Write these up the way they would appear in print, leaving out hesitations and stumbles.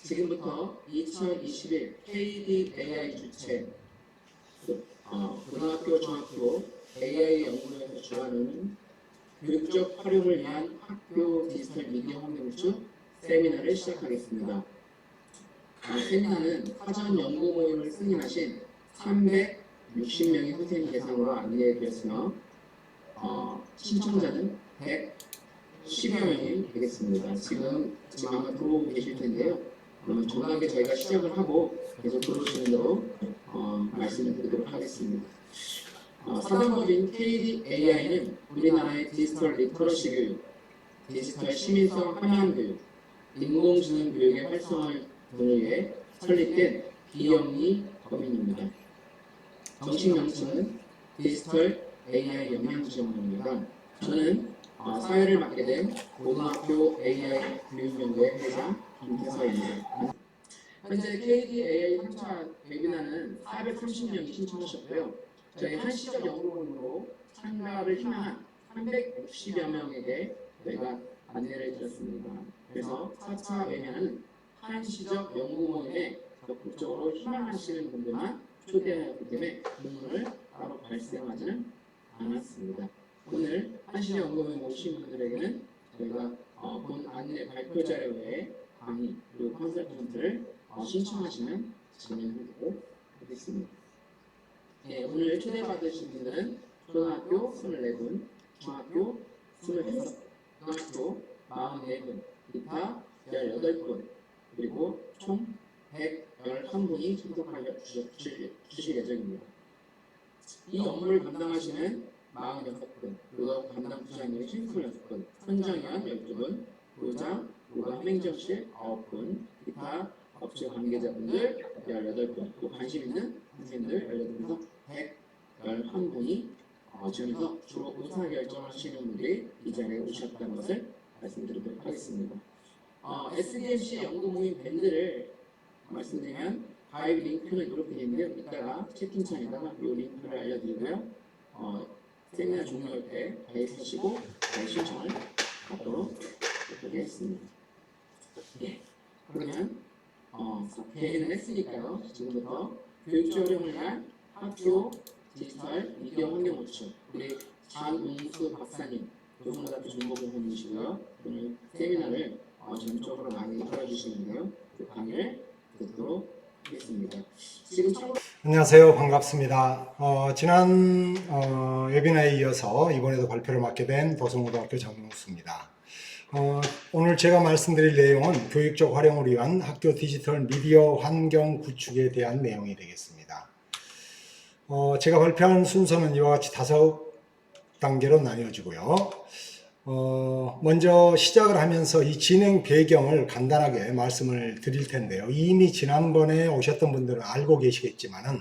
지금부터 2021 KDAI 주최 고등학교, 중학교 AI 연구에서 주관하는 교육적 활용을 위한 학교 디지털 미디어 환경구축 세미나를 시작하겠습니다. 세미나는 사전 연구 모임을 승인하신 360명의 선생님 대상으로 안내되었으며 신청자는 110여 명이 되겠습니다. 지금 아마 들어오고 계실 텐데요. 조만간 저희가 시작을 하고 계속 들어오시는 대로 말씀을 드리도록 하겠습니다. 사단법인 KDAI는 우리나라의 디지털 리터러시 교육, 디지털 시민성 함양 교육, 인공지능 교육의 활성화 등을 위해 설립된 비영리 법인입니다. 정식 명칭은 디지털 AI 역량지원원입니다. 저는 사회를 맡게 된 고등학교 AI 교육연구회 회장 김태서입니다. 현재 KDAI 3차 웨비나는 430명이 신청하셨고요. 저희 한시적 연구원으로 참가를 희망한 360여 명에게 저희가 안내를 드렸습니다. 그래서 4차 웨비나는 한시적 연구원에 적극적으로 희망하시는 분들만 초대하였기 때문에 공문을 따로 발생하지는 않았습니다. 오늘 한시적 연구원에 오신 분들에게는 저희가 본 안내 발표 자료 외에 강의 그리고 컨설턴트를 신청하시면 진행하도록 하겠습니다. 오늘 초대받으신 분들은 초등학교 24분, 중학교 25분, 고등학교 44분, 기타 18분, 그리고 총 111분이 참석하여 주실 예정입니다. 이 업무를 담당하시는 46분, 그리고 담당 부장님이 26분, 선정위원 12분, 부장, 그리고 행정실 9분, 기타 업체 관계자분들 18분, 또 관심 있는 선생님들 18분에서 111분이 지원해서 주로 의사결정하시는 분들이 이 자리에 오셨다는 것을 말씀드리도록 하겠습니다. SDMC 연구모임 밴드를 말씀드리면 가입 링크는 이렇게 되어 있는데요. 이따가 채팅창에다가 이 링크를 알려드리고요. 세미나 종료할 때 가입하시고 신청을 하도록 하겠습니다. 그러면 개인을 했으니까요. 지금부터 교육적 활용을 위한 학교 디지털 미디어 환경 구축 우리 장웅수 박사님, 교동고등학교 정보부장님이시고요. 오늘 세미나를 전적으로 많이 들어주시는데요. 그 강의를 듣도록 하겠습니다. 안녕하세요. 반갑습니다. 지난 웨비나에 이어서 이번에도 발표를 맡게 된 도성고등학교 장웅수입니다. 오늘 제가 말씀드릴 내용은 교육적 활용을 위한 학교 디지털 미디어 환경 구축에 대한 내용이 되겠습니다. 제가 발표한 순서는 이와 같이 5단계로 나뉘어지고요. 먼저 시작을 하면서 이 진행 배경을 간단하게 말씀을 드릴 텐데요. 이미 지난번에 오셨던 분들은 알고 계시겠지만은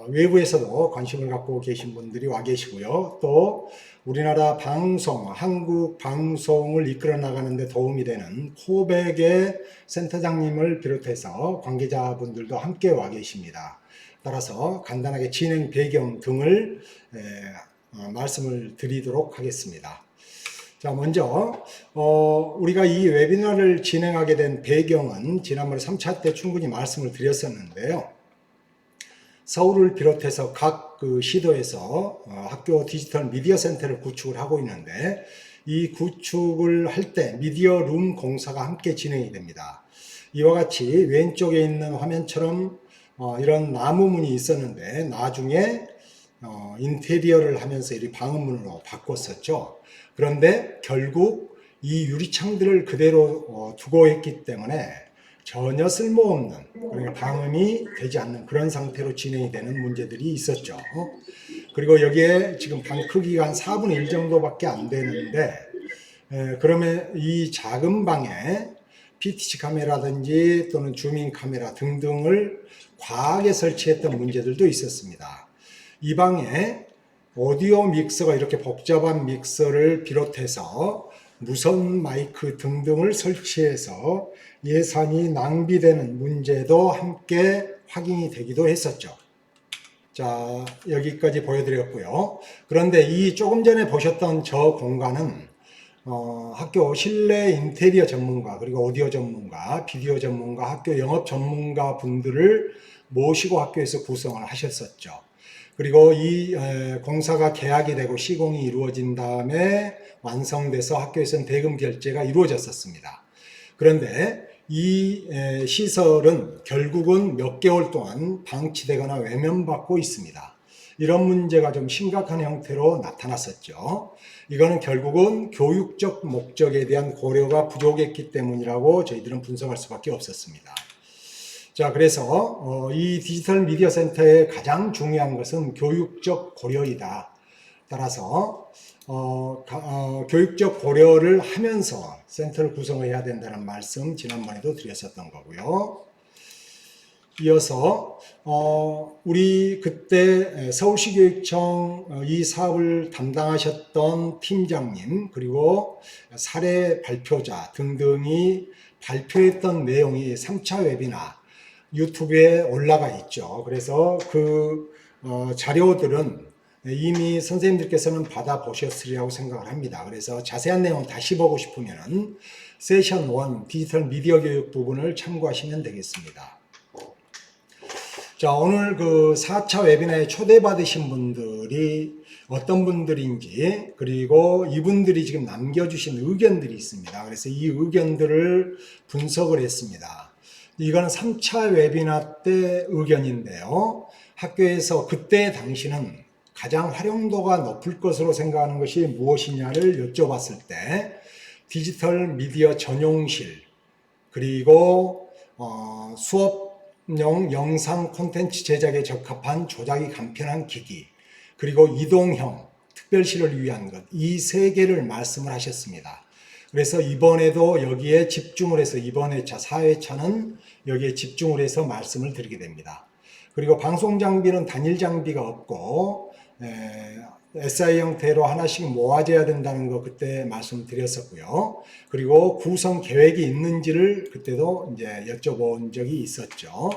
외부에서도 관심을 갖고 계신 분들이 와 계시고요. 또 우리나라 방송, 한국 방송을 이끌어 나가는 데 도움이 되는 코백의 센터장님을 비롯해서 관계자분들도 함께 와 계십니다. 따라서 간단하게 진행 배경 등을 말씀을 드리도록 하겠습니다. 자, 먼저 우리가 이 웨비나를 진행하게 된 배경은 지난번에 3차 때 충분히 말씀을 드렸었는데요. 서울을 비롯해서 각 시도에서 학교 디지털 미디어 센터를 구축을 하고 있는데 이 구축을 할 때 미디어 룸 공사가 함께 진행이 됩니다. 이와 같이 왼쪽에 있는 화면처럼 이런 나무문이 있었는데 나중에 인테리어를 하면서 이 방음문으로 바꿨었죠. 그런데 결국 이 유리창들을 그대로 두고 있기 때문에 전혀 쓸모없는, 그러니까 방음이 되지 않는 그런 상태로 진행이 되는 문제들이 있었죠. 그리고 여기에 지금 방 크기가 한 4분의 1 정도밖에 안 되는데 그러면 이 작은 방에 PTC 카메라든지 또는 주민 카메라 등등을 과하게 설치했던 문제들도 있었습니다. 이 방에 오디오 믹서가 이렇게 복잡한 믹서를 비롯해서 무선 마이크 등등을 설치해서 예산이 낭비되는 문제도 함께 확인이 되기도 했었죠. 자, 여기까지 보여드렸고요. 그런데 이 조금 전에 보셨던 저 공간은 학교 실내 인테리어 전문가, 그리고 오디오 전문가, 비디오 전문가, 학교 영업 전문가 분들을 모시고 학교에서 구성을 하셨었죠. 그리고 이 공사가 계약이 되고 시공이 이루어진 다음에 완성돼서 학교에서는 대금 결제가 이루어졌었습니다. 그런데 이 시설은 결국은 몇 개월 동안 방치되거나 외면받고 있습니다. 이런 문제가 좀 심각한 형태로 나타났었죠. 이거는 결국은 교육적 목적에 대한 고려가 부족했기 때문이라고 저희들은 분석할 수밖에 없었습니다. 자, 그래서 이 디지털 미디어 센터의 가장 중요한 것은 교육적 고려이다. 따라서 교육적 고려를 하면서 센터를 구성해야 된다는 말씀 지난번에도 드렸었던 거고요. 이어서 우리 그때 서울시 교육청 이 사업을 담당하셨던 팀장님 그리고 사례 발표자 등등이 발표했던 내용이 3차 웨비나 유튜브에 올라가 있죠. 그래서 그 자료들은 이미 선생님들께서는 받아보셨으리라고 생각을 합니다. 그래서 자세한 내용 다시 보고 싶으면 세션 1 디지털 미디어 교육 부분을 참고하시면 되겠습니다. 자, 오늘 그 4차 웨비나에 초대받으신 분들이 어떤 분들인지, 그리고 이분들이 지금 남겨주신 의견들이 있습니다. 그래서 이 의견들을 분석을 했습니다. 이거는 3차 웨비나 때 의견인데요. 학교에서 그때 당시는 가장 활용도가 높을 것으로 생각하는 것이 무엇이냐를 여쭤봤을 때 디지털 미디어 전용실, 그리고 수업용 영상 콘텐츠 제작에 적합한 조작이 간편한 기기, 그리고 이동형 특별실을 위한 것, 이 세 개를 말씀을 하셨습니다. 그래서 이번에도 여기에 집중을 해서 이번 회차 4회차는 여기에 집중을 해서 말씀을 드리게 됩니다. 그리고 방송 장비는 단일 장비가 없고 SI 형태로 하나씩 모아져야 된다는 거 그때 말씀드렸었고요. 그리고 구성 계획이 있는지를 그때도 이제 여쭤본 적이 있었죠.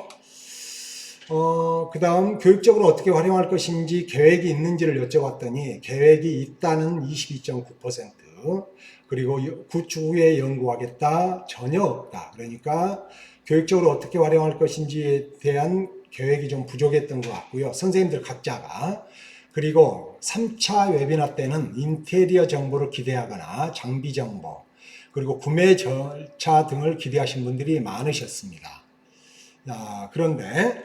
그 다음 교육적으로 어떻게 활용할 것인지 계획이 있는지를 여쭤봤더니 계획이 있다는 22.9%, 그리고 구축 후에 연구하겠다 전혀 없다. 그러니까 교육적으로 어떻게 활용할 것인지에 대한 계획이 좀 부족했던 것 같고요. 선생님들 각자가. 그리고 3차 웨비나 때는 인테리어 정보를 기대하거나 장비 정보, 그리고 구매 절차 등을 기대하신 분들이 많으셨습니다. 그런데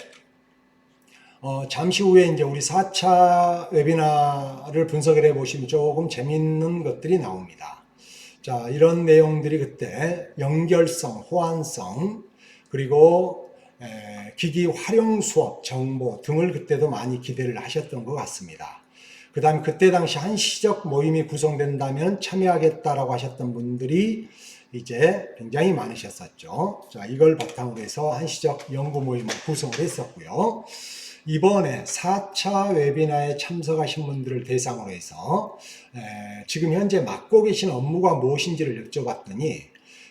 잠시 후에 이제 우리 4차 웨비나를 분석을 해 보시면 조금 재밌는 것들이 나옵니다. 자, 이런 내용들이 그때 연결성, 호환성, 그리고 기기 활용 수업, 정보 등을 그때도 많이 기대를 하셨던 것 같습니다. 그 다음에 그때 당시 한시적 모임이 구성된다면 참여하겠다라고 하셨던 분들이 이제 굉장히 많으셨었죠. 자, 이걸 바탕으로 해서 한시적 연구 모임을 구성을 했었고요. 이번에 4차 웨비나에 참석하신 분들을 대상으로 해서 지금 현재 맡고 계신 업무가 무엇인지를 여쭤봤더니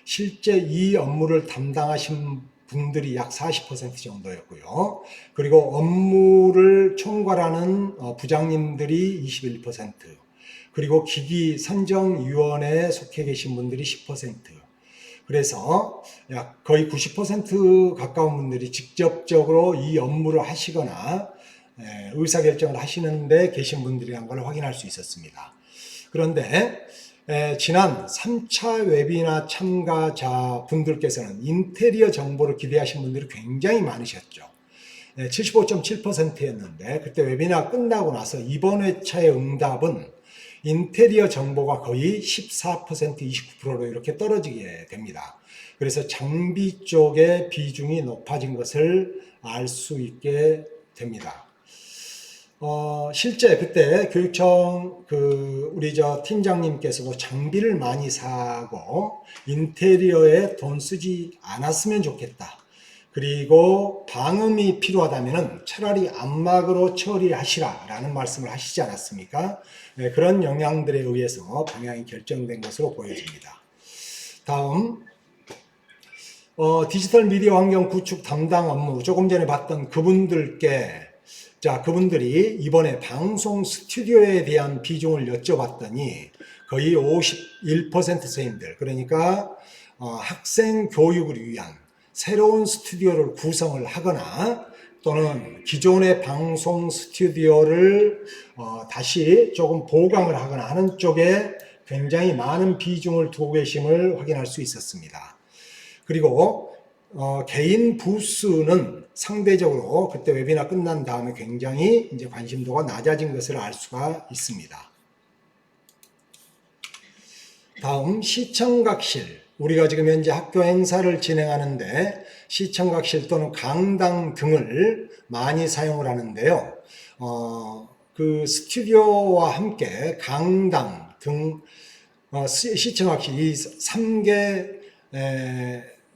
실제 이 업무를 담당하신 분들이 약 40% 정도였고요. 그리고 업무를 총괄하는 부장님들이 21%, 그리고 기기 선정위원회에 속해 계신 분들이 10%, 그래서 약 거의 90% 가까운 분들이 직접적으로 이 업무를 하시거나 의사결정을 하시는데 계신 분들이란 걸 확인할 수 있었습니다. 그런데 지난 3차 웨비나 참가자 분들께서는 인테리어 정보를 기대하신 분들이 굉장히 많으셨죠. 75.7%였는데 그때 웨비나 끝나고 나서 이번 회차의 응답은 인테리어 정보가 거의 14%, 29%로 이렇게 떨어지게 됩니다. 그래서 장비 쪽의 비중이 높아진 것을 알 수 있게 됩니다. 실제 그때 교육청 우리 팀장님께서도 장비를 많이 사고 인테리어에 돈 쓰지 않았으면 좋겠다. 그리고 방음이 필요하다면 차라리 암막으로 처리하시라라는 말씀을 하시지 않았습니까? 네, 그런 영향들에 의해서 방향이 결정된 것으로 보여집니다. 다음 디지털 미디어 환경 구축 담당 업무 조금 전에 봤던 그분들께 그분들이 이번에 방송 스튜디오에 대한 비중을 여쭤봤더니 거의 51% 선생님들, 그러니까 학생 교육을 위한 새로운 스튜디오를 구성을 하거나 또는 기존의 방송 스튜디오를 다시 조금 보강을 하거나 하는 쪽에 굉장히 많은 비중을 두고 계심을 확인할 수 있었습니다. 그리고 개인 부스는 상대적으로 그때 웨비나 끝난 다음에 굉장히 이제 관심도가 낮아진 것을 알 수가 있습니다. 다음 시청각실. 우리가 지금 현재 학교 행사를 진행하는데 시청각실 또는 강당 등을 많이 사용을 하는데요. 그 스튜디오와 함께 강당 등 시청각실 이 3개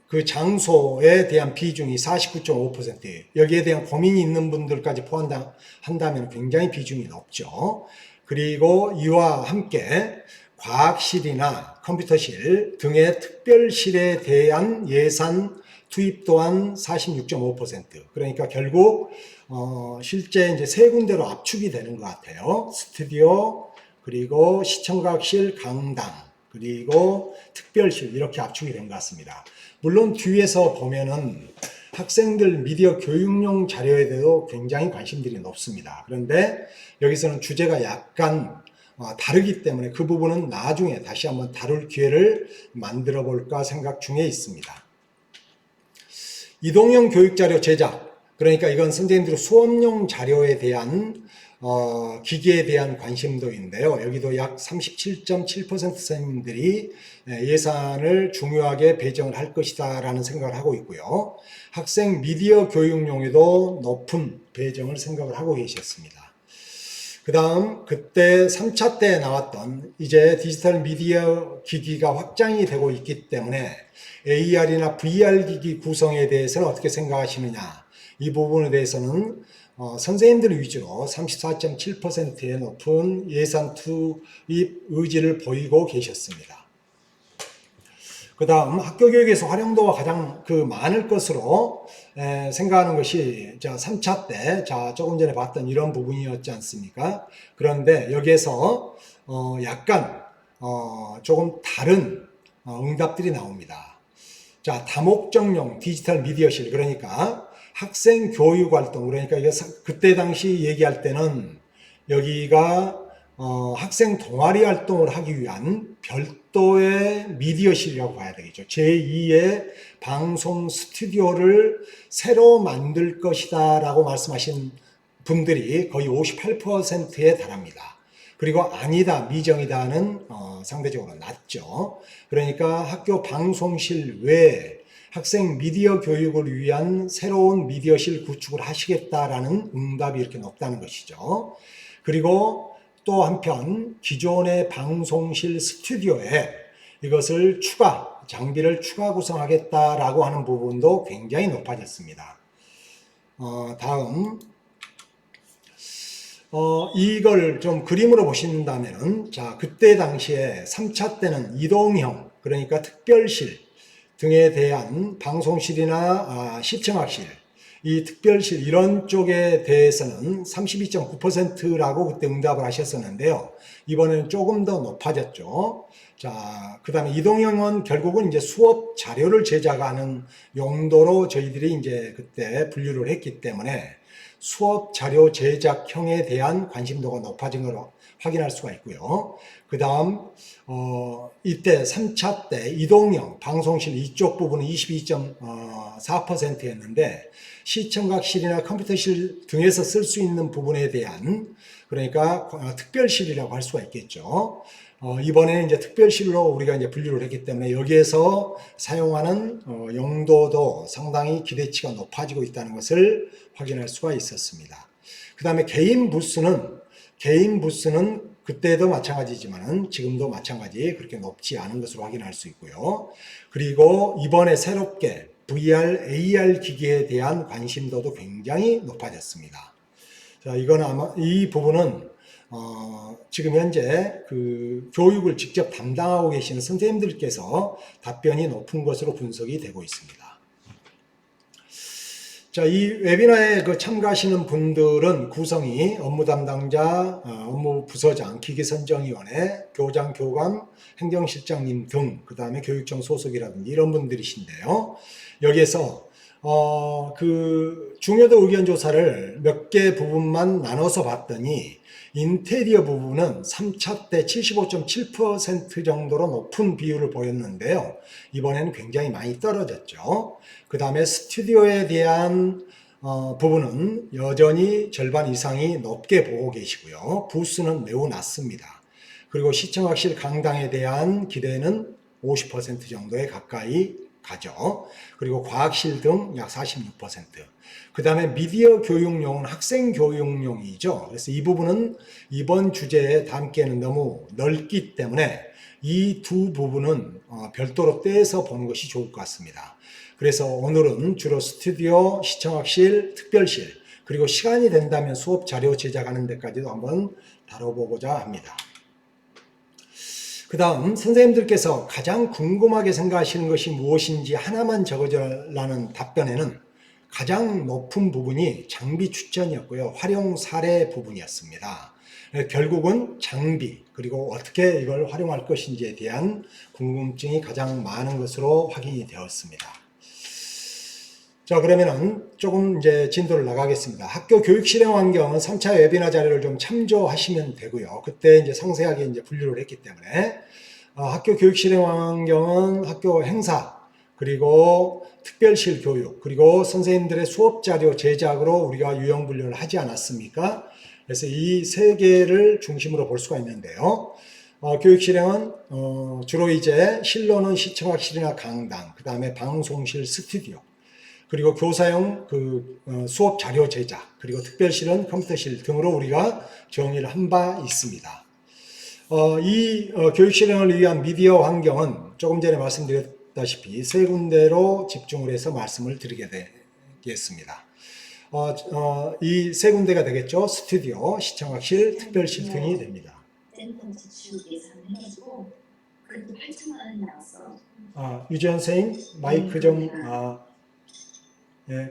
그 장소에 대한 비중이 49.5%예요. 여기에 대한 고민이 있는 분들까지 포함한다면 굉장히 비중이 높죠. 그리고 이와 함께 과학실이나 컴퓨터실 등의 특별실에 대한 예산 투입 또한 46.5%. 그러니까 결국 실제 이제 세 군데로 압축이 되는 것 같아요. 스튜디오, 그리고 시청각실, 강당, 그리고 특별실 이렇게 압축이 된 것 같습니다. 물론 뒤에서 보면은 학생들 미디어 교육용 자료에 대해서 굉장히 관심들이 높습니다. 그런데 여기서는 주제가 약간 다르기 때문에 그 부분은 나중에 다시 한번 다룰 기회를 만들어 볼까 생각 중에 있습니다. 이동형 교육자료 제작, 그러니까 이건 선생님들 수업용 자료에 대한 기기에 대한 관심도인데요. 여기도 약 37.7% 선생님들이 예산을 중요하게 배정을 할 것이다 라는 생각을 하고 있고요. 학생 미디어 교육용에도 높은 배정을 생각을 하고 계셨습니다. 그 다음 그때 3차 때 나왔던 이제 디지털 미디어 기기가 확장이 되고 있기 때문에 AR이나 VR 기기 구성에 대해서는 어떻게 생각하시느냐, 이 부분에 대해서는 선생님들 위주로 34.7%의 높은 예산 투입 의지를 보이고 계셨습니다. 그 다음 학교 교육에서 활용도가 가장 많을 것으로 생각하는 것이 3차 때 조금 전에 봤던 이런 부분이었지 않습니까? 그런데 여기에서 약간 조금 다른 응답들이 나옵니다. 자, 다목적용 디지털 미디어실, 그러니까 학생 교육 활동, 그러니까 이게 그때 당시 얘기할 때는 여기가 학생 동아리 활동을 하기 위한 별도의 미디어실이라고 봐야 되겠죠. 제2의 방송 스튜디오를 새로 만들 것이다 라고 말씀하신 분들이 거의 58%에 달합니다. 그리고 아니다, 미정이다는 상대적으로 낮죠. 그러니까 학교 방송실 외에 학생 미디어 교육을 위한 새로운 미디어실 구축을 하시겠다라는 응답이 이렇게 높다는 것이죠. 그리고 또 한편 기존의 방송실 스튜디오에 이것을 장비를 추가 구성하겠다라고 하는 부분도 굉장히 높아졌습니다. 다음 이걸 좀 그림으로 보신다면은, 자, 그때 당시에 3차 때는 이동형, 그러니까 특별실 등에 대한 방송실이나 시청학실, 이 특별실 이런 쪽에 대해서는 32.9%라고 그때 응답을 하셨었는데요. 이번에는 조금 더 높아졌죠. 자, 그 다음에 이동형은 결국은 이제 수업 자료를 제작하는 용도로 저희들이 이제 그때 분류를 했기 때문에 수업 자료 제작형에 대한 관심도가 높아진 걸 확인할 수가 있고요. 그 다음 이때 3차 때 이동형 방송실 이쪽 부분은 22.4%였는데 시청각실이나 컴퓨터실 등에서 쓸 수 있는 부분에 대한, 그러니까 특별실이라고 할 수가 있겠죠. 이번에는 이제 특별실로 우리가 이제 분류를 했기 때문에 여기에서 사용하는 용도도 상당히 기대치가 높아지고 있다는 것을 확인할 수가 있었습니다. 그 다음에 개인 부스는 그때도 마찬가지지만 지금도 마찬가지 그렇게 높지 않은 것으로 확인할 수 있고요. 그리고 이번에 새롭게 VR, AR 기기에 대한 관심도도 굉장히 높아졌습니다. 자, 이건 아마 이 부분은 지금 현재 그 교육을 직접 담당하고 계시는 선생님들께서 답변이 높은 것으로 분석이 되고 있습니다. 자, 이 웨비나에 참가하시는 분들은 구성이 업무 담당자, 업무 부서장, 기계선정위원회, 교장, 교감, 행정실장님 등, 그 다음에 교육청 소속이라든지 이런 분들이신데요. 여기에서 그 중요도 의견 조사를 몇 개 부분만 나눠서 봤더니 인테리어 부분은 3차 때 75.7% 정도로 높은 비율을 보였는데요. 이번에는 굉장히 많이 떨어졌죠. 그 다음에 스튜디오에 대한 부분은 여전히 절반 이상이 높게 보고 계시고요. 부수는 매우 낮습니다. 그리고 시청학실 강당에 대한 기대는 50% 정도에 가까이 가죠. 그리고 과학실 등 약 46%. 그 다음에 미디어 교육용은 학생 교육용이죠. 그래서 이 부분은 이번 주제에 담기에는 너무 넓기 때문에 이 두 부분은 별도로 떼서 보는 것이 좋을 것 같습니다. 그래서 오늘은 주로 스튜디오, 시청학실, 특별실, 그리고 시간이 된다면 수업 자료 제작하는 데까지도 한번 다뤄보고자 합니다. 그 다음 선생님들께서 가장 궁금하게 생각하시는 것이 무엇인지 하나만 적어달라는 답변에는 가장 높은 부분이 장비 추천이었고요. 활용 사례 부분이었습니다. 결국은 장비 그리고 어떻게 이걸 활용할 것인지에 대한 궁금증이 가장 많은 것으로 확인이 되었습니다. 자, 그러면은 조금 이제 진도를 나가겠습니다. 학교 교육 실행 환경은 3차 웨비나 자료를 좀 참조하시면 되고요. 그때 이제 상세하게 이제 분류를 했기 때문에 학교 교육 실행 환경은 학교 행사 그리고 특별실 교육 그리고 선생님들의 수업 자료 제작으로 우리가 유형 분류를 하지 않았습니까? 그래서 이 세 개를 중심으로 볼 수가 있는데요. 교육 실행은 주로 이제 실로는 시청학실이나 강당, 그 다음에 방송실, 스튜디오, 그리고 교사용 수업 자료 제작, 그리고 특별실은 컴퓨터실 등으로 우리가 정의를 한 바 있습니다. 이 교육 실행을 위한 미디어 환경은 조금 전에 말씀드렸다시피 세 군데로 집중을 해서 말씀을 드리게 되겠습니다. 이 세 군데가 되겠죠. 스튜디오, 시청학실, 특별실 등이 됩니다. 센터 지출 예산을 해가지고 그래도 8천만 원이 나왔어. 유지현 선생님 마이크 좀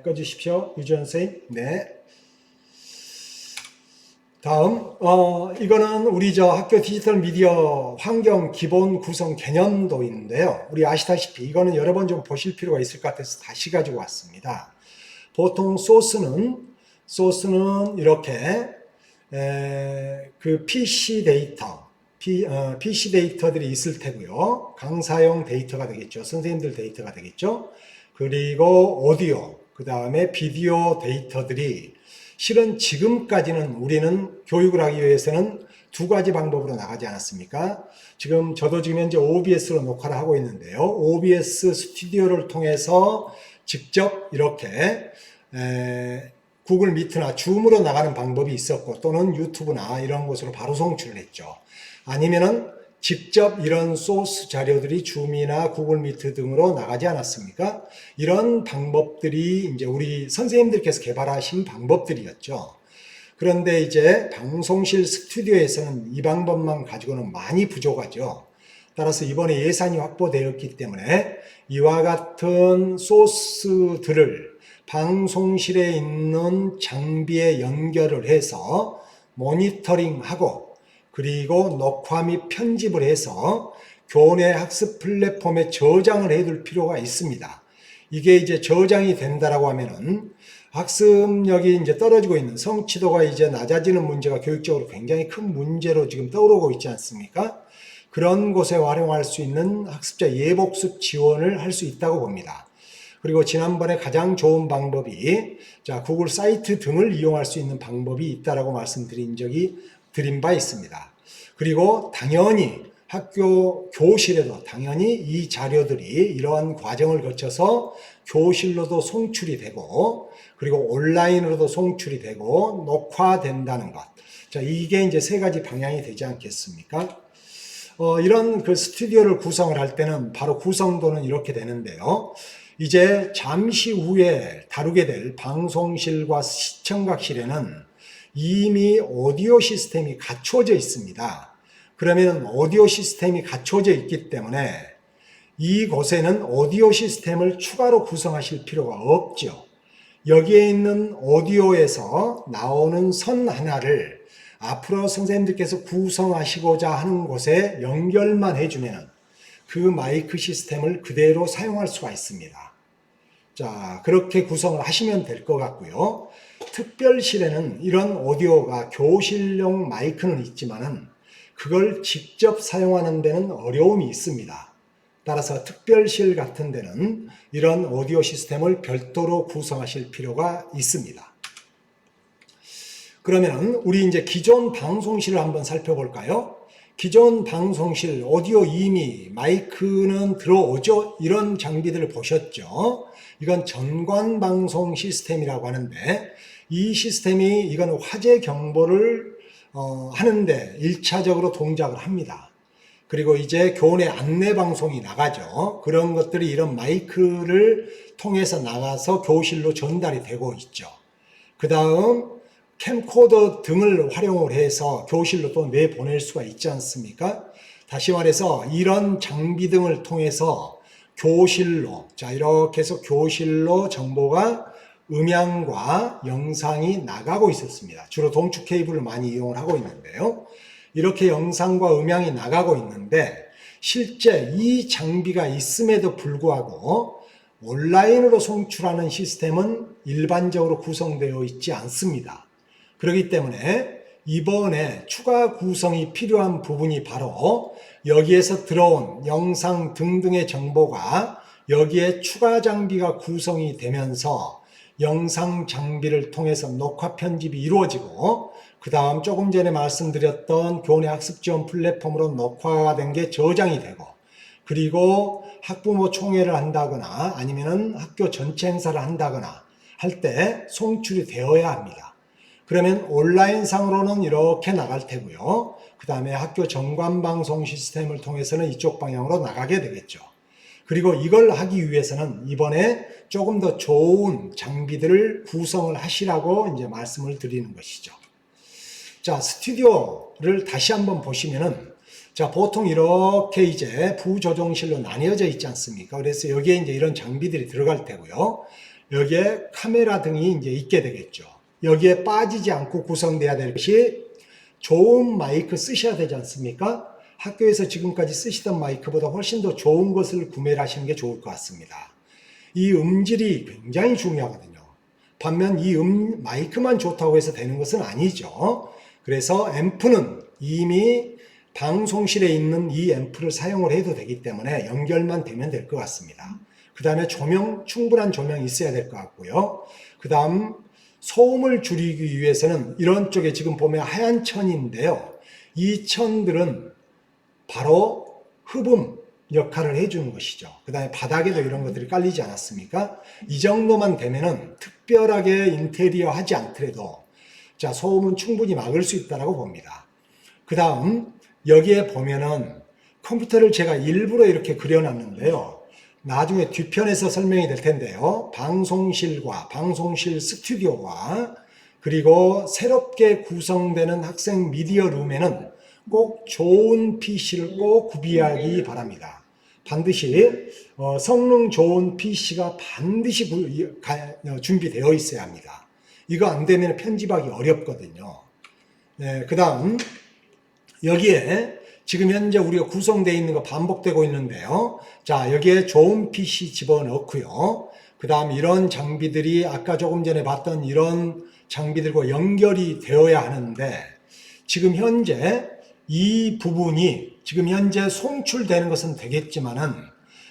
꺼주십시오. 유지현 선생님. 네. 다음 이거는 우리 학교 디지털 미디어 환경 기본 구성 개념도인데요. 우리 아시다시피 이거는 여러 번 좀 보실 필요가 있을 것 같아서 다시 가지고 왔습니다. 보통 소스는 이렇게 그 PC 데이터, PC 데이터들이 있을 테고요. 강사용 데이터가 되겠죠. 선생님들 데이터가 되겠죠. 그리고 오디오, 그 다음에 비디오 데이터들이 실은 지금까지는 우리는 교육을 하기 위해서는 두 가지 방법으로 나가지 않았습니까? 저도 지금 현재 OBS로 녹화를 하고 있는데요. OBS 스튜디오를 통해서 직접 이렇게 구글 미트나 줌으로 나가는 방법이 있었고 또는 유튜브나 이런 곳으로 바로 송출을 했죠. 아니면은 직접 이런 소스 자료들이 줌이나 구글 미트 등으로 나가지 않았습니까? 이런 방법들이 이제 우리 선생님들께서 개발하신 방법들이었죠. 그런데 이제 방송실 스튜디오에서는 이 방법만 가지고는 많이 부족하죠. 따라서 이번에 예산이 확보되었기 때문에 이와 같은 소스들을 방송실에 있는 장비에 연결을 해서 모니터링하고 그리고 녹화 및 편집을 해서 교내 학습 플랫폼에 저장을 해둘 필요가 있습니다. 이게 이제 저장이 된다라고 하면은 학습력이 이제 떨어지고 있는 성취도가 이제 낮아지는 문제가 교육적으로 굉장히 큰 문제로 지금 떠오르고 있지 않습니까? 그런 곳에 활용할 수 있는 학습자 예복습 지원을 할 수 있다고 봅니다. 그리고 지난번에 가장 좋은 방법이 구글 사이트 등을 이용할 수 있는 방법이 있다라고 드린 바 있습니다. 그리고 당연히 학교 교실에도 당연히 이 자료들이 이러한 과정을 거쳐서 교실로도 송출이 되고 그리고 온라인으로도 송출이 되고 녹화된다는 것. 이게 이제 세 가지 방향이 되지 않겠습니까? 이런 스튜디오를 구성을 할 때는 바로 구성도는 이렇게 되는데요. 이제 잠시 후에 다루게 될 방송실과 시청각실에는 이미 오디오 시스템이 갖춰져 있습니다. 그러면 오디오 시스템이 갖춰져 있기 때문에 이곳에는 오디오 시스템을 추가로 구성하실 필요가 없죠. 여기에 있는 오디오에서 나오는 선 하나를 앞으로 선생님들께서 구성하시고자 하는 곳에 연결만 해주면 그 마이크 시스템을 그대로 사용할 수가 있습니다. 자, 그렇게 구성을 하시면 될 것 같고요. 특별실에는 이런 오디오가 교실용 마이크는 있지만은 그걸 직접 사용하는 데는 어려움이 있습니다. 따라서 특별실 같은 데는 이런 오디오 시스템을 별도로 구성하실 필요가 있습니다. 그러면 우리 이제 기존 방송실을 한번 살펴볼까요? 기존 방송실 오디오 이미 마이크는 들어오죠. 이런 장비들을 보셨죠. 이건 전관 방송 시스템이라고 하는데 이 시스템이 이건 화재 경보를 하는데 1차적으로 동작을 합니다. 그리고 이제 교내 안내 방송이 나가죠. 그런 것들이 이런 마이크를 통해서 나가서 교실로 전달이 되고 있죠. 그 다음 캠코더 등을 활용을 해서 교실로 또 내보낼 수가 있지 않습니까? 다시 말해서 이런 장비 등을 통해서 교실로, 자, 이렇게 해서 교실로 정보가 음향과 영상이 나가고 있었습니다. 주로 동축 케이블을 많이 이용을 하고 있는데요. 이렇게 영상과 음향이 나가고 있는데 실제 이 장비가 있음에도 불구하고 온라인으로 송출하는 시스템은 일반적으로 구성되어 있지 않습니다. 그렇기 때문에 이번에 추가 구성이 필요한 부분이 바로 여기에서 들어온 영상 등등의 정보가 여기에 추가 장비가 구성이 되면서 영상 장비를 통해서 녹화 편집이 이루어지고 그 다음 조금 전에 말씀드렸던 교내 학습 지원 플랫폼으로 녹화가 된 게 저장이 되고 그리고 학부모 총회를 한다거나 아니면 학교 전체 행사를 한다거나 할 때 송출이 되어야 합니다. 그러면 온라인상으로는 이렇게 나갈 테고요. 그 다음에 학교 전관방송 시스템을 통해서는 이쪽 방향으로 나가게 되겠죠. 그리고 이걸 하기 위해서는 이번에 조금 더 좋은 장비들을 구성을 하시라고 이제 말씀을 드리는 것이죠. 자, 스튜디오를 다시 한번 보시면은 자, 보통 이렇게 이제 부조정실로 나뉘어져 있지 않습니까? 그래서 여기에 이제 이런 장비들이 들어갈 테고요. 여기에 카메라 등이 이제 있게 되겠죠. 여기에 빠지지 않고 구성돼야 될 것이 좋은 마이크 쓰셔야 되지 않습니까? 학교에서 지금까지 쓰시던 마이크보다 훨씬 더 좋은 것을 구매를 하시는 게 좋을 것 같습니다. 이 음질이 굉장히 중요하거든요. 반면 이 마이크만 좋다고 해서 되는 것은 아니죠. 그래서 앰프는 이미 방송실에 있는 이 앰프를 사용을 해도 되기 때문에 연결만 되면 될 것 같습니다. 그 다음에 조명, 충분한 조명이 있어야 될 것 같고요. 그 다음 소음을 줄이기 위해서는 이런 쪽에 지금 보면 하얀 천인데요. 이 천들은 바로 흡음 역할을 해주는 것이죠. 그 다음에 바닥에도 이런 것들이 깔리지 않았습니까? 이 정도만 되면은 특별하게 인테리어 하지 않더라도 자, 소음은 충분히 막을 수 있다고 봅니다. 그 다음 여기에 보면은 컴퓨터를 제가 일부러 이렇게 그려놨는데요. 나중에 뒤편에서 설명이 될 텐데요. 방송실과 방송실 스튜디오와 그리고 새롭게 구성되는 학생 미디어 룸에는 꼭 좋은 PC를 꼭 구비하기 바랍니다. 반드시 성능 좋은 PC가 반드시 준비되어 있어야 합니다. 이거 안 되면 편집하기 어렵거든요. 네, 그 다음 여기에 지금 현재 우리가 구성되어 있는 거 반복되고 있는데요. 자, 여기에 좋은 PC 집어넣고요. 그 다음 이런 장비들이 아까 조금 전에 봤던 이런 장비들과 연결이 되어야 하는데 지금 현재 이 부분이 지금 현재 송출되는 것은 되겠지만은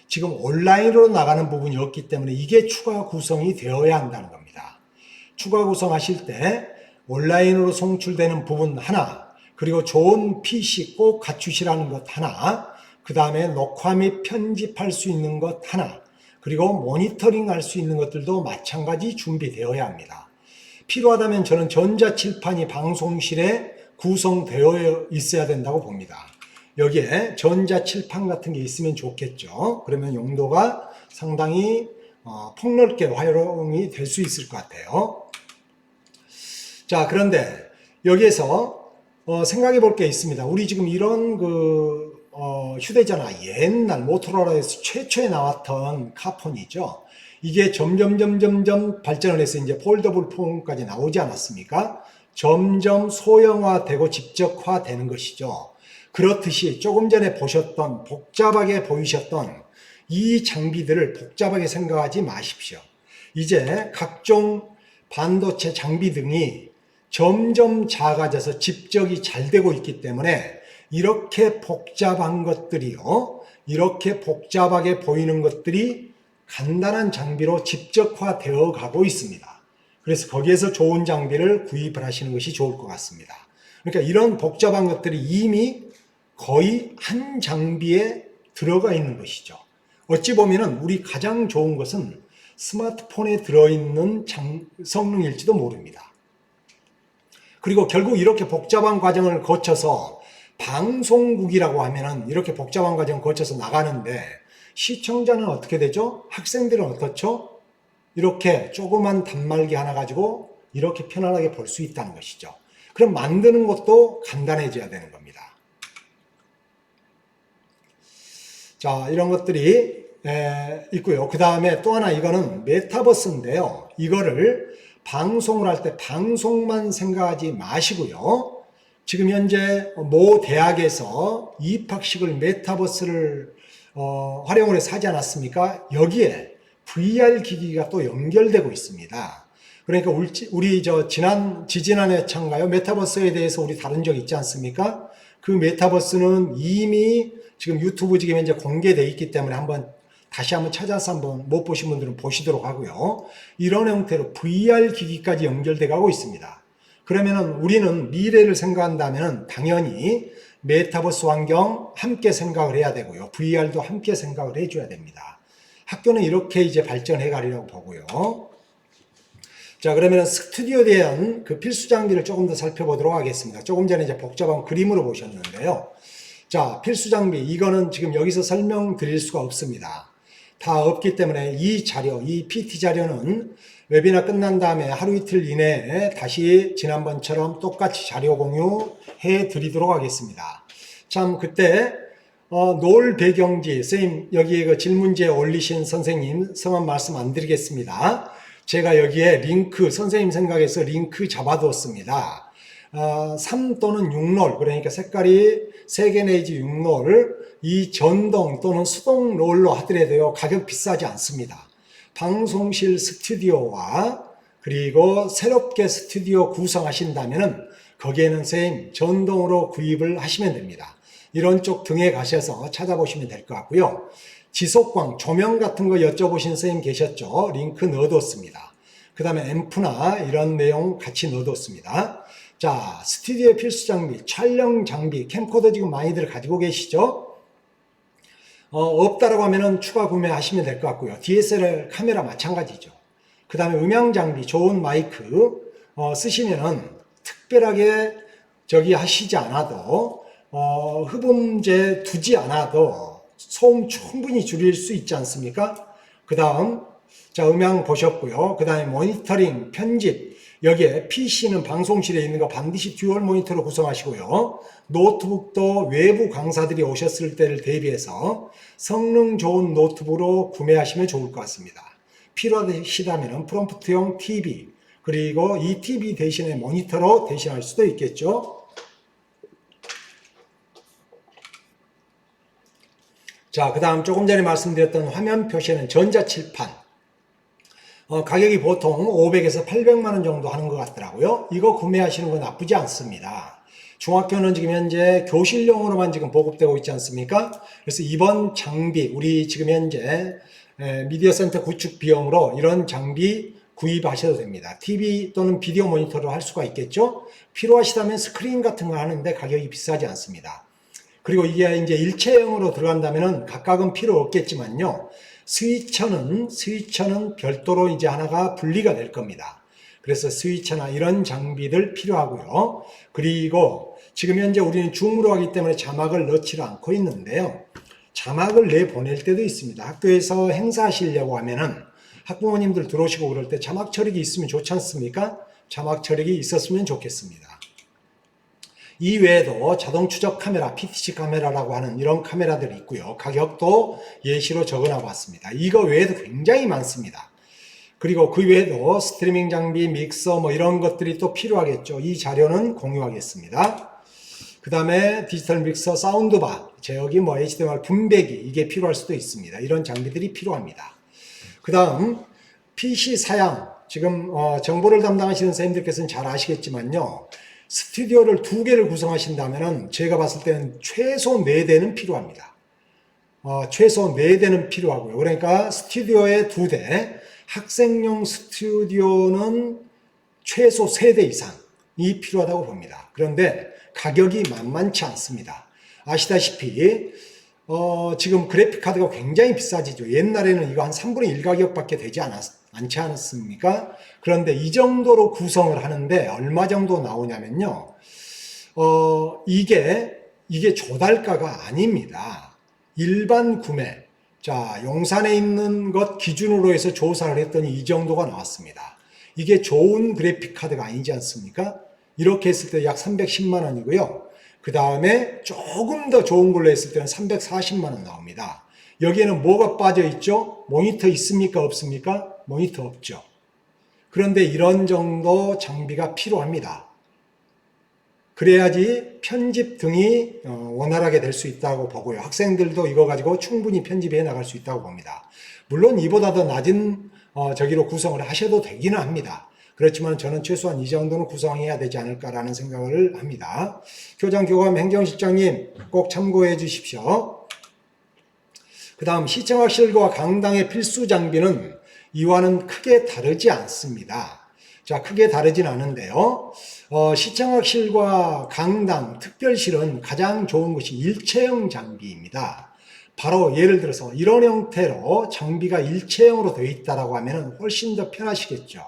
지금 온라인으로 나가는 부분이 없기 때문에 이게 추가 구성이 되어야 한다는 겁니다. 추가 구성하실 때 온라인으로 송출되는 부분 하나 그리고 좋은 PC 꼭 갖추시라는 것 하나, 그 다음에 녹화 및 편집할 수 있는 것 하나, 그리고 모니터링 할 수 있는 것들도 마찬가지 준비되어야 합니다. 필요하다면 저는 전자칠판이 방송실에 구성되어 있어야 된다고 봅니다. 여기에 전자칠판 같은 게 있으면 좋겠죠. 그러면 용도가 상당히 폭넓게 활용이 될 수 있을 것 같아요. 자, 그런데 여기에서 생각해 볼 게 있습니다. 우리 지금 이런 휴대전화 옛날 모토로라에서 최초에 나왔던 카폰이죠. 이게 점점 발전을 해서 이제 폴더블 폰까지 나오지 않았습니까? 점점 소형화되고 직접화되는 것이죠. 그렇듯이 조금 전에 보셨던 복잡하게 보이셨던 이 장비들을 복잡하게 생각하지 마십시오. 이제 각종 반도체 장비 등이 점점 작아져서 집적이 잘 되고 있기 때문에 이렇게 복잡한 것들이요, 이렇게 복잡하게 보이는 것들이 간단한 장비로 집적화되어 가고 있습니다. 그래서 거기에서 좋은 장비를 구입을 하시는 것이 좋을 것 같습니다. 그러니까 이런 복잡한 것들이 이미 거의 한 장비에 들어가 있는 것이죠. 어찌 보면은 우리 가장 좋은 것은 스마트폰에 들어있는 성능일지도 모릅니다. 그리고 결국 이렇게 복잡한 과정을 거쳐서 방송국이라고 하면은 이렇게 복잡한 과정을 거쳐서 나가는데 시청자는 어떻게 되죠? 학생들은 어떻죠? 이렇게 조그만 단말기 하나 가지고 이렇게 편안하게 볼 수 있다는 것이죠. 그럼 만드는 것도 간단해져야 되는 겁니다. 자, 이런 것들이 있고요. 그 다음에 또 하나 이거는 메타버스인데요. 이거를 방송을 할 때 방송만 생각하지 마시고요. 지금 현재 모 대학에서 입학식을 메타버스를 활용을 해서 하지 않았습니까? 여기에 VR 기기가 또 연결되고 있습니다. 그러니까 우리 지지난해 참가요 메타버스에 대해서 우리 다룬 적 있지 않습니까? 그 메타버스는 이미 지금 유튜브 지금 현재 공개되어 있기 때문에 다시 한번 찾아서 한번 못 보신 분들은 보시도록 하고요. 이런 형태로 VR 기기까지 연결돼 가고 있습니다. 그러면은 우리는 미래를 생각한다면 당연히 메타버스 환경 함께 생각을 해야 되고요. VR도 함께 생각을 해줘야 됩니다. 학교는 이렇게 이제 발전해 가려고 보고요. 자, 그러면 스튜디오에 대한 그 필수 장비를 조금 더 살펴보도록 하겠습니다. 조금 전에 이제 복잡한 그림으로 보셨는데요. 자, 필수 장비, 이거는 지금 여기서 설명드릴 수가 없습니다. 다 없기 때문에 이 자료, 이 PT 자료는 웨비나 끝난 다음에 하루 이틀 이내에 다시 지난번처럼 똑같이 자료 공유해 드리도록 하겠습니다. 참, 그때 노을 배경지, 선생님, 여기에 그 질문지에 올리신 선생님 성함 말씀 안 드리겠습니다. 제가 여기에 링크, 선생님 생각에서 링크 잡아두었습니다. 3 또는 6롤, 그러니까 색깔이 3개 내지 6롤, 이 전동 또는 수동 롤러 하더라도요, 가격 비싸지 않습니다. 방송실 스튜디오와 그리고 새롭게 스튜디오 구성하신다면은 거기에는 선생님 전동으로 구입을 하시면 됩니다. 이런 쪽 등에 가셔서 찾아보시면 될 것 같고요. 지속광, 조명 같은 거 여쭤보신 선생님 계셨죠? 링크 넣어뒀습니다. 그 다음에 앰프나 이런 내용 같이 넣어뒀습니다. 자, 스튜디오 필수 장비, 촬영 장비, 캠코더 지금 많이들 가지고 계시죠? 없다라고 하면은 추가 구매하시면 될 것 같고요. DSLR 카메라 마찬가지죠. 그 다음에 음향 장비, 좋은 마이크 쓰시면은 특별하게 하시지 않아도 흡음재 두지 않아도 소음 충분히 줄일 수 있지 않습니까? 그 다음 자, 음향 보셨고요. 그 다음에 모니터링, 편집, 여기에 PC는 방송실에 있는 거 반드시 듀얼 모니터로 구성하시고요. 노트북도 외부 강사들이 오셨을 때를 대비해서 성능 좋은 노트북으로 구매하시면 좋을 것 같습니다. 필요하시다면 프롬프트용 TV, 그리고 이 TV 대신에 모니터로 대신할 수도 있겠죠. 자, 그 다음 조금 전에 말씀드렸던 화면 표시는 전자칠판. 가격이 보통 500에서 800만 원 정도 하는 것 같더라고요. 이거 구매하시는 건 나쁘지 않습니다. 중학교는 지금 현재 교실용으로만 지금 보급되고 있지 않습니까? 그래서 이번 장비, 우리 지금 현재 미디어 센터 구축 비용으로 이런 장비 구입하셔도 됩니다. TV 또는 비디오 모니터로 할 수가 있겠죠? 필요하시다면 스크린 같은 거 하는데 가격이 비싸지 않습니다. 그리고 이게 이제 일체형으로 들어간다면은 각각은 필요 없겠지만요. 스위처는 별도로 이제 하나가 분리가 될 겁니다. 그래서 스위처나 이런 장비들 필요하고요. 그리고 지금 현재 우리는 줌으로 하기 때문에 자막을 넣지를 않고 있는데요. 자막을 내보낼 때도 있습니다. 학교에서 행사하시려고 하면은 학부모님들 들어오시고 그럴 때 자막 처리기 있으면 좋지 않습니까? 자막 처리기 있었으면 좋겠습니다. 이 외에도 자동 추적 카메라, PTC 카메라라고 하는 이런 카메라들이 있고요. 가격도 예시로 적어놔 봤습니다. 이거 외에도 굉장히 많습니다. 그리고 그 외에도 스트리밍 장비, 믹서 뭐 이런 것들이 또 필요하겠죠. 이 자료는 공유하겠습니다. 그 다음에 디지털 믹서, 사운드바, 제어기, 뭐 HDMI 분배기 이게 필요할 수도 있습니다. 이런 장비들이 필요합니다. 그 다음 PC 사양, 지금 정보를 담당하시는 선생님들께서는 잘 아시겠지만요. 스튜디오를 2개를 구성하신다면 제가 봤을 때는 최소 4대는 필요합니다. 최소 4대는 필요하고요. 그러니까 스튜디오에 2대, 학생용 스튜디오는 최소 3대 이상이 필요하다고 봅니다. 그런데 가격이 만만치 않습니다. 아시다시피 지금 그래픽카드가 굉장히 비싸지죠. 옛날에는 이거 한 3분의 1 가격밖에 되지 않지 않았습니까? 그런데 이 정도로 구성을 하는데 얼마 정도 나오냐면요. 이게 조달가가 아닙니다. 일반 구매. 자, 용산에 있는 것 기준으로 해서 조사를 했더니 이 정도가 나왔습니다. 이게 좋은 그래픽카드가 아니지 않습니까? 이렇게 했을 때 약 310만 원이고요. 그 다음에 조금 더 좋은 걸로 했을 때는 340만 원 나옵니다. 여기에는 뭐가 빠져 있죠? 모니터 있습니까? 없습니까? 모니터 없죠. 그런데 이런 정도 장비가 필요합니다. 그래야지 편집 등이 원활하게 될 수 있다고 보고요. 학생들도 이거 가지고 충분히 편집해 나갈 수 있다고 봅니다. 물론 이보다 더 낮은 저기로 구성을 하셔도 되기는 합니다. 그렇지만 저는 최소한 이 정도는 구성해야 되지 않을까라는 생각을 합니다. 교장, 교감, 행정실장님 꼭 참고해 주십시오. 그 다음 시청학실과 강당의 필수 장비는 이와는 크게 다르지 않습니다. 자, 크게 다르진 않은데요. 시청학실과 강당, 특별실은 가장 좋은 것이 일체형 장비입니다. 바로 예를 들어서 이런 형태로 장비가 일체형으로 되어 있다라고 하면 훨씬 더 편하시겠죠.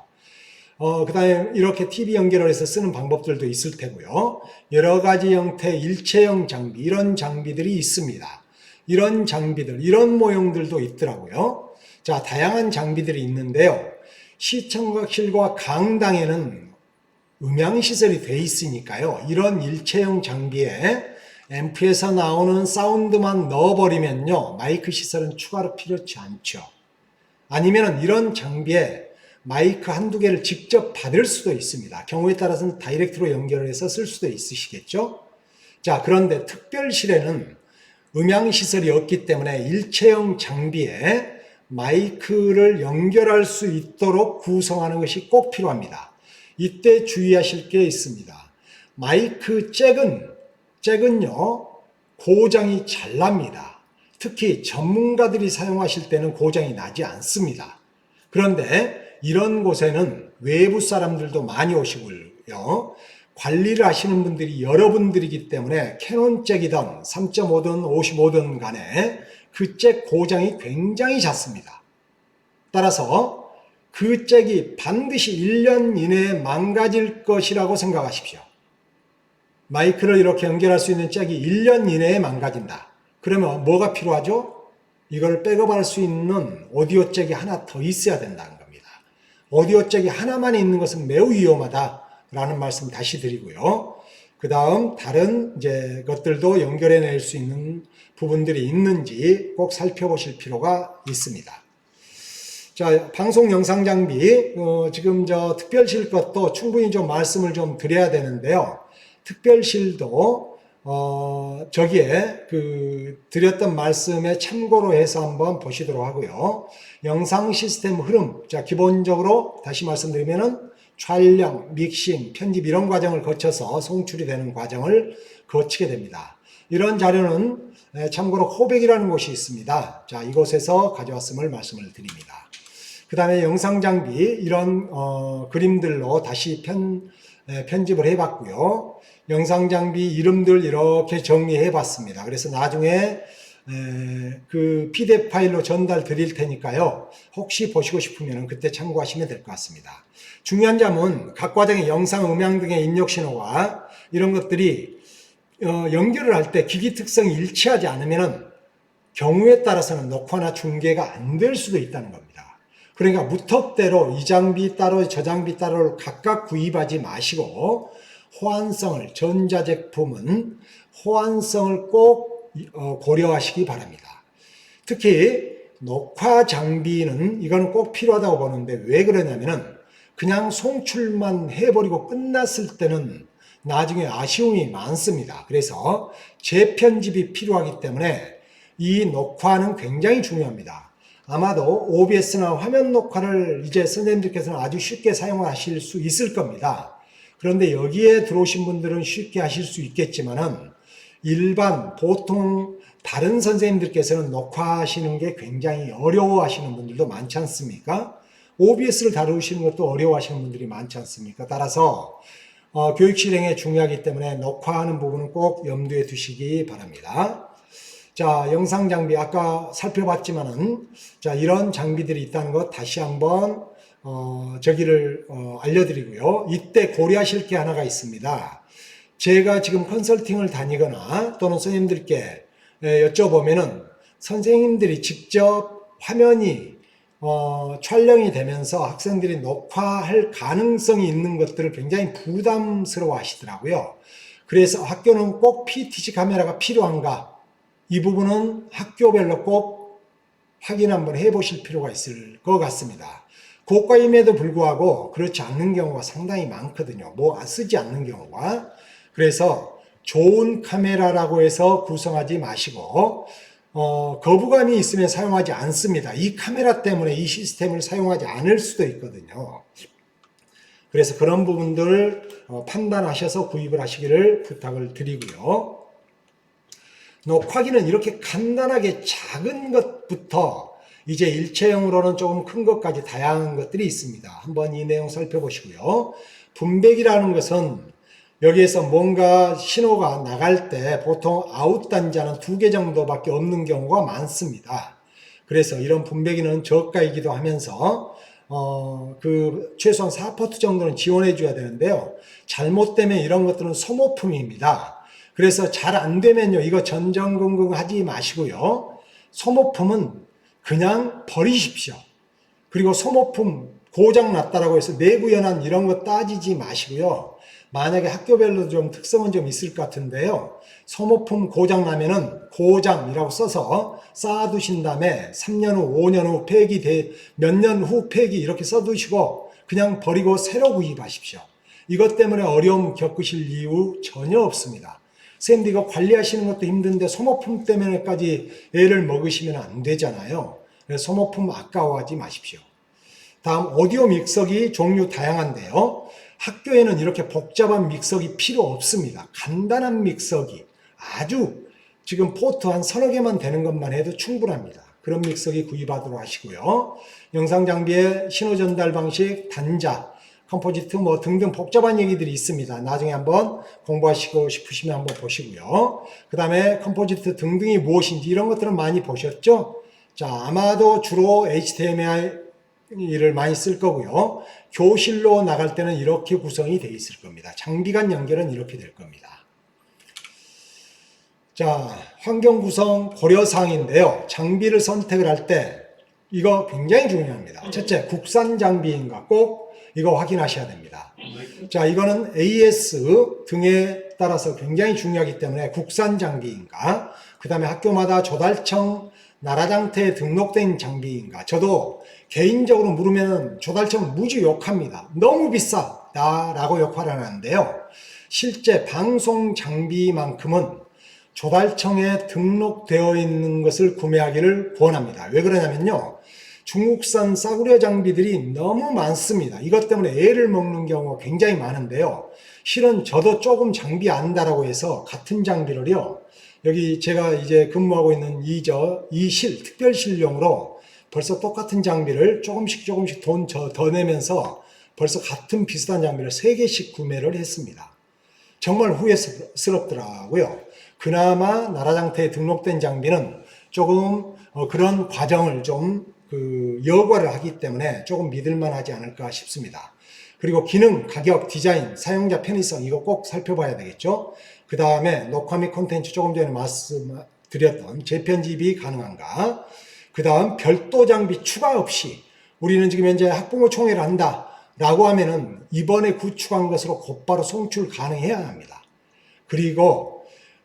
그 다음에 이렇게 TV 연결을 해서 쓰는 방법들도 있을 테고요. 여러 가지 형태의 일체형 장비, 이런 장비들이 있습니다. 이런 장비들, 이런 모형들도 있더라고요. 자, 다양한 장비들이 있는데요. 시청각실과 강당에는 음향시설이 돼 있으니까요. 이런 일체형 장비에 앰프에서 나오는 사운드만 넣어버리면요. 마이크 시설은 추가로 필요치 않죠. 아니면 이런 장비에 마이크 한두 개를 직접 받을 수도 있습니다. 경우에 따라서는 다이렉트로 연결을 해서 쓸 수도 있으시겠죠. 자, 그런데 특별실에는 음향시설이 없기 때문에 일체형 장비에 마이크를 연결할 수 있도록 구성하는 것이 꼭 필요합니다. 이때 주의하실 게 있습니다. 마이크 잭은요, 고장이 잘 납니다. 특히 전문가들이 사용하실 때는 고장이 나지 않습니다. 그런데 이런 곳에는 외부 사람들도 많이 오시고요. 관리를 하시는 분들이 여러분들이기 때문에 캐논 잭이든 3.5든 55든 간에 그 잭 고장이 굉장히 잦습니다. 따라서 그 잭이 반드시 1년 이내에 망가질 것이라고 생각하십시오. 마이크를 이렇게 연결할 수 있는 잭이 1년 이내에 망가진다. 그러면 뭐가 필요하죠? 이걸 백업할 수 있는 오디오 잭이 하나 더 있어야 된다는 겁니다. 오디오 잭이 하나만 있는 것은 매우 위험하다라는 말씀 다시 드리고요. 그 다음 다른 것들도 연결해낼 수 있는 부분들이 있는지 꼭 살펴보실 필요가 있습니다. 자, 방송 영상 장비, 지금 특별실 것도 충분히 좀 말씀을 좀 드려야 되는데요. 특별실도 저기에 드렸던 말씀에 참고로 해서 한번 보시도록 하고요. 영상 시스템 흐름, 자, 기본적으로 다시 말씀드리면은 촬영, 믹싱, 편집 이런 과정을 거쳐서 송출이 되는 과정을 거치게 됩니다. 이런 자료는 참고로 코백이라는 곳이 있습니다. 자, 이곳에서 가져왔음을 말씀을 드립니다. 그 다음에 영상 장비, 이런 그림들로 다시 편집을 해봤고요. 영상 장비 이름들 이렇게 정리해 봤습니다. 그래서 나중에 그 PDF 파일로 전달 드릴 테니까요. 혹시 보시고 싶으면 그때 참고하시면 될 것 같습니다. 중요한 점은 각 과정의 영상, 음향 등의 입력 신호와 이런 것들이 연결을 할 때 기기 특성이 일치하지 않으면 경우에 따라서는 녹화나 중계가 안 될 수도 있다는 겁니다. 그러니까 무턱대로 이 장비 따로 저 장비 따로 각각 구입하지 마시고 호환성을, 전자제품은 호환성을 꼭 고려하시기 바랍니다. 특히 녹화 장비는 이건 꼭 필요하다고 보는데 왜 그러냐면은 그냥 송출만 해버리고 끝났을 때는 나중에 아쉬움이 많습니다. 그래서 재편집이 필요하기 때문에 이 녹화는 굉장히 중요합니다. 아마도 OBS나 화면 녹화를 이제 선생님들께서는 아주 쉽게 사용하실 수 있을 겁니다. 그런데 여기에 들어오신 분들은 쉽게 하실 수 있겠지만은 일반 보통 다른 선생님들께서는 녹화하시는 게 굉장히 어려워하시는 분들도 많지 않습니까? OBS를 다루시는 것도 어려워하시는 분들이 많지 않습니까? 따라서 교육 실행에 중요하기 때문에 녹화하는 부분은 꼭 염두에 두시기 바랍니다. 자, 영상 장비 아까 살펴봤지만은 자, 이런 장비들이 있다는 것 다시 한번 알려드리고요. 이때 고려하실 게 하나가 있습니다. 제가 지금 컨설팅을 다니거나 또는 선생님들께 여쭤보면은 선생님들이 직접 화면이 촬영이 되면서 학생들이 녹화할 가능성이 있는 것들을 굉장히 부담스러워 하시더라고요. 그래서 학교는 꼭 PTZ 카메라가 필요한가? 이 부분은 학교별로 꼭 확인 한번 해보실 필요가 있을 것 같습니다. 고가임에도 불구하고 그렇지 않는 경우가 상당히 많거든요. 쓰지 않는 경우가. 그래서 좋은 카메라라고 해서 구성하지 마시고 거부감이 있으면 사용하지 않습니다. 이 카메라 때문에 이 시스템을 사용하지 않을 수도 있거든요. 그래서 그런 부분들을 판단하셔서 구입을 하시기를 부탁을 드리고요. 녹화기는 이렇게 간단하게 작은 것부터 이제 일체형으로는 조금 큰 것까지 다양한 것들이 있습니다. 한번 이 내용 살펴보시고요. 분배기라는 것은 여기에서 뭔가 신호가 나갈 때 보통 아웃 단자는 2개 정도밖에 없는 경우가 많습니다. 그래서 이런 분배기는 저가이기도 하면서 최소한 4포트 정도는 지원해 줘야 되는데요. 잘못되면 이런 것들은 소모품입니다. 그래서 잘 안 되면요, 이거 전전긍긍 하지 마시고요. 소모품은 그냥 버리십시오. 그리고 소모품 고장 났다라고 해서 내구 연한 이런 거 따지지 마시고요. 만약에 학교별로 좀 특성은 좀 있을 것 같은데요. 소모품 고장 나면은 고장이라고 써서 쌓아두신 다음에 3년 후, 5년 후 몇 년 후 폐기 이렇게 써두시고 그냥 버리고 새로 구입하십시오. 이것 때문에 어려움 겪으실 이유 전혀 없습니다. 선생님들 이거 관리하시는 것도 힘든데 소모품 때문에까지 애를 먹으시면 안 되잖아요. 그래서 소모품 아까워하지 마십시오. 다음 오디오 믹서기 종류 다양한데요. 학교에는 이렇게 복잡한 믹서기 필요 없습니다. 간단한 믹서기 아주 지금 포트 한 서너 개만 되는 것만 해도 충분합니다. 그런 믹서기 구입하도록 하시고요. 영상 장비의 신호 전달 방식, 단자, 컴포지트 등등 복잡한 얘기들이 있습니다. 나중에 한번 공부하시고 싶으시면 한번 보시고요. 그 다음에 컴포지트 등등이 무엇인지 이런 것들은 많이 보셨죠? 자, 아마도 주로 HDMI를 많이 쓸 거고요. 교실로 나갈 때는 이렇게 구성이 되어 있을 겁니다. 장비 간 연결은 이렇게 될 겁니다. 자, 환경 구성 고려사항인데요. 장비를 선택을 할 때 이거 굉장히 중요합니다. 첫째, 국산 장비인가 꼭 이거 확인하셔야 됩니다. 자, 이거는 AS 등에 따라서 굉장히 중요하기 때문에 국산 장비인가, 그 다음에 학교마다 조달청 나라장터에 등록된 장비인가. 저도 개인적으로 물으면 조달청 무지 욕합니다. 너무 비싸다라고 욕을 하는데요. 실제 방송 장비만큼은 조달청에 등록되어 있는 것을 구매하기를 권합니다. 왜 그러냐면요, 중국산 싸구려 장비들이 너무 많습니다. 이것 때문에 애를 먹는 경우가 굉장히 많은데요. 실은 저도 조금 장비 안다라고 해서 같은 장비를요, 여기 제가 이제 근무하고 있는 특별실용으로 벌써 똑같은 장비를 조금씩 돈 더 내면서 벌써 같은 비슷한 장비를 3개씩 구매를 했습니다. 정말 후회스럽더라고요. 그나마 나라장터에 등록된 장비는 조금 그런 과정을 좀 여과를 하기 때문에 조금 믿을만 하지 않을까 싶습니다. 그리고 기능, 가격, 디자인, 사용자 편의성 이거 꼭 살펴봐야 되겠죠. 그 다음에 녹화 및 콘텐츠 조금 전에 말씀드렸던 재편집이 가능한가. 그 다음 별도 장비 추가 없이 우리는 지금 현재 학부모 총회를 한다 라고 하면은 이번에 구축한 것으로 곧바로 송출 가능해야 합니다. 그리고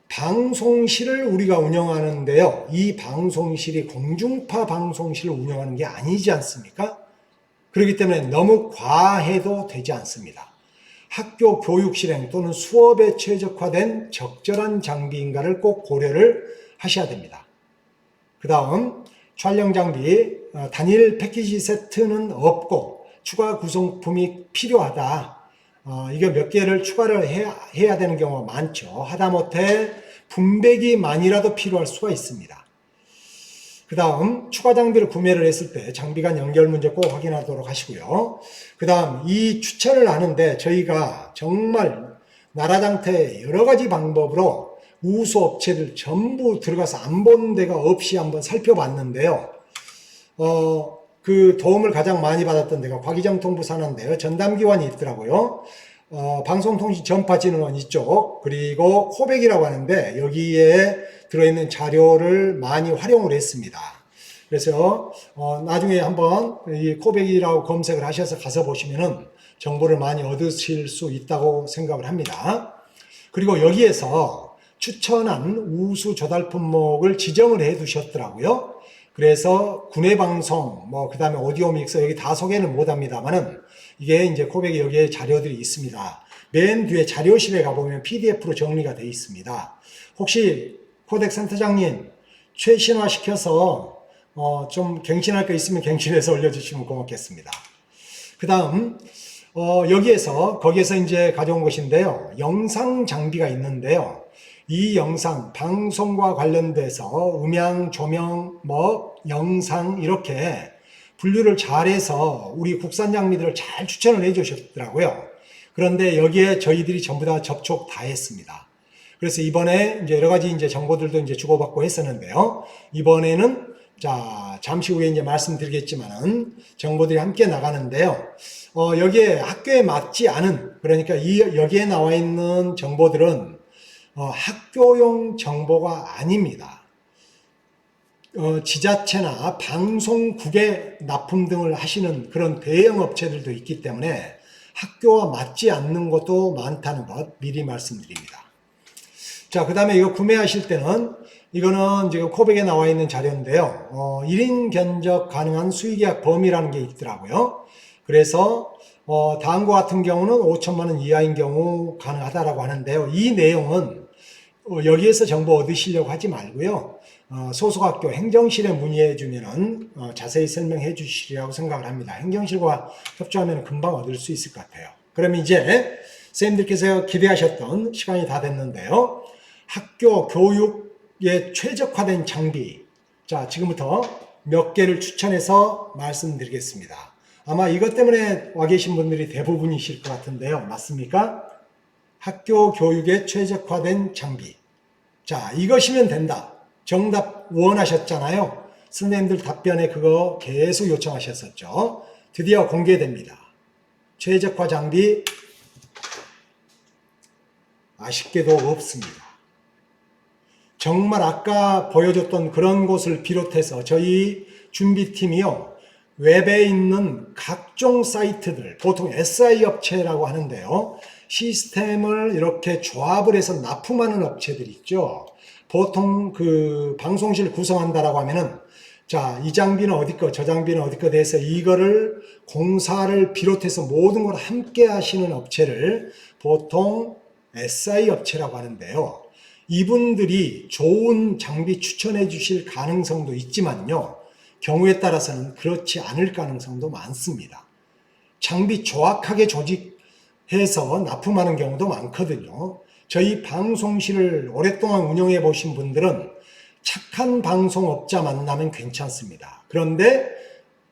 방송실을 우리가 운영하는데요. 이 방송실이 공중파 방송실을 운영하는 게 아니지 않습니까? 그렇기 때문에 너무 과해도 되지 않습니다. 학교 교육 실행 또는 수업에 최적화된 적절한 장비인가를 꼭 고려를 하셔야 됩니다. 그 다음 촬영 장비 단일 패키지 세트는 없고 추가 구성품이 필요하다. 이게 몇 개를 추가를 해야 되는 경우가 많죠. 하다못해 분배기만이라도 필요할 수가 있습니다. 그 다음 추가 장비를 구매를 했을 때 장비 간 연결 문제 꼭 확인하도록 하시고요. 그 다음 이 추천을 하는데 저희가 정말 나라장터의 여러 가지 방법으로 우수 업체들 전부 들어가서 안 본 데가 없이 한번 살펴봤는데요. 그 도움을 가장 많이 받았던 데가 과기정통부 산하인데요. 전담기관이 있더라고요. 방송통신전파진흥원 이쪽, 그리고 코백이라고 하는데 여기에 들어있는 자료를 많이 활용을 했습니다. 그래서 나중에 한번 이 코백이라고 검색을 하셔서 가서 보시면은 정보를 많이 얻으실 수 있다고 생각을 합니다. 그리고 여기에서 추천한 우수 조달 품목을 지정을 해 두셨더라고요. 그래서 군외방송, 그 다음에 오디오 믹서, 여기 다 소개는 못 합니다만은, 이게 이제 코백에 여기에 자료들이 있습니다. 맨 뒤에 자료실에 가보면 PDF로 정리가 되어 있습니다. 혹시 코덱 센터장님, 최신화 시켜서, 좀 갱신할 거 있으면 갱신해서 올려주시면 고맙겠습니다. 그 다음, 거기에서 이제 가져온 것인데요. 영상 장비가 있는데요. 이 영상, 방송과 관련돼서 음향, 조명, 영상 이렇게 분류를 잘해서 우리 국산 장비들을 잘 추천을 해 주셨더라고요. 그런데 여기에 저희들이 전부 다 접촉 다 했습니다. 그래서 이번에 이제 여러 가지 이제 정보들도 이제 주고받고 했었는데요. 이번에는 잠시 후에 이제 말씀드리겠지만은 정보들이 함께 나가는데요. 여기에 학교에 맞지 않은, 그러니까 여기에 나와 있는 정보들은 학교용 정보가 아닙니다. 지자체나 방송국에 납품 등을 하시는 그런 대형 업체들도 있기 때문에 학교와 맞지 않는 것도 많다는 것 미리 말씀드립니다. 자, 그 다음에 이거 구매하실 때는 이거는 지금 코백에 나와 있는 자료인데요. 1인 견적 가능한 수의계약 범위라는 게 있더라고요. 그래서 다음과 같은 경우는 5천만 원 이하인 경우 가능하다라고 하는데요. 이 내용은 여기에서 정보 얻으시려고 하지 말고요. 소속학교 행정실에 문의해 주면은 자세히 설명해 주시리라고 생각을 합니다. 행정실과 협조하면 금방 얻을 수 있을 것 같아요. 그러면 이제 선생님들께서 기대하셨던 시간이 다 됐는데요. 학교 교육에 최적화된 장비. 자, 지금부터 몇 개를 추천해서 말씀드리겠습니다. 아마 이것 때문에 와 계신 분들이 대부분이실 것 같은데요. 맞습니까? 학교 교육에 최적화된 장비. 자, 이것이면 된다. 정답 원하셨잖아요. 선생님들 답변에 그거 계속 요청하셨었죠. 드디어 공개됩니다. 최적화 장비 아쉽게도 없습니다. 정말 아까 보여줬던 그런 곳을 비롯해서 저희 준비팀이요. 웹에 있는 각종 사이트들, 보통 SI 업체라고 하는데요. 시스템을 이렇게 조합을 해서 납품하는 업체들 있죠. 보통 그 방송실 구성한다라고 하면은 자, 이 장비는 어디 거, 저 장비는 어디 거 돼서 이거를 공사를 비롯해서 모든 걸 함께 하시는 업체를 보통 SI 업체라고 하는데요. 이분들이 좋은 장비 추천해 주실 가능성도 있지만요. 경우에 따라서는 그렇지 않을 가능성도 많습니다. 장비 정확하게 조직해서 납품하는 경우도 많거든요. 저희 방송실을 오랫동안 운영해 보신 분들은 착한 방송업자 만나면 괜찮습니다. 그런데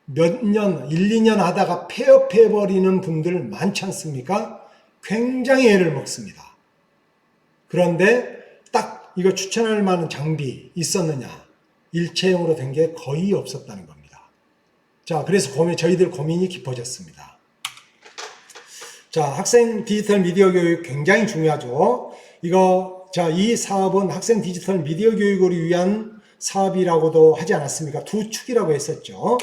몇 년, 1, 2년 하다가 폐업해버리는 분들 많지 않습니까? 굉장히 애를 먹습니다. 그런데 딱 이거 추천할 만한 장비 있었느냐? 일체형으로 된 게 거의 없었다는 겁니다. 자, 그래서 저희들 고민이 깊어졌습니다. 자, 학생 디지털 미디어 교육 굉장히 중요하죠. 이 사업은 학생 디지털 미디어 교육을 위한 사업이라고도 하지 않았습니까? 두 축이라고 했었죠.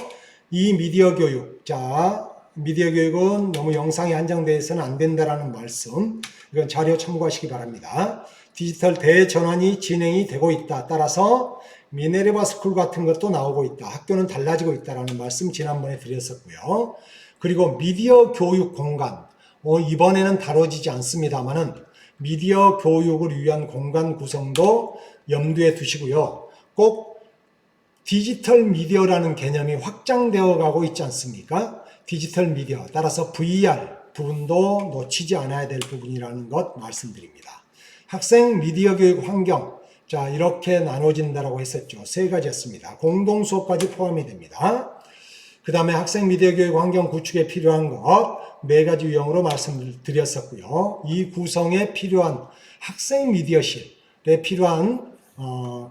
이 미디어 교육. 자, 미디어 교육은 너무 영상에 한정되어서는 안 된다라는 말씀, 이건 자료 참고하시기 바랍니다. 디지털 대전환이 진행이 되고 있다. 따라서 미네르바 스쿨 같은 것도 나오고 있다. 학교는 달라지고 있다라는 말씀 지난번에 드렸었고요. 그리고 미디어 교육 공간, 이번에는 다뤄지지 않습니다만은 미디어 교육을 위한 공간 구성도 염두에 두시고요. 꼭 디지털 미디어라는 개념이 확장되어 가고 있지 않습니까? 디지털 미디어, 따라서 VR 부분도 놓치지 않아야 될 부분이라는 것 말씀드립니다. 학생 미디어 교육 환경, 자, 이렇게 나눠진다라고 했었죠. 세 가지였습니다. 공동 수업까지 포함이 됩니다. 그 다음에 학생 미디어 교육 환경 구축에 필요한 것 네 가지 유형으로 말씀드렸었고요. 이 구성에 필요한 학생 미디어실에 필요한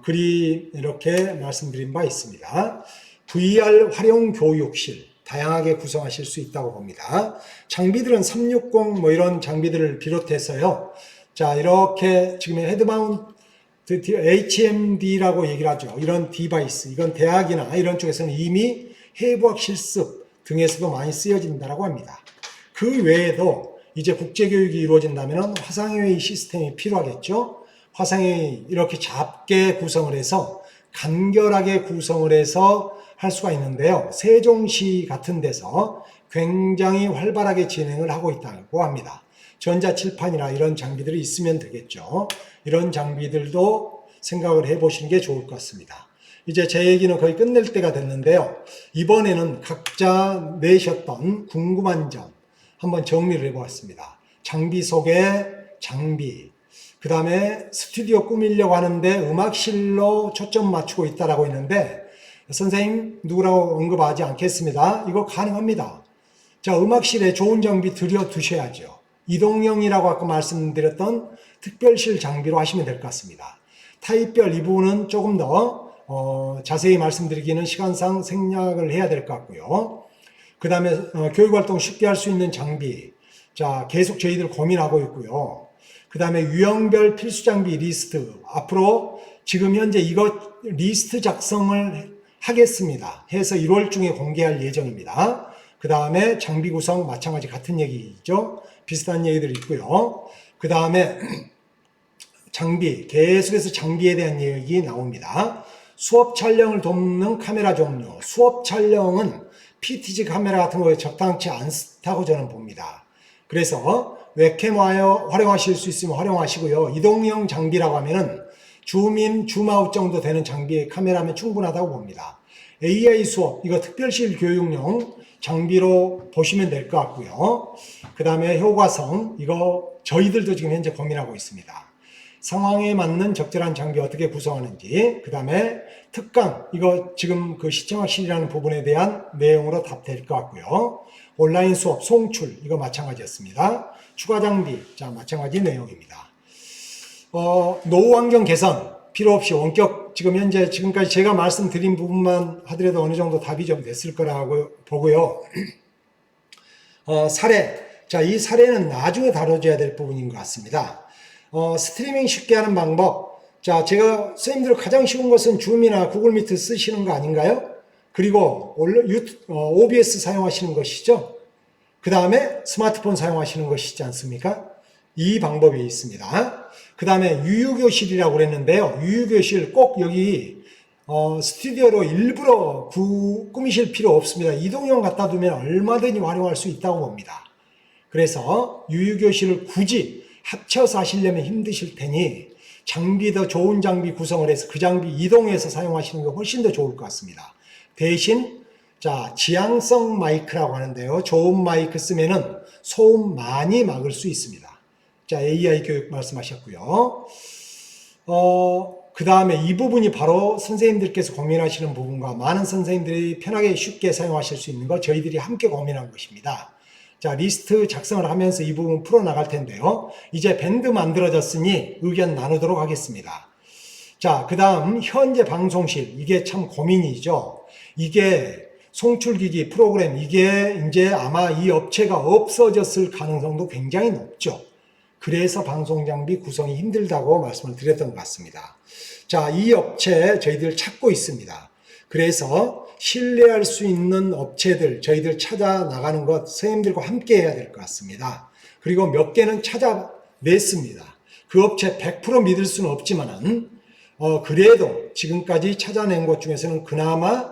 글이 이렇게 말씀드린 바 있습니다. VR 활용 교육실 다양하게 구성하실 수 있다고 봅니다. 장비들은 360 뭐 이런 장비들을 비롯해서요. 자, 이렇게 지금의 헤드마운트 HMD라고 얘기를 하죠. 이런 디바이스, 이건 대학이나 이런 쪽에서는 이미 해부학 실습 등에서도 많이 쓰여진다고 합니다. 그 외에도 이제 국제교육이 이루어진다면 화상회의 시스템이 필요하겠죠. 화상회의 이렇게 작게 구성을 해서 간결하게 구성을 해서 할 수가 있는데요. 세종시 같은 데서 굉장히 활발하게 진행을 하고 있다고 합니다. 전자칠판이나 이런 장비들이 있으면 되겠죠. 이런 장비들도 생각을 해보시는 게 좋을 것 같습니다. 이제 제 얘기는 거의 끝낼 때가 됐는데요. 이번에는 각자 내셨던 궁금한 점 한번 정리를 해보았습니다. 장비 소개, 장비, 그 다음에 스튜디오 꾸미려고 하는데 음악실로 초점 맞추고 있다라고 했는데 선생님 누구라고 언급하지 않겠습니다. 이거 가능합니다. 자, 음악실에 좋은 장비 들여두셔야죠. 이동형이라고 아까 말씀드렸던 특별실 장비로 하시면 될 것 같습니다. 타입별 이 부분은 조금 더 자세히 말씀드리기는 시간상 생략을 해야 될 것 같고요. 그 다음에 교육활동 쉽게 할 수 있는 장비, 자, 계속 저희들 고민하고 있고요. 그 다음에 유형별 필수 장비 리스트, 앞으로 지금 현재 이것 리스트 작성을 하겠습니다. 해서 1월 중에 공개할 예정입니다. 그 다음에 장비 구성 마찬가지 같은 얘기죠. 비슷한 얘기들이 있고요. 그 다음에 장비, 계속해서 장비에 대한 얘기 나옵니다. 수업 촬영을 돕는 카메라 종류, 수업 촬영은 PTZ 카메라 같은 거에 적당치 않다고 저는 봅니다. 그래서 웹캠 활용하실 수 있으면 활용하시고요. 이동형 장비라고 하면은 줌인, 줌아웃 정도 되는 장비의 카메라면 충분하다고 봅니다. AI 수업, 이거 특별실 교육용 장비로 보시면 될 것 같고요. 그 다음에 효과성, 이거 저희들도 지금 현재 고민하고 있습니다. 상황에 맞는 적절한 장비 어떻게 구성하는지, 그 다음에 특강, 이거 지금 그 시청학실이라는 부분에 대한 내용으로 답될 것 같고요. 온라인 수업, 송출, 이거 마찬가지였습니다. 추가 장비, 자, 마찬가지 내용입니다. 노후 환경 개선, 필요 없이 원격, 지금 현재 지금까지 제가 말씀드린 부분만 하더라도 어느 정도 답이 좀 됐을 거라고 보고요. 사례, 자, 이 사례는 나중에 다뤄져야 될 부분인 것 같습니다. 스트리밍 쉽게 하는 방법. 자, 제가 선생님들 가장 쉬운 것은 줌이나 구글 미트 쓰시는 거 아닌가요? 그리고 OBS 사용하시는 것이죠. 그 다음에 스마트폰 사용하시는 것이지 않습니까? 이 방법이 있습니다. 그 다음에 유유교실이라고 그랬는데요. 유유교실 꼭 여기 스튜디오로 일부러 꾸미실 필요 없습니다. 이동형 갖다 두면 얼마든지 활용할 수 있다고 봅니다. 그래서 유유교실을 굳이 합쳐서 하시려면 힘드실 테니 장비 더 좋은 장비 구성을 해서 그 장비 이동해서 사용하시는 게 훨씬 더 좋을 것 같습니다. 대신 자, 지향성 마이크라고 하는데요. 좋은 마이크 쓰면은 소음 많이 막을 수 있습니다. 자, AI 교육 말씀하셨고요. 그 다음에 이 부분이 바로 선생님들께서 고민하시는 부분과 많은 선생님들이 편하게 쉽게 사용하실 수 있는 것 저희들이 함께 고민한 것입니다. 자, 리스트 작성을 하면서 이 부분 풀어나갈 텐데요. 이제 밴드 만들어졌으니 의견 나누도록 하겠습니다. 자, 그 다음 현재 방송실, 이게 참 고민이죠. 이게 송출기기 프로그램, 이게 이제 아마 이 업체가 없어졌을 가능성도 굉장히 높죠. 그래서 방송장비 구성이 힘들다고 말씀을 드렸던 것 같습니다. 자, 이 업체 저희들 찾고 있습니다. 그래서 신뢰할 수 있는 업체들 저희들 찾아 나가는 것 선생님들과 함께 해야 될 것 같습니다. 그리고 몇 개는 찾아냈습니다. 그 업체 100% 믿을 수는 없지만은 그래도 지금까지 찾아낸 것 중에서는 그나마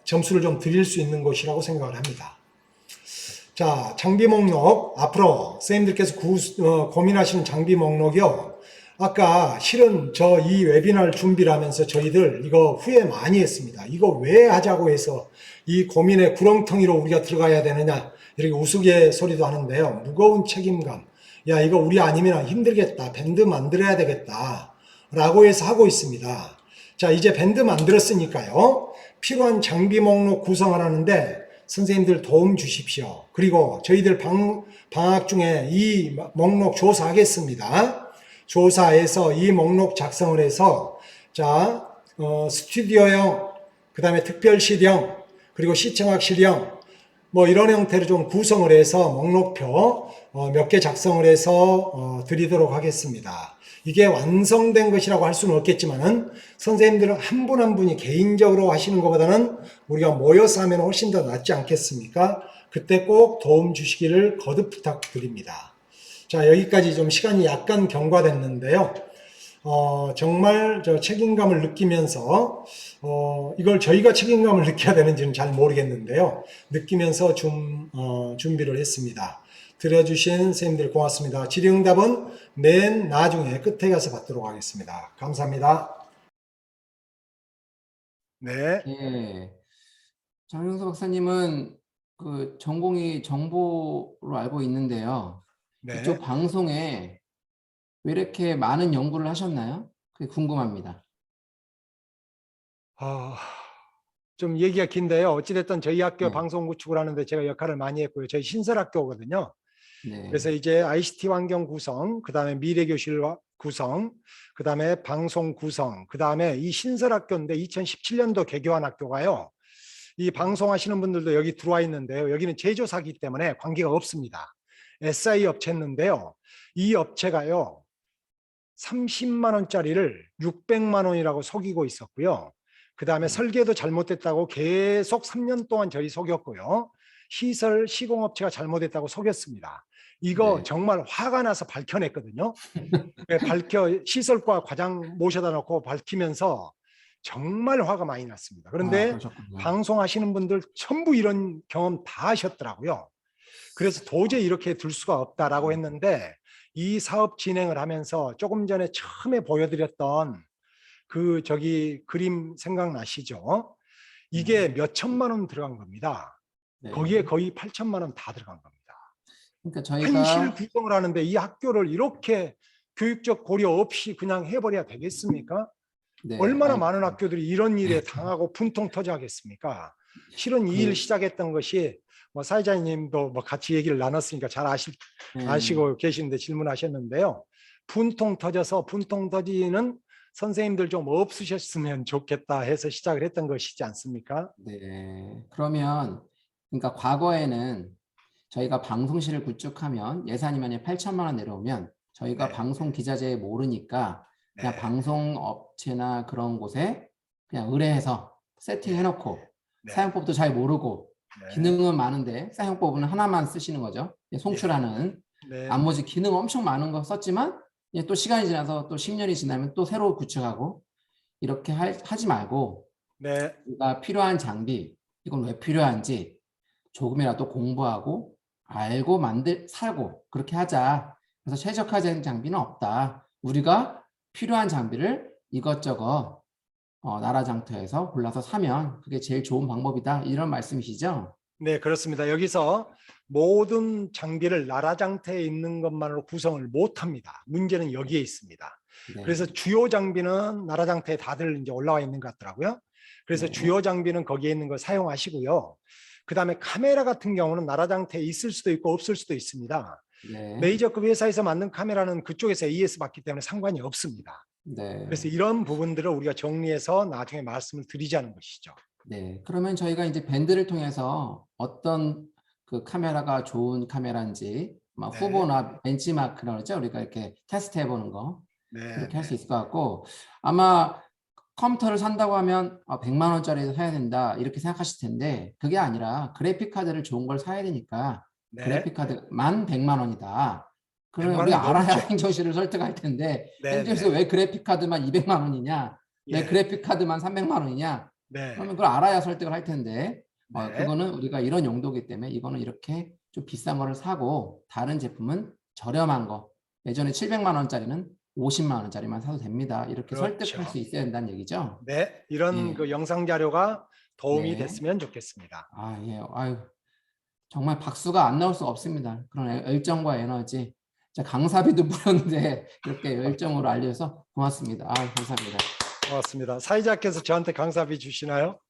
점수를 좀 드릴 수 있는 곳이라고 생각을 합니다. 자, 장비 목록 앞으로 선생님들께서 고민하시는 장비 목록이요. 아까 실은 저 이 웨비나를 준비를 하면서 저희들 이거 후회 많이 했습니다. 이거 왜 하자고 해서 이 고민의 구렁텅이로 우리가 들어가야 되느냐 이렇게 우스갯소리도 하는데요. 무거운 책임감. 야, 이거 우리 아니면 힘들겠다. 밴드 만들어야 되겠다. 라고 해서 하고 있습니다. 자, 이제 밴드 만들었으니까요. 필요한 장비 목록 구성을 하는데 선생님들 도움 주십시오. 그리고 저희들 방학 중에 이 목록 조사하겠습니다. 조사해서 이 목록 작성을 해서 자, 스튜디오형, 그 다음에 특별실형, 그리고 시청학실형 뭐 이런 형태로 좀 구성을 해서 목록표 몇 개 작성을 해서 드리도록 하겠습니다. 이게 완성된 것이라고 할 수는 없겠지만은 선생님들은 한 분 한 분이 개인적으로 하시는 것보다는 우리가 모여서 하면 훨씬 더 낫지 않겠습니까? 그때 꼭 도움 주시기를 거듭 부탁드립니다. 자, 여기까지 좀 시간이 약간 경과됐는데요. 정말 저 책임감을 느끼면서 이걸 저희가 책임감을 느껴야 되는지는 잘 모르겠는데요. 느끼면서 준비를 했습니다. 들어주신 선생님들 고맙습니다. 질의응답은 맨 나중에 끝에 가서 받도록 하겠습니다. 감사합니다. 네. 예. 장영수 박사님은 그 전공이 정보로 알고 있는데요. 네. 이쪽 방송에 왜 이렇게 많은 연구를 하셨나요? 그게 궁금합니다. 좀 얘기가 긴데요. 어찌됐든 저희 학교 네. 방송 구축을 하는데 제가 역할을 많이 했고요. 저희 신설학교거든요. 네. 그래서 이제 ICT 환경 구성, 그 다음에 미래교실 구성, 그 다음에 방송 구성, 그 다음에 이 신설학교인데 2017년도 개교한 학교가요. 이 방송하시는 분들도 여기 들어와 있는데요. 여기는 제조사기 때문에 관계가 없습니다. SI 업체였는데요. 이 업체가요. 30만 원짜리를 600만 원이라고 속이고 있었고요. 그 다음에 설계도 잘못됐다고 계속 3년 동안 저희 속였고요. 시설 시공업체가 잘못했다고 속였습니다. 이거 네. 정말 화가 나서 밝혀냈거든요. 시설과 과장 모셔다 놓고 밝히면서 정말 화가 많이 났습니다. 그런데 그러셨군요. 방송하시는 분들 전부 이런 경험 다 하셨더라고요. 그래서 도저히 이렇게 둘 수가 없다라고 했는데 이 사업 진행을 하면서 조금 전에 처음에 보여드렸던 그 그림 생각나시죠? 이게 몇 천만 원 들어간 겁니다. 네. 거기에 거의 8천만 원 다 들어간 겁니다. 그러니까 한실 저희가 구성을 하는데 이 학교를 이렇게 교육적 고려 없이 그냥 해버려야 되겠습니까? 네, 얼마나 많은 학교들이 이런 일에 당하고 분통 터져 하겠습니까? 실은 이 일 시작했던 것이 뭐 사회자님도 뭐 같이 얘기를 나눴으니까 잘 아시고 계시는데 질문하셨는데요. 분통 터지는 선생님들 좀 없으셨으면 좋겠다 해서 시작을 했던 것이지 않습니까? 네. 그러면 그러니까 과거에는 저희가 방송실을 구축하면 예산이 만약 8천만 원 내려오면 저희가 네. 방송 기자재 모르니까 그냥 네. 방송업체나 그런 곳에 그냥 의뢰해서 세팅해놓고 네. 사용법도 잘 모르고 네. 기능은 많은데 사용법은 하나만 쓰시는 거죠. 송출하는 네. 나머지 기능 엄청 많은 거 썼지만 또 시간이 지나서 또 10년이 지나면 또 새로 구축하고 이렇게 하지 말고 네. 우리가 필요한 장비 이건 왜 필요한지 조금이라도 공부하고 알고 살고 그렇게 하자. 그래서 최적화된 장비는 없다. 우리가 필요한 장비를 이것저것 나라장터에서 골라서 사면 그게 제일 좋은 방법이다. 이런 말씀이시죠? 네, 그렇습니다. 여기서 모든 장비를 나라장터에 있는 것만으로 구성을 못합니다. 문제는 여기에 있습니다. 네. 그래서 주요 장비는 나라장터에 다들 이제 올라와 있는 것 같더라고요. 그래서 네. 주요 장비는 거기에 있는 걸 사용하시고요. 그 다음에 카메라 같은 경우는 나라장터에 있을 수도 있고 없을 수도 있습니다. 네. 메이저급 회사에서 만든 카메라는 그쪽에서 AS 받기 때문에 상관이 없습니다. 네. 그래서 이런 부분들을 우리가 정리해서 나중에 말씀을 드리자는 것이죠. 네. 그러면 저희가 이제 밴드를 통해서 어떤 그 카메라가 좋은 카메라인지 막 네. 후보나 벤치마크라고 그러죠. 우리가 이렇게 테스트 해보는 거 네, 그렇게 할 수 있을 것 같고 아마 컴퓨터를 산다고 하면 100만 원짜리 사야 된다 이렇게 생각하실 텐데 그게 아니라 그래픽 카드를 좋은 걸 사야 되니까 네. 그래픽 카드만 100만 원이다. 그러면 100만 원 우리가 알아야 넘죠. 행정실을 설득할 텐데 네, 행정실에서 네. 왜 그래픽 카드만 200만 원이냐? 왜 예. 그래픽 카드만 300만 원이냐? 네. 그러면 그걸 알아야 설득을 할 텐데 네. 그거는 우리가 이런 용도이기 때문에 이거는 이렇게 좀 비싼 거를 사고 다른 제품은 저렴한 거 예전에 700만 원짜리는 50만 원짜리만 사도 됩니다. 이렇게 그렇죠. 설득할 수 있어야 된다는 얘기죠. 네. 이런 예. 그 영상 자료가 도움이 네. 됐으면 좋겠습니다. 예. 아유, 정말 박수가 안 나올 수가 없습니다. 그런 열정과 에너지. 강사비도 무료인데 이렇게 열정으로 알려서 고맙습니다. 감사합니다. 고맙습니다. 사회자께서 저한테 강사비 주시나요?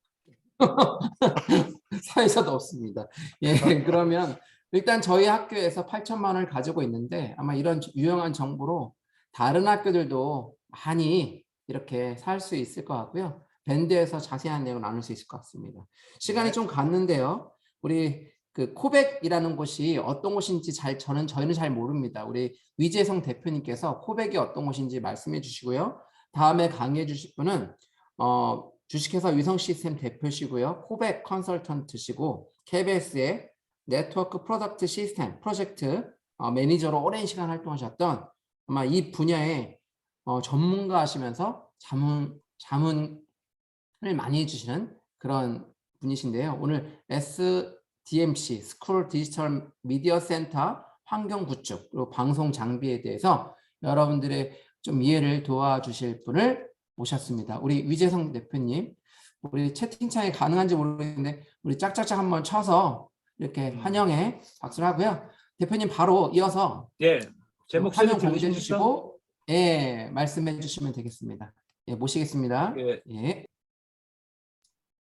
사회자도 없습니다. 예, 그러면 일단 저희 학교에서 8천만 원을 가지고 있는데 아마 이런 유용한 정보로 다른 학교들도 많이 이렇게 살 수 있을 것 같고요. 밴드에서 자세한 내용을 나눌 수 있을 것 같습니다. 시간이 네. 좀 갔는데요. 우리 그 코백이라는 곳이 어떤 곳인지 저희는 잘 모릅니다. 우리 위재성 대표님께서 코백이 어떤 곳인지 말씀해 주시고요. 다음에 강의해 주실 분은 주식회사 위성시스템 대표시고요. 코백 컨설턴트시고 KBS의 네트워크 프로덕트 시스템 프로젝트 매니저로 오랜 시간 활동하셨던 아마 이 분야의 전문가시면서 자문을 많이 해주시는 그런 분이신데요. 오늘 SDMC 스쿨 디지털 미디어 센터 환경 구축 그리고 방송 장비에 대해서 여러분들의 좀 이해를 도와주실 분을 모셨습니다. 우리 위재성 대표님, 우리 채팅창에 가능한지 모르겠는데 우리 짝짝짝 한번 쳐서 이렇게 환영해 박수를 하고요. 대표님 바로 이어서 예, 제 목소리 화면 공유해 들리십니까? 주시고 말씀해 주시면 되겠습니다. 모시겠습니다. 예.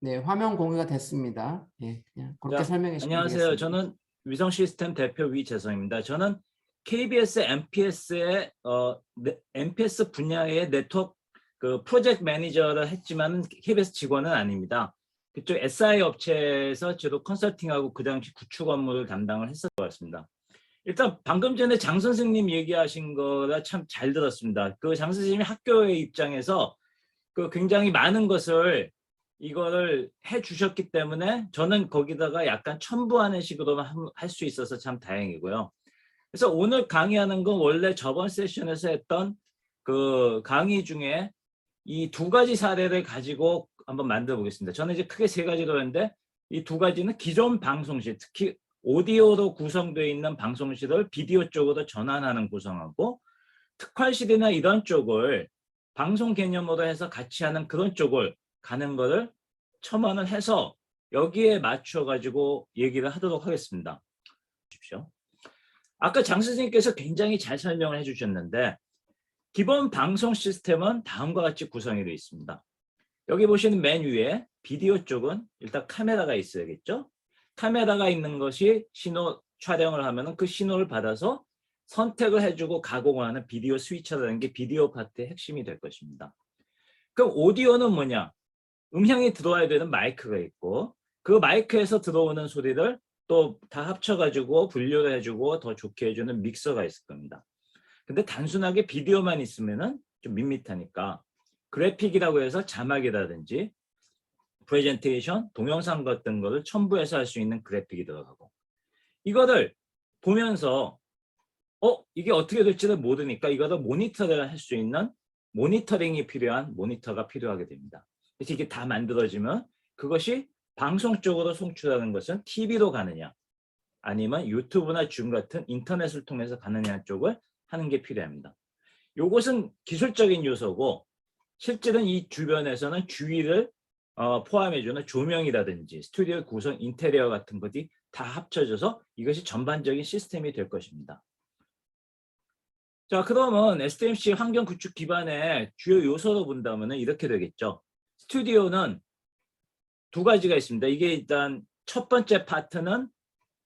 네, 화면 공유가 됐습니다. 그냥 그렇게 자, 설명해 주시면 안녕하세요. 되겠습니다. 저는 위성 시스템 대표 위재성입니다. 저는 KBS MPS의 MPS 분야의 네트워크 그 프로젝트 매니저를 했지만 KBS 직원은 아닙니다. 그쪽 SI 업체에서 주로 컨설팅하고 그 당시 구축 업무를 담당을 했었던 것 같습니다. 일단 방금 전에 장 선생님 얘기하신 거라 참 잘 들었습니다. 그 장 선생님이 학교의 입장에서 그 굉장히 많은 것을 이거를 해 주셨기 때문에 저는 거기다가 약간 첨부하는 식으로만 할 수 있어서 참 다행이고요. 그래서 오늘 강의하는 건 원래 저번 세션에서 했던 그 강의 중에 이 두 가지 사례를 가지고 한번 만들어 보겠습니다. 저는 이제 크게 세 가지로 했는데 이 두 가지는 기존 방송실, 특히 오디오로 구성되어 있는 방송실을 비디오 쪽으로 전환하는 구성하고 특활실이나 이런 쪽을 방송 개념으로 해서 같이 하는 그런 쪽을 가는 거를 첨언을 해서 여기에 맞춰 가지고 얘기를 하도록 하겠습니다. 보십시오. 아까 장 선생님께서 굉장히 잘 설명을 해주셨는데 기본 방송 시스템은 다음과 같이 구성이 되어 있습니다. 여기 보시는 맨 위에 비디오 쪽은 일단 카메라가 있어야겠죠. 카메라가 있는 것이 신호 촬영을 하면 그 신호를 받아서 선택을 해주고 가공을 하는 비디오 스위처라는 게 비디오 파트의 핵심이 될 것입니다. 그럼 오디오는 뭐냐? 음향이 들어와야 되는 마이크가 있고 그 마이크에서 들어오는 소리를 또 다 합쳐가지고 분류를 해주고 더 좋게 해주는 믹서가 있을 겁니다. 근데 단순하게 비디오만 있으면은 좀 밋밋하니까 그래픽이라고 해서 자막이라든지 프레젠테이션, 동영상 같은 거를 첨부해서 할 수 있는 그래픽이 들어가고 이거를 보면서 이게 어떻게 될지를 모르니까 이거를 모니터를 할 수 있는 모니터링이 필요한 모니터가 필요하게 됩니다. 그래서 이게 다 만들어지면 그것이 방송 쪽으로 송출하는 것은 TV로 가느냐 아니면 유튜브나 줌 같은 인터넷을 통해서 가느냐 쪽을 하는 게 필요합니다. 이것은 기술적인 요소고 실제는 이 주변에서는 주위를 포함해주는 조명이라든지 스튜디오 구성 인테리어 같은 것이 다 합쳐져서 이것이 전반적인 시스템이 될 것입니다. 자, 그러면 SDMC 환경 구축 기반의 주요 요소로 본다면 이렇게 되겠죠. 스튜디오는 두 가지가 있습니다. 이게 일단 첫 번째 파트는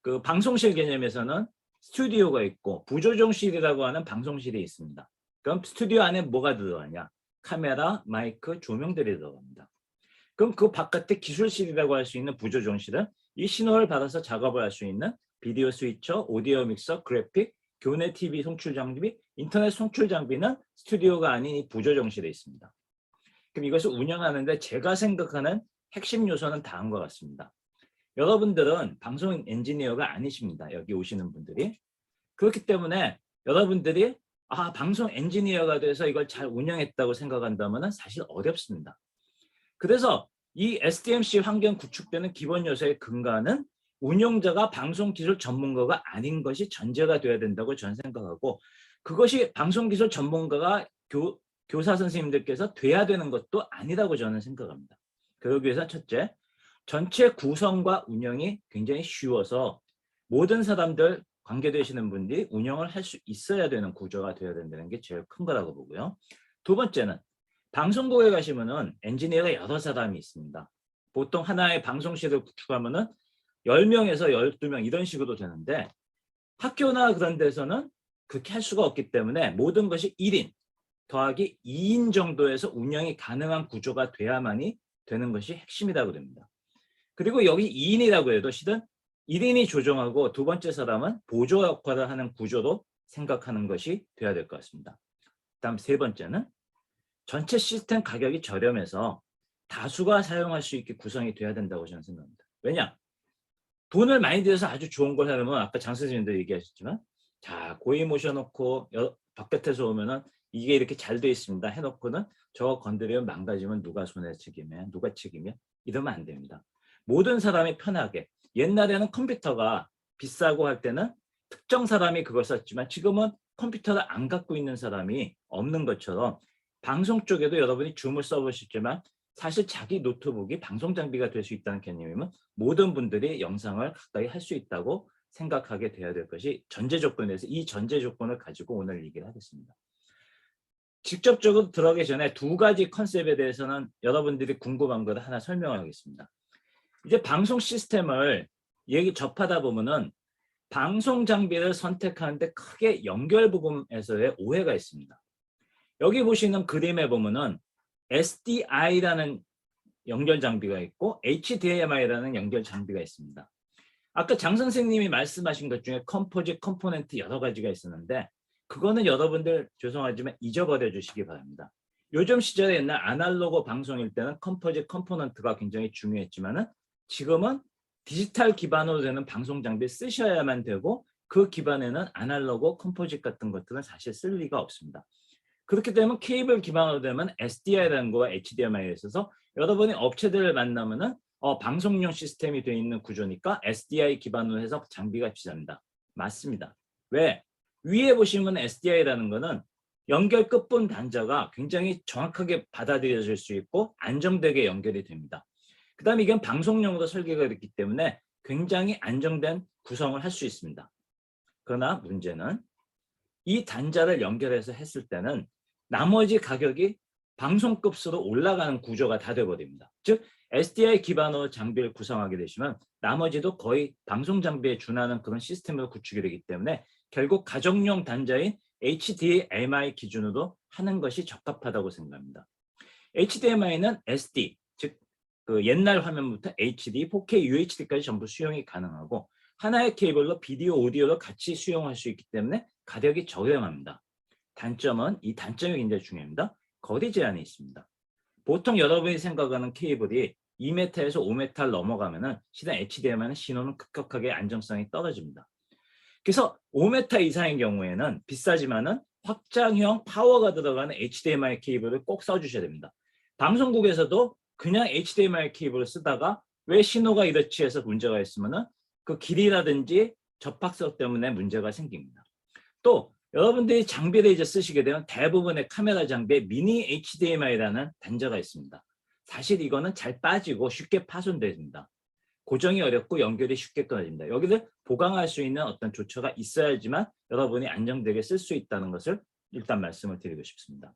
그 방송실 개념에서는 스튜디오가 있고 부조정실이라고 하는 방송실이 있습니다. 그럼 스튜디오 안에 뭐가 들어가냐? 카메라, 마이크, 조명들이 들어갑니다. 그럼 그 바깥에 기술실이라고 할 수 있는 부조정실은 이 신호를 받아서 작업을 할 수 있는 비디오 스위처, 오디오 믹서, 그래픽, 교내 TV 송출 장비, 인터넷 송출 장비는 스튜디오가 아닌 이 부조정실에 있습니다. 그럼 이것을 운영하는데 제가 생각하는 핵심 요소는 다음과 같습니다. 여러분들은 방송 엔지니어가 아니십니다. 여기 오시는 분들이. 그렇기 때문에 여러분들이 방송 엔지니어가 돼서 이걸 잘 운영했다고 생각한다면 사실 어렵습니다. 그래서 이 SDMC 환경 구축되는 기본 요소의 근간은 운영자가 방송기술 전문가가 아닌 것이 전제가 돼야 된다고 저는 생각하고, 그것이 방송기술 전문가가 교사 선생님들께서 돼야 되는 것도 아니라고 저는 생각합니다. 그러기 위해서 첫째, 전체 구성과 운영이 굉장히 쉬워서 모든 사람들, 관계되시는 분들이 운영을 할 수 있어야 되는 구조가 되어야 된다는 게 제일 큰 거라고 보고요. 두 번째는 방송국에 가시면은 엔지니어가 여러 사람이 있습니다. 보통 하나의 방송실을 구축하면은 10명에서 12명 이런 식으로 되는데, 학교나 그런 데서는 그렇게 할 수가 없기 때문에 모든 것이 1인 더하기 2인 정도에서 운영이 가능한 구조가 돼야만이 되는 것이 핵심이라고 됩니다. 그리고 여기 2인이라고 해도 실은 1인이 조정하고 두 번째 사람은 보조 역할을 하는 구조로 생각하는 것이 돼야 될 것 같습니다. 다음 세 번째는 전체 시스템 가격이 저렴해서 다수가 사용할 수 있게 구성이 돼야 된다고 저는 생각합니다. 왜냐? 돈을 많이 들여서 아주 좋은 걸 하려면 아까 장 선생님도 얘기하셨지만, 자, 고이 모셔놓고 바깥에서 오면은 이게 이렇게 잘 돼 있습니다 해놓고는 저거 건드리면 망가지면 누가 손해 책임이야? 누가 책임이야? 이러면 안 됩니다. 모든 사람이 편하게, 옛날에는 컴퓨터가 비싸고 할 때는 특정 사람이 그걸 썼지만 지금은 컴퓨터를 안 갖고 있는 사람이 없는 것처럼 방송 쪽에도 여러분이 줌을 써보셨지만 사실 자기 노트북이 방송 장비가 될 수 있다는 개념이면 모든 분들이 영상을 가까이 할 수 있다고 생각하게 되어야 될 것이 전제 조건에서, 이 전제 조건을 가지고 오늘 얘기를 하겠습니다. 직접적으로 들어가기 전에 두 가지 컨셉에 대해서는 여러분들이 궁금한 것을 하나 설명하겠습니다. 이제 방송 시스템을 접하다 보면은 방송 장비를 선택하는데 크게 연결 부분에서의 오해가 있습니다. 여기 보시는 그림에 보면은 SDI라는 연결 장비가 있고 HDMI라는 연결 장비가 있습니다. 아까 장 선생님이 말씀하신 것 중에 컴포짓, 컴포넌트 여러 가지가 있었는데 그거는 여러분들 죄송하지만 잊어버려 주시기 바랍니다. 요즘 시절에 옛날 아날로그 방송일 때는 컴포짓, 컴포넌트가 굉장히 중요했지만은 지금은 디지털 기반으로 되는 방송 장비를 쓰셔야만 되고 그 기반에는 아날로그, 컴포짓 같은 것들은 사실 쓸 리가 없습니다. 그렇게 되면 케이블 기반으로 되면 SDI라는 거와 HDMI에 있어서 여러분이 업체들을 만나면은 방송용 시스템이 되어 있는 구조니까 SDI 기반으로 해서 장비가 비쌉니다. 맞습니다. 왜? 위에 보시면 SDI라는 거는 연결 끝분 단자가 굉장히 정확하게 받아들여질 수 있고 안정되게 연결이 됩니다. 그 다음에 이건 방송용으로 설계가 됐기 때문에 굉장히 안정된 구성을 할 수 있습니다. 그러나 문제는 이 단자를 연결해서 했을 때는 나머지 가격이 방송급수로 올라가는 구조가 다 돼버립니다. 즉 SDI 기반으로 장비를 구성하게 되시면 나머지도 거의 방송 장비에 준하는 그런 시스템으로 구축이 되기 때문에 결국 가정용 단자인 HDMI 기준으로 하는 것이 적합하다고 생각합니다. HDMI는 SD, 즉 그 옛날 화면부터 HD, 4K, UHD까지 전부 수용이 가능하고 하나의 케이블로 비디오, 오디오를 같이 수용할 수 있기 때문에 가격이 저렴합니다. 단점은 이 단점이 굉장히 중요합니다. 거리 제한이 있습니다. 보통 여러분이 생각하는 케이블이 2m에서 5m를 넘어가면은 실은 HDMI는 신호는 급격하게 안정성이 떨어집니다. 그래서 5m 이상의 경우에는 비싸지만은 확장형 파워가 들어가는 HDMI 케이블을 꼭 써주셔야 됩니다. 방송국에서도 그냥 HDMI 케이블을 쓰다가 왜 신호가 이렇지 해서 문제가 있으면은 그 길이라든지 접합성 때문에 문제가 생깁니다. 또 여러분들이 장비를 이제 쓰시게 되면 대부분의 카메라 장비에 미니 HDMI라는 단자가 있습니다. 사실 이거는 잘 빠지고 쉽게 파손됩니다. 고정이 어렵고 연결이 쉽게 끊어집니다. 여기를 보강할 수 있는 어떤 조처가 있어야지만 여러분이 안정되게 쓸 수 있다는 것을 일단 말씀을 드리고 싶습니다.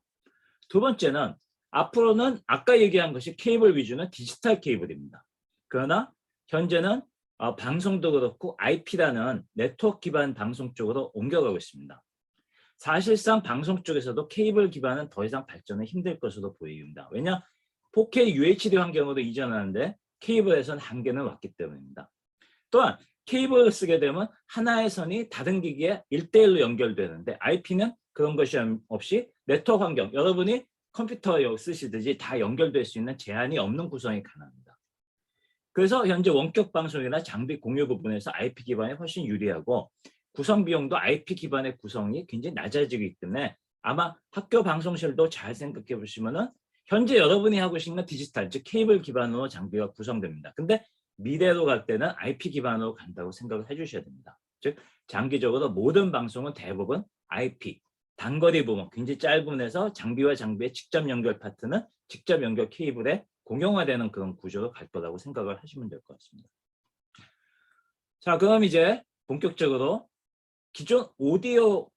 두 번째는 앞으로는 아까 얘기한 것이 케이블 위주는 디지털 케이블입니다. 그러나 현재는 방송도 그렇고 IP라는 네트워크 기반 방송 쪽으로 옮겨가고 있습니다. 사실상 방송 쪽에서도 케이블 기반은 더 이상 발전은 힘들 것으로 보입니다. 왜냐? 4K UHD 환경으로 이전하는데 케이블에서는 한계는 왔기 때문입니다. 또한 케이블을 쓰게 되면 하나의 선이 다른 기기에 1대1로 연결되는데 IP는 그런 것이 없이 네트워크 환경, 여러분이 컴퓨터 쓰시듯이 다 연결될 수 있는 제한이 없는 구성이 가능합니다. 그래서 현재 원격 방송이나 장비 공유 부분에서 IP 기반이 훨씬 유리하고 구성 비용도 IP 기반의 구성이 굉장히 낮아지기 때문에 아마 학교 방송실도 잘 생각해 보시면은 현재 여러분이 하고 계신 건 디지털, 즉 케이블 기반으로 장비가 구성됩니다. 근데 미래로 갈 때는 IP 기반으로 간다고 생각을 해주셔야 됩니다. 즉 장기적으로 모든 방송은 대부분 IP, 단거리 부분, 굉장히 짧은에서 장비와 장비의 직접 연결 파트는 직접 연결 케이블에 공용화되는 그런 구조로 갈 거라고 생각을 하시면 될 것 같습니다. 자, 그럼 이제 본격적으로 기존 오디오용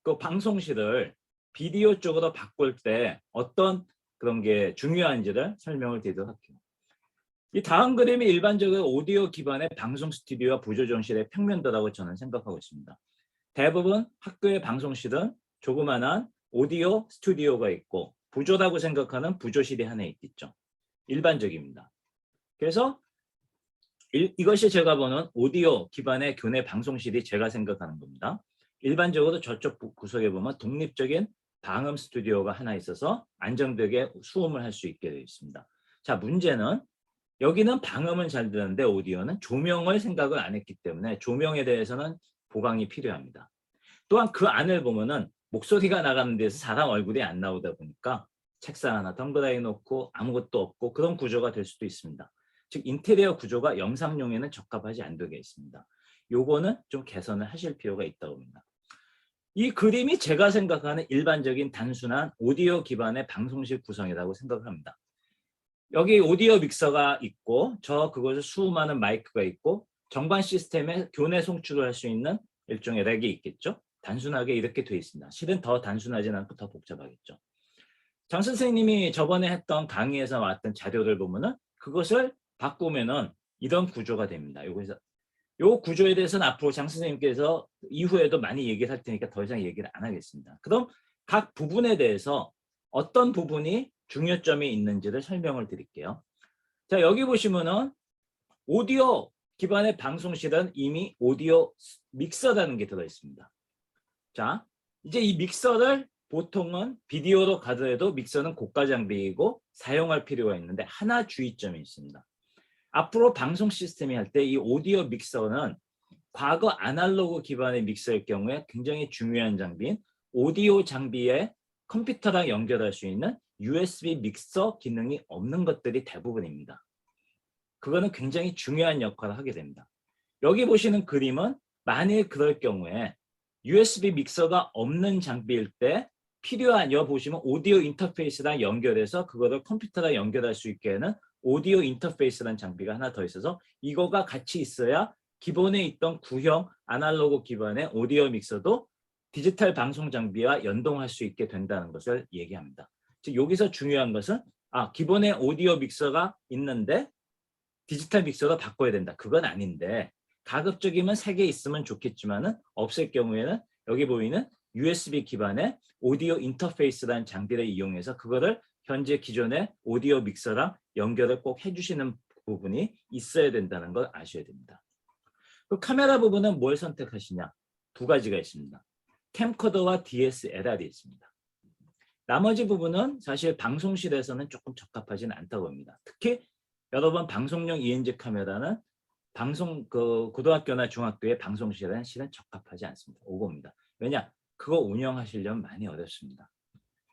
그 방송실을 비디오 쪽으로 바꿀 때 어떤 그런 게 중요한지를 설명을 드리도록 할게요. 이 다음 그림이 일반적으로 오디오 기반의 방송 스튜디오와 부조정실의 평면도라고 저는 생각하고 있습니다. 대부분 학교의 방송실은 조그만한 오디오 스튜디오가 있고 부조라고 생각하는 부조실이 하나 있겠죠. 일반적입니다. 그래서 이것이 제가 보는 오디오 기반의 교내 방송실이 제가 생각하는 겁니다. 일반적으로 저쪽 구석에 보면 독립적인 방음 스튜디오가 하나 있어서 안정되게 수음을 할 수 있게 되어 있습니다. 자, 문제는 여기는 방음은 잘 되는데 오디오는 조명을 생각을 안 했기 때문에 조명에 대해서는 보강이 필요합니다. 또한 그 안을 보면은 목소리가 나가는 데서 사람 얼굴이 안 나오다 보니까 책상 하나 덩그러니 놓고 아무것도 없고 그런 구조가 될 수도 있습니다. 즉 인테리어 구조가 영상용에는 적합하지 않게 있습니다. 요거는 좀 개선을 하실 필요가 있다고 봅니다. 이 그림이 제가 생각하는 일반적인 단순한 오디오 기반의 방송실 구성이라고 생각을 합니다. 여기 오디오 믹서가 있고 그것을 수음하는 마이크가 있고 정관 시스템에 교내 송출을 할 수 있는 일종의 렉이 있겠죠. 단순하게 이렇게 돼 있습니다. 실은 더 단순하진 않고 더 복잡하겠죠. 장 선생님이 저번에 했던 강의에서 나왔던 자료를 보면은 그것을 바꾸면은 이런 구조가 됩니다. 요거에서 요 구조에 대해서는 앞으로 장 선생님께서 이후에도 많이 얘기를 할 테니까 더 이상 얘기를 안 하겠습니다. 그럼 각 부분에 대해서 어떤 부분이 중요점이 있는지를 설명을 드릴게요. 자, 여기 보시면은 오디오 기반의 방송실은 이미 오디오 믹서라는 게 들어 있습니다. 자, 이제 이 믹서를 보통은 비디오로 가더라도 믹서는 고가 장비이고 사용할 필요가 있는데 하나 주의점이 있습니다. 앞으로 방송 시스템이 할 때 이 오디오 믹서는 과거 아날로그 기반의 믹서일 경우에 굉장히 중요한 장비인 오디오 장비에 컴퓨터랑 연결할 수 있는 USB 믹서 기능이 없는 것들이 대부분입니다. 그거는 굉장히 중요한 역할을 하게 됩니다. 여기 보시는 그림은 만일 그럴 경우에 USB 믹서가 없는 장비일 때 필요한 여기 보시면 오디오 인터페이스랑 연결해서 그거를 컴퓨터랑 연결할 수 있게 하는 오디오 인터페이스라는 장비가 하나 더 있어서 이거가 같이 있어야 기본에 있던 구형 아날로그 기반의 오디오 믹서도 디지털 방송 장비와 연동할 수 있게 된다는 것을 얘기합니다. 즉 여기서 중요한 것은 기본에 오디오 믹서가 있는데 디지털 믹서로 바꿔야 된다. 그건 아닌데 가급적이면 3개 있으면 좋겠지만은 없을 경우에는 여기 보이는 USB 기반의 오디오 인터페이스라는 장비를 이용해서 그거를 현재 기존의 오디오 믹서랑 연결을 꼭 해주시는 부분이 있어야 된다는 걸 아셔야 됩니다. 그 카메라 부분은 뭘 선택하시냐? 2가지가 있습니다. 캠코더와 DSLR이 있습니다. 나머지 부분은 사실 방송실에서는 조금 적합하지는 않다고 합니다. 특히 여러분 방송용 ENG 카메라는 고등학교나 중학교의 방송실에는 실은 적합하지 않습니다. 오버입니다. 왜냐? 그거 운영하시려면 많이 어렵습니다.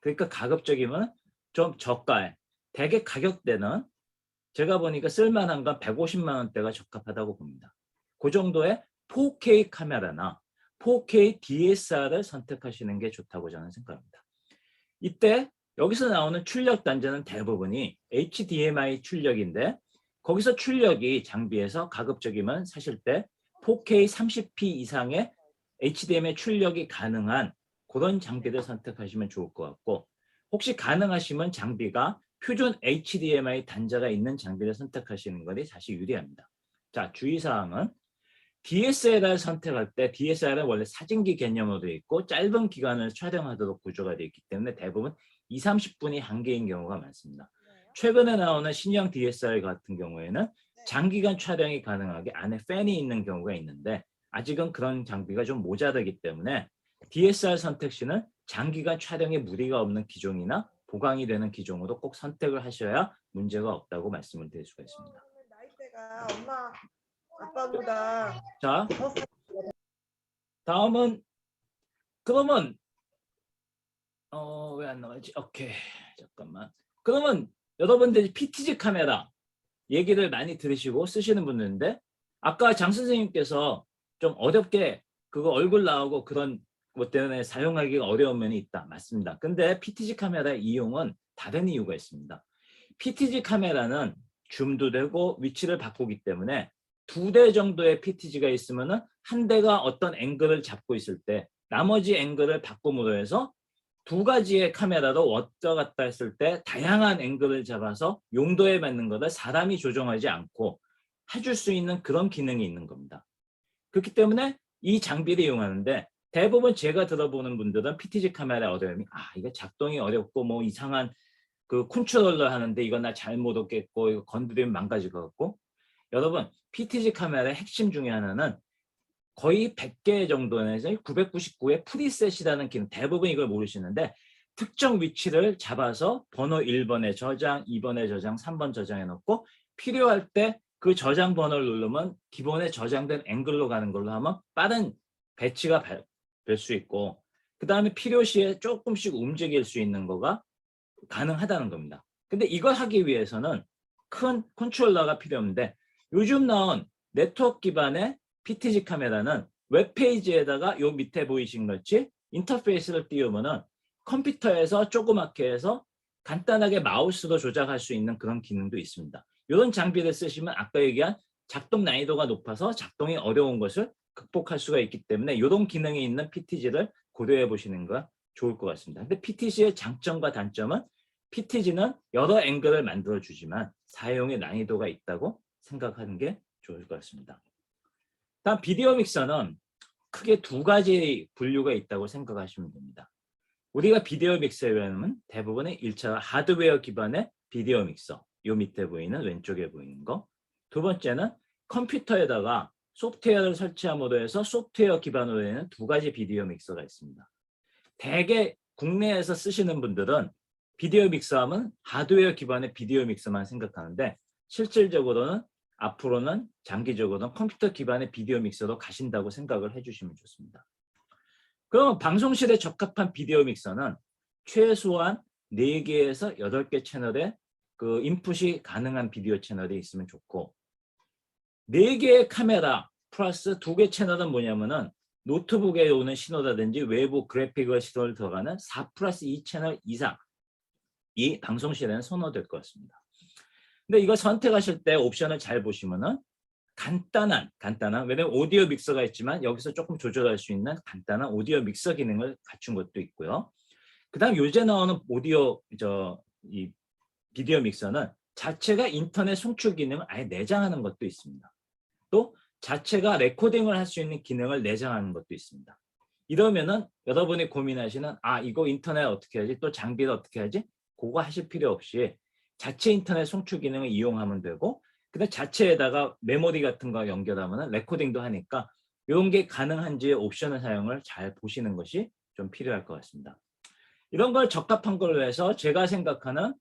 그러니까 가급적이면 좀 저가에 대개 가격대는 제가 보니까 쓸만한 건 150만 원대가 적합하다고 봅니다. 그 정도의 4K 카메라나 4K DSR을 선택하시는 게 좋다고 저는 생각합니다. 이때 여기서 나오는 출력 단자는 대부분이 HDMI 출력인데 거기서 출력이 장비에서 가급적이면 사실 때 4K 30p 이상의 HDMI 출력이 가능한 그런 장비를 선택하시면 좋을 것 같고 혹시 가능하시면 장비가 표준 HDMI 단자가 있는 장비를 선택하시는 것이 사실 유리합니다. 자, 주의사항은 DSLR 선택할 때 DSLR은 원래 사진기 개념으로 되어 있고 짧은 기간을 촬영하도록 구조가 되어 있기 때문에 대부분 20-30분이 한계인 경우가 많습니다. 최근에 나오는 신형 DSLR 같은 경우에는 장기간 촬영이 가능하게 안에 팬이 있는 경우가 있는데 아직은 그런 장비가 좀 모자르기 때문에 DSLR 선택 시는 장기간 촬영에 무리가 없는 기종이나 보강이 되는 기종으로 꼭 선택을 하셔야 문제가 없다고 말씀을 드릴 수가 있습니다. 나이대가 엄마 아빠보다 자, 더 다음은 그러면 왜 안 나가지? 오케이, 잠깐만. 그러면 여러분들이 PTZ 카메라 얘기를 많이 들으시고 쓰시는 분들인데 아까 장 선생님께서 좀 어렵게 그거 얼굴 나오고 그런 것 때문에 사용하기가 어려운 면이 있다. 맞습니다. 근데 PTZ 카메라의 이용은 다른 이유가 있습니다. PTZ 카메라는 줌도 되고 위치를 바꾸기 때문에 2대 정도의 PTZ가 있으면은 한 대가 어떤 앵글을 잡고 있을 때 나머지 앵글을 바꿈으로 해서 2가지의 카메라로 왔다 갔다 했을 때 다양한 앵글을 잡아서 용도에 맞는 것을 사람이 조정하지 않고 해줄 수 있는 그런 기능이 있는 겁니다. 그렇기 때문에 이 장비를 이용하는데 대부분 제가 들어보는 분들은 PTZ 카메라의 어려움이 이거 작동이 어렵고 뭐 이상한 그 컨트롤러 하는데 이거 나 잘못 얻겠고 이거 건드리면 망가질 것 같고 여러분 PTZ 카메라의 핵심 중에 하나는 거의 100개 정도에서 999의 프리셋이라는 기능 대부분 이걸 모르시는데 특정 위치를 잡아서 번호 1번에 저장, 2번에 저장, 3번 저장해 놓고 필요할 때 그 저장 번호를 누르면 기본에 저장된 앵글로 가는 걸로 하면 빠른 배치가 될 수 있고 그 다음에 필요시에 조금씩 움직일 수 있는 거가 가능하다는 겁니다. 근데 이걸 하기 위해서는 큰 컨트롤러가 필요 없는데 요즘 나온 네트워크 기반의 PTZ 카메라는 웹페이지에다가 요 밑에 보이신 것이 인터페이스를 띄우면은 컴퓨터에서 조그맣게 해서 간단하게 마우스로 조작할 수 있는 그런 기능도 있습니다. 이런 장비를 쓰시면 아까 얘기한 작동 난이도가 높아서 작동이 어려운 것을 극복할 수가 있기 때문에 이런 기능이 있는 PTZ를 고려해 보시는 거 좋을 것 같습니다. 근데 PTZ의 장점과 단점은 PTZ는 여러 앵글을 만들어 주지만 사용의 난이도가 있다고 생각하는 게 좋을 것 같습니다. 다음 비디오 믹서는 크게 2가지 분류가 있다고 생각하시면 됩니다. 우리가 비디오 믹서라면 대부분의 1차 하드웨어 기반의 비디오 믹서, 요 밑에 보이는 왼쪽에 보이는 거. 2번째는 컴퓨터에다가 소프트웨어를 설치함으로 해서 소프트웨어 기반으로 되는 2가지 비디오 믹서가 있습니다. 대개 국내에서 쓰시는 분들은 비디오 믹서 하면 하드웨어 기반의 비디오 믹서만 생각하는데 실질적으로는 앞으로는 장기적으로는 컴퓨터 기반의 비디오 믹서로 가신다고 생각을 해주시면 좋습니다. 그럼 방송실에 적합한 비디오 믹서는 최소한 4개에서 8개 채널의 그 인풋이 가능한 비디오 채널이 있으면 좋고 4개의 카메라 플러스 2개 채널은 뭐냐면은 노트북에 오는 신호라든지 외부 그래픽을 신호를 들어가는 4+2 채널 이상 이 방송실에는 선호될 것 같습니다. 근데 이거 선택하실 때 옵션을 잘 보시면은 간단한 왜냐면 오디오 믹서가 있지만 여기서 조금 조절할 수 있는 간단한 오디오 믹서 기능을 갖춘 것도 있고요. 그다음 요새 나오는 이 비디오 믹서는 자체가 인터넷 송출 기능을 아예 내장하는 것도 있습니다. 또 자체가 레코딩을 할 수 있는 기능을 내장하는 것도 있습니다. 이러면은 여러분이 고민하시는 이거 인터넷 어떻게 하지? 또 장비를 어떻게 하지? 그거 하실 필요 없이 자체 인터넷 송출 기능을 이용하면 되고 근데 자체에다가 메모리 같은 거 연결하면 레코딩도 하니까 이런 게 가능한지 옵션을 사용을 잘 보시는 것이 좀 필요할 것 같습니다. 이런 걸 적합한 걸로 해서 제가 생각하는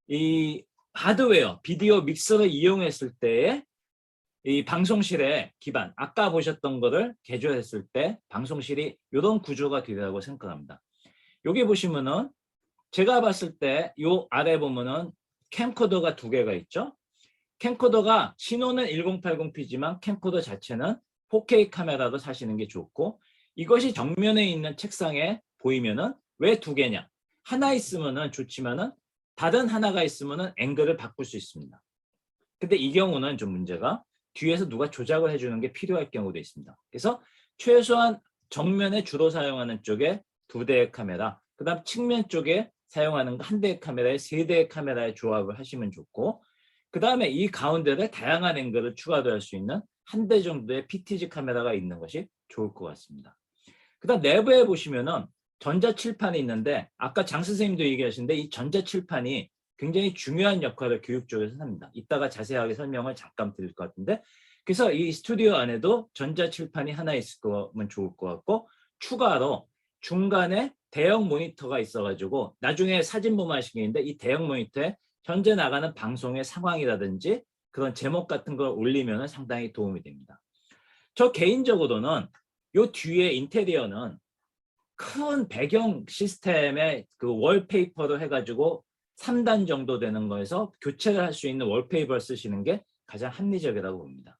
이 하드웨어, 비디오 믹서를 이용했을 때의 이 방송실의 기반, 아까 보셨던 거를 개조했을 때 방송실이 이런 구조가 되리라고 생각합니다. 여기 보시면은 제가 봤을 때 이 아래 보면은 캠코더가 2개가 있죠. 캠코더가 신호는 1080p지만 캠코더 자체는 4K 카메라로 사시는 게 좋고 이것이 정면에 있는 책상에 보이면은 왜 2개냐? 하나 있으면은 좋지만은 다른 하나가 있으면은 앵글을 바꿀 수 있습니다. 근데 이 경우는 좀 문제가 뒤에서 누가 조작을 해주는 게 필요할 경우도 있습니다. 그래서 최소한 정면에 주로 사용하는 쪽에 2대의 카메라, 그 다음 측면 쪽에 사용하는 1대의 카메라에 3대의 카메라의 조합을 하시면 좋고 그 다음에 이 가운데에 다양한 앵글을 추가도 할 수 있는 1대 정도의 PTZ 카메라가 있는 것이 좋을 것 같습니다. 그 다음 내부에 보시면은 전자칠판이 있는데 아까 장 선생님도 얘기하시는데 이 전자칠판이 굉장히 중요한 역할을 교육 쪽에서 합니다. 이따가 자세하게 설명을 잠깐 드릴 것 같은데 그래서 이 스튜디오 안에도 전자칠판이 하나 있을 거면 좋을 것 같고 추가로 중간에 대형 모니터가 있어가지고 나중에 사진 보면 아시겠는데 이 대형 모니터에 현재 나가는 방송의 상황이라든지 그런 제목 같은 걸 올리면 상당히 도움이 됩니다. 저 개인적으로는 요 뒤에 인테리어는 큰 배경 시스템에 그 월페이퍼로 해가지고 3단 정도 되는 거에서 교체를 할 수 있는 월페이퍼를 쓰시는 게 가장 합리적이라고 봅니다.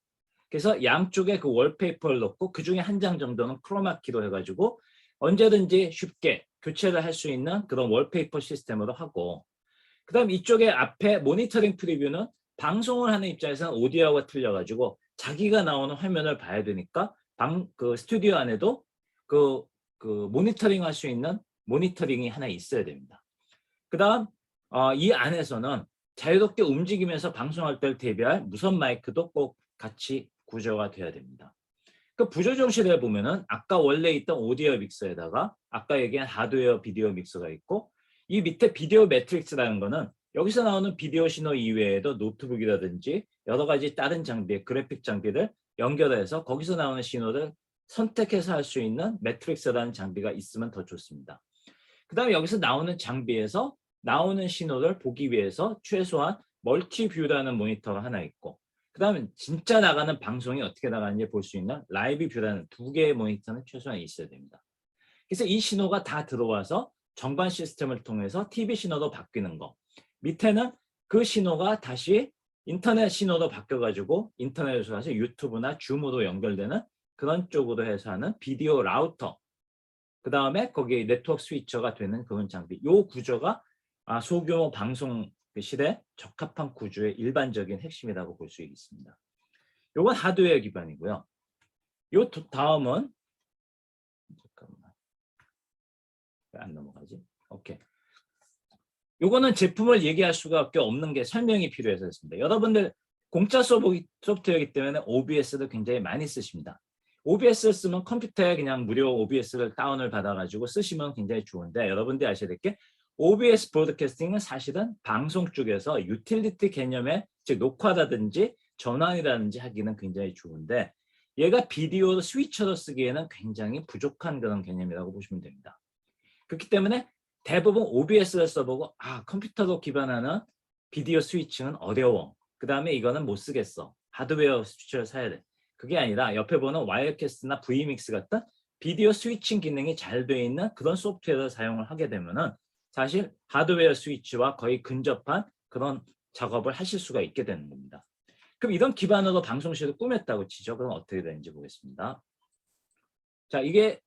그래서 양쪽에 그 월페이퍼를 넣고 그 중에 한 장 정도는 크로마키로 해가지고 언제든지 쉽게 교체를 할 수 있는 그런 월페이퍼 시스템으로 하고, 그 다음 이쪽에 앞에 모니터링 프리뷰는 방송을 하는 입장에서는 오디오가 틀려가지고 자기가 나오는 화면을 봐야 되니까 그 스튜디오 안에도 그 모니터링 할 수 있는 모니터링이 하나 있어야 됩니다. 그 다음 이 안에서는 자유롭게 움직이면서 방송할 때를 대비할 무선 마이크도 꼭 같이 구조가 돼야 됩니다. 그 부조정실에 보면은 아까 원래 있던 오디오 믹서에다가 아까 얘기한 하드웨어 비디오 믹서가 있고, 이 밑에 비디오 매트릭스라는 거는 여기서 나오는 비디오 신호 이외에도 노트북이라든지 여러 가지 다른 장비, 그래픽 장비를 연결해서 거기서 나오는 신호를 선택해서 할 수 있는 매트릭스라는 장비가 있으면 더 좋습니다. 그 다음에 여기서 나오는 장비에서 나오는 신호를 보기 위해서 최소한 멀티뷰라는 모니터가 하나 있고, 그 다음에 진짜 나가는 방송이 어떻게 나가는지 볼 수 있는 라이브 뷰라는 2개의 모니터는 최소한 있어야 됩니다. 그래서 이 신호가 다 들어와서 정반 시스템을 통해서 TV 신호로 바뀌는 거, 밑에는 그 신호가 다시 인터넷 신호로 바뀌어가지고 인터넷에서 가서 유튜브나 줌으로 연결되는 그런 쪽으로 해서 하는 비디오 라우터, 그 다음에 거기에 네트워크 스위처가 되는 그런 장비, 이 구조가 소규모 방송실에 적합한 구조의 일반적인 핵심이라고 볼 수 있습니다. 이건 하드웨어 기반이고요. 요 다음은 잠깐만, 왜 안 넘어가지? 오케이. 요거는 제품을 얘기할 수밖에 없는 게 설명이 필요해서 했습니다. 여러분들 공짜 소프트웨어이기 때문에 OBS를 굉장히 많이 쓰십니다. OBS를 쓰면 컴퓨터에 그냥 무료 OBS를 다운을 받아가지고 쓰시면 굉장히 좋은데, 여러분들이 아셔야 될 게 OBS 브로드캐스팅은 사실은 방송 쪽에서 유틸리티 개념의, 즉 녹화라든지 전환이라든지 하기는 굉장히 좋은데, 얘가 비디오 스위처로 쓰기에는 굉장히 부족한 그런 개념이라고 보시면 됩니다. 그렇기 때문에 대부분 OBS를 써보고 컴퓨터로 기반하는 비디오 스위칭은 어려워, 그 다음에 이거는 못 쓰겠어, 하드웨어 스위처를 사야 돼. 그게 아니라 옆에 보는 와이어캐스트나 Vmix 같은 비디오 스위칭 기능이 잘 되어 있는 그런 소프트웨어를 사용을 하게 되면은 사실 하드웨어 스위치와 거의 근접한 그런 작업을 하실 수가 있게 되는 겁니다. 그럼 이런 기반으로 방송실을 꾸몄다고 치죠. 그럼 어떻게 되는지 보겠습니다. 자, 이게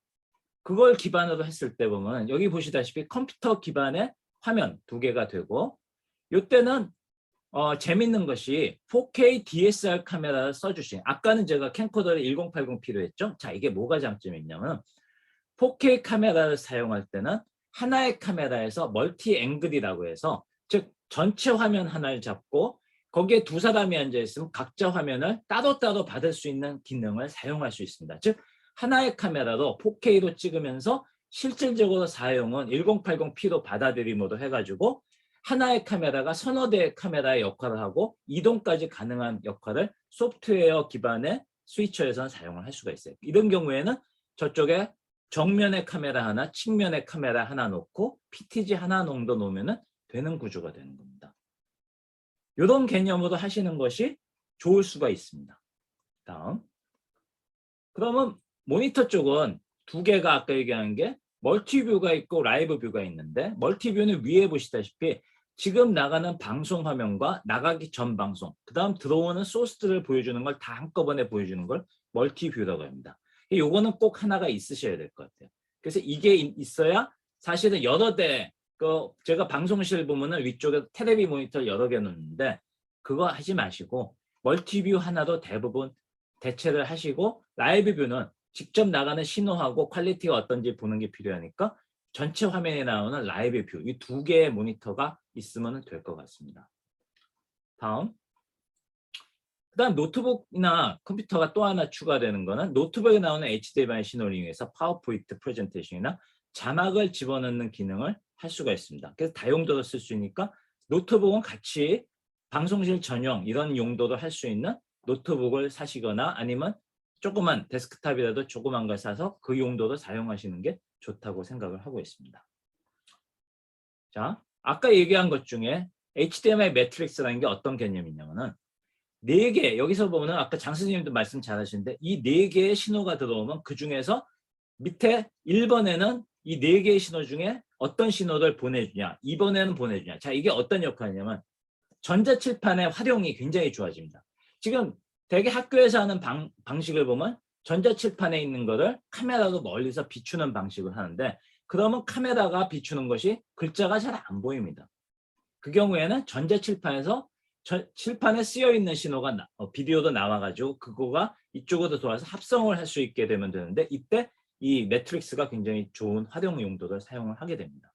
그걸 기반으로 했을 때 보면 여기 보시다시피 컴퓨터 기반의 화면 2개가 되고, 이때는 재밌는 것이 4K DSR 카메라를 써주신, 아까는 제가 캠코더를 1080 필요했죠. 자, 이게 뭐가 장점이 있냐면 4K 카메라를 사용할 때는 하나의 카메라에서 멀티 앵글이라고 해서, 즉 전체 화면 하나를 잡고 거기에 두 사람이 앉아 있으면 각자 화면을 따로따로 받을 수 있는 기능을 사용할 수 있습니다. 즉 하나의 카메라로 4K로 찍으면서 실질적으로 사용은 1080p로 받아들임으로 해가지고 하나의 카메라가 서너 대의 카메라의 역할을 하고 이동까지 가능한 역할을 소프트웨어 기반의 스위처에서는 사용을 할 수가 있어요. 이런 경우에는 저쪽에 정면의 카메라 하나, 측면의 카메라 하나 놓고 PTG 하나 정도 놓으면 되는 구조가 되는 겁니다. 이런 개념으로 하시는 것이 좋을 수가 있습니다. 다음. 그러면 모니터 쪽은 2개가 아까 얘기한 게 멀티뷰가 있고 라이브 뷰가 있는데, 멀티뷰는 위에 보시다시피 지금 나가는 방송 화면과 나가기 전 방송, 그 다음 들어오는 소스들을 보여주는 걸 다 한꺼번에 보여주는 걸 멀티뷰라고 합니다. 요거는 꼭 하나가 있으셔야 될 것 같아요. 그래서 이게 있어야 사실은 여러 대, 제가 방송실 보면은 위쪽에 테레비 모니터 여러 개 놓는데 그거 하지 마시고 멀티뷰 하나로 대부분 대체를 하시고, 라이브 뷰는 직접 나가는 신호하고 퀄리티가 어떤지 보는 게 필요하니까 전체 화면에 나오는 라이브 뷰, 이 2개의 모니터가 있으면 될 것 같습니다. 다음. 그다음 노트북이나 컴퓨터가 또 하나 추가되는 거는 노트북에 나오는 HDMI 신호를 이용해서 파워포인트 프레젠테이션이나 자막을 집어넣는 기능을 할 수가 있습니다. 그래서 다용도로 쓸 수 있으니까 노트북은 같이 방송실 전용 이런 용도도 할 수 있는 노트북을 사시거나 아니면 조그만 데스크탑이라도 조그만 걸 사서 그 용도로 사용하시는 게 좋다고 생각을 하고 있습니다. 자, 아까 얘기한 것 중에 HDMI 매트릭스라는 게 어떤 개념이냐면은 4개, 여기서 보면 아까 장 선생님도 말씀 잘하시는데 이 4개의 신호가 들어오면 그 중에서 밑에 1번에는 이 4개의 신호 중에 어떤 신호를 보내주냐, 2번에는 보내주냐. 자, 이게 어떤 역할이냐면 전자칠판의 활용이 굉장히 좋아집니다. 지금 대개 학교에서 하는 방식을 보면 전자칠판에 있는 거를 카메라로 멀리서 비추는 방식을 하는데 그러면 카메라가 비추는 것이 글자가 잘 안 보입니다. 그 경우에는 전자칠판에서 칠판에 쓰여 있는 신호가 비디오도 나와가지고 그거가 이쪽으로 돌아서 합성을 할 수 있게 되면 되는데 이때 이 매트릭스가 굉장히 좋은 활용 용도를 사용을 하게 됩니다.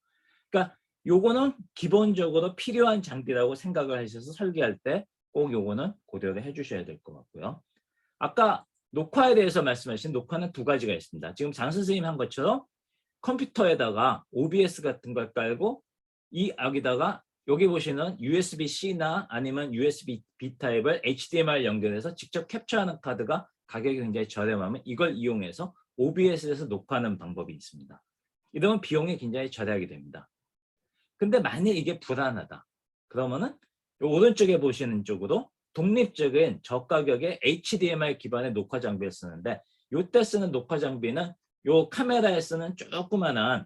그러니까 요거는 기본적으로 필요한 장비라고 생각을 하셔서 설계할 때 꼭 요거는 고려를 해주셔야 될 것 같고요. 아까 녹화에 대해서 말씀하신 녹화는 2가지가 있습니다. 지금 장 선생님 한 것처럼 컴퓨터에다가 OBS 같은 걸 깔고 이 여기다가 여기 보시는 USB-C나 아니면 USB-B 타입을 HDMI 연결해서 직접 캡처하는 카드가 가격이 굉장히 저렴하면 이걸 이용해서 OBS에서 녹화하는 방법이 있습니다. 이러면 비용이 굉장히 절약이 됩니다. 근데 만약 이게 불안하다. 그러면은 요 오른쪽에 보시는 쪽으로 독립적인 저가격의 HDMI 기반의 녹화 장비를 쓰는데 요때 쓰는 녹화 장비는 요 카메라에 쓰는 조그만한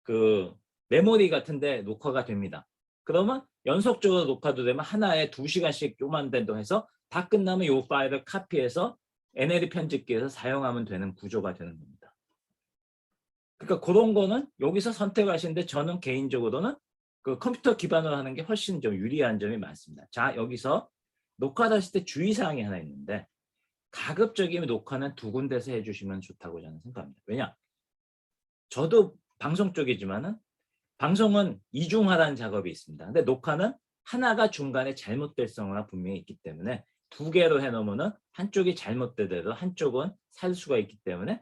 그 메모리 같은데 녹화가 됩니다. 그러면 연속적으로 녹화도 되면 하나에 2시간씩 요만 된다고 해서 다 끝나면 요 파일을 카피해서 NLE 편집기에서 사용하면 되는 구조가 되는 겁니다. 그러니까 그런 거는 여기서 선택하시는데 저는 개인적으로는 그 컴퓨터 기반으로 하는 게 훨씬 좀 유리한 점이 많습니다. 자, 여기서 녹화를 하실 때 주의사항이 하나 있는데 가급적이면 녹화는 2군데서 해주시면 좋다고 저는 생각합니다. 왜냐? 저도 방송 쪽이지만은 방송은 이중화라는 작업이 있습니다. 근데 녹화는 하나가 중간에 잘못될 경우가 분명히 있기 때문에 2개로 해놓으면은 한쪽이 잘못되더라도 한쪽은 살 수가 있기 때문에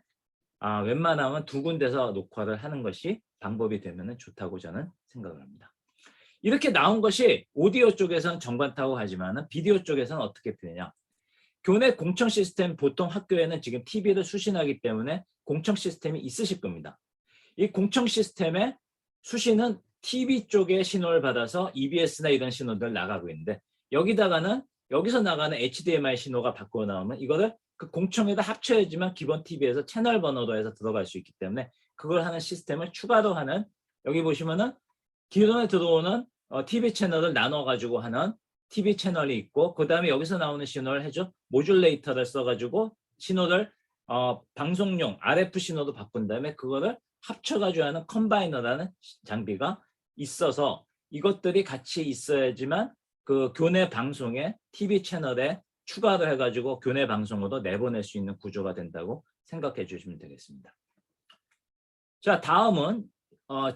웬만하면 2군데서 녹화를 하는 것이 방법이 되면 좋다고 저는 생각을 합니다. 이렇게 나온 것이 오디오 쪽에서는 정관타고 하지만 비디오 쪽에서는 어떻게 되냐. 교내 공청 시스템 보통 학교에는 지금 TV를 수신하기 때문에 공청 시스템이 있으실 겁니다. 이 공청 시스템의 수신은 TV 쪽의 신호를 받아서 EBS나 이런 신호들 나가고 있는데 여기다가는 여기서 나가는 HDMI 신호가 바꾸어 나오면 이거를 그 공청에다 합쳐야지만 기본 TV에서 채널 번호로 해서 들어갈 수 있기 때문에 그걸 하는 시스템을 추가로 하는 여기 보시면은 기존에 들어오는 TV 채널을 나눠가지고 하는 TV 채널이 있고 그 다음에 여기서 나오는 신호를 해줘 모듈레이터를 써가지고 신호를 방송용 RF 신호도 바꾼 다음에 그거를 합쳐가지고 하는 컴바이너라는 장비가 있어서 이것들이 같이 있어야지만 그 교내 방송에 TV 채널에 추가를 해가지고 교내 방송으로 내보낼 수 있는 구조가 된다고 생각해 주시면 되겠습니다. 자, 다음은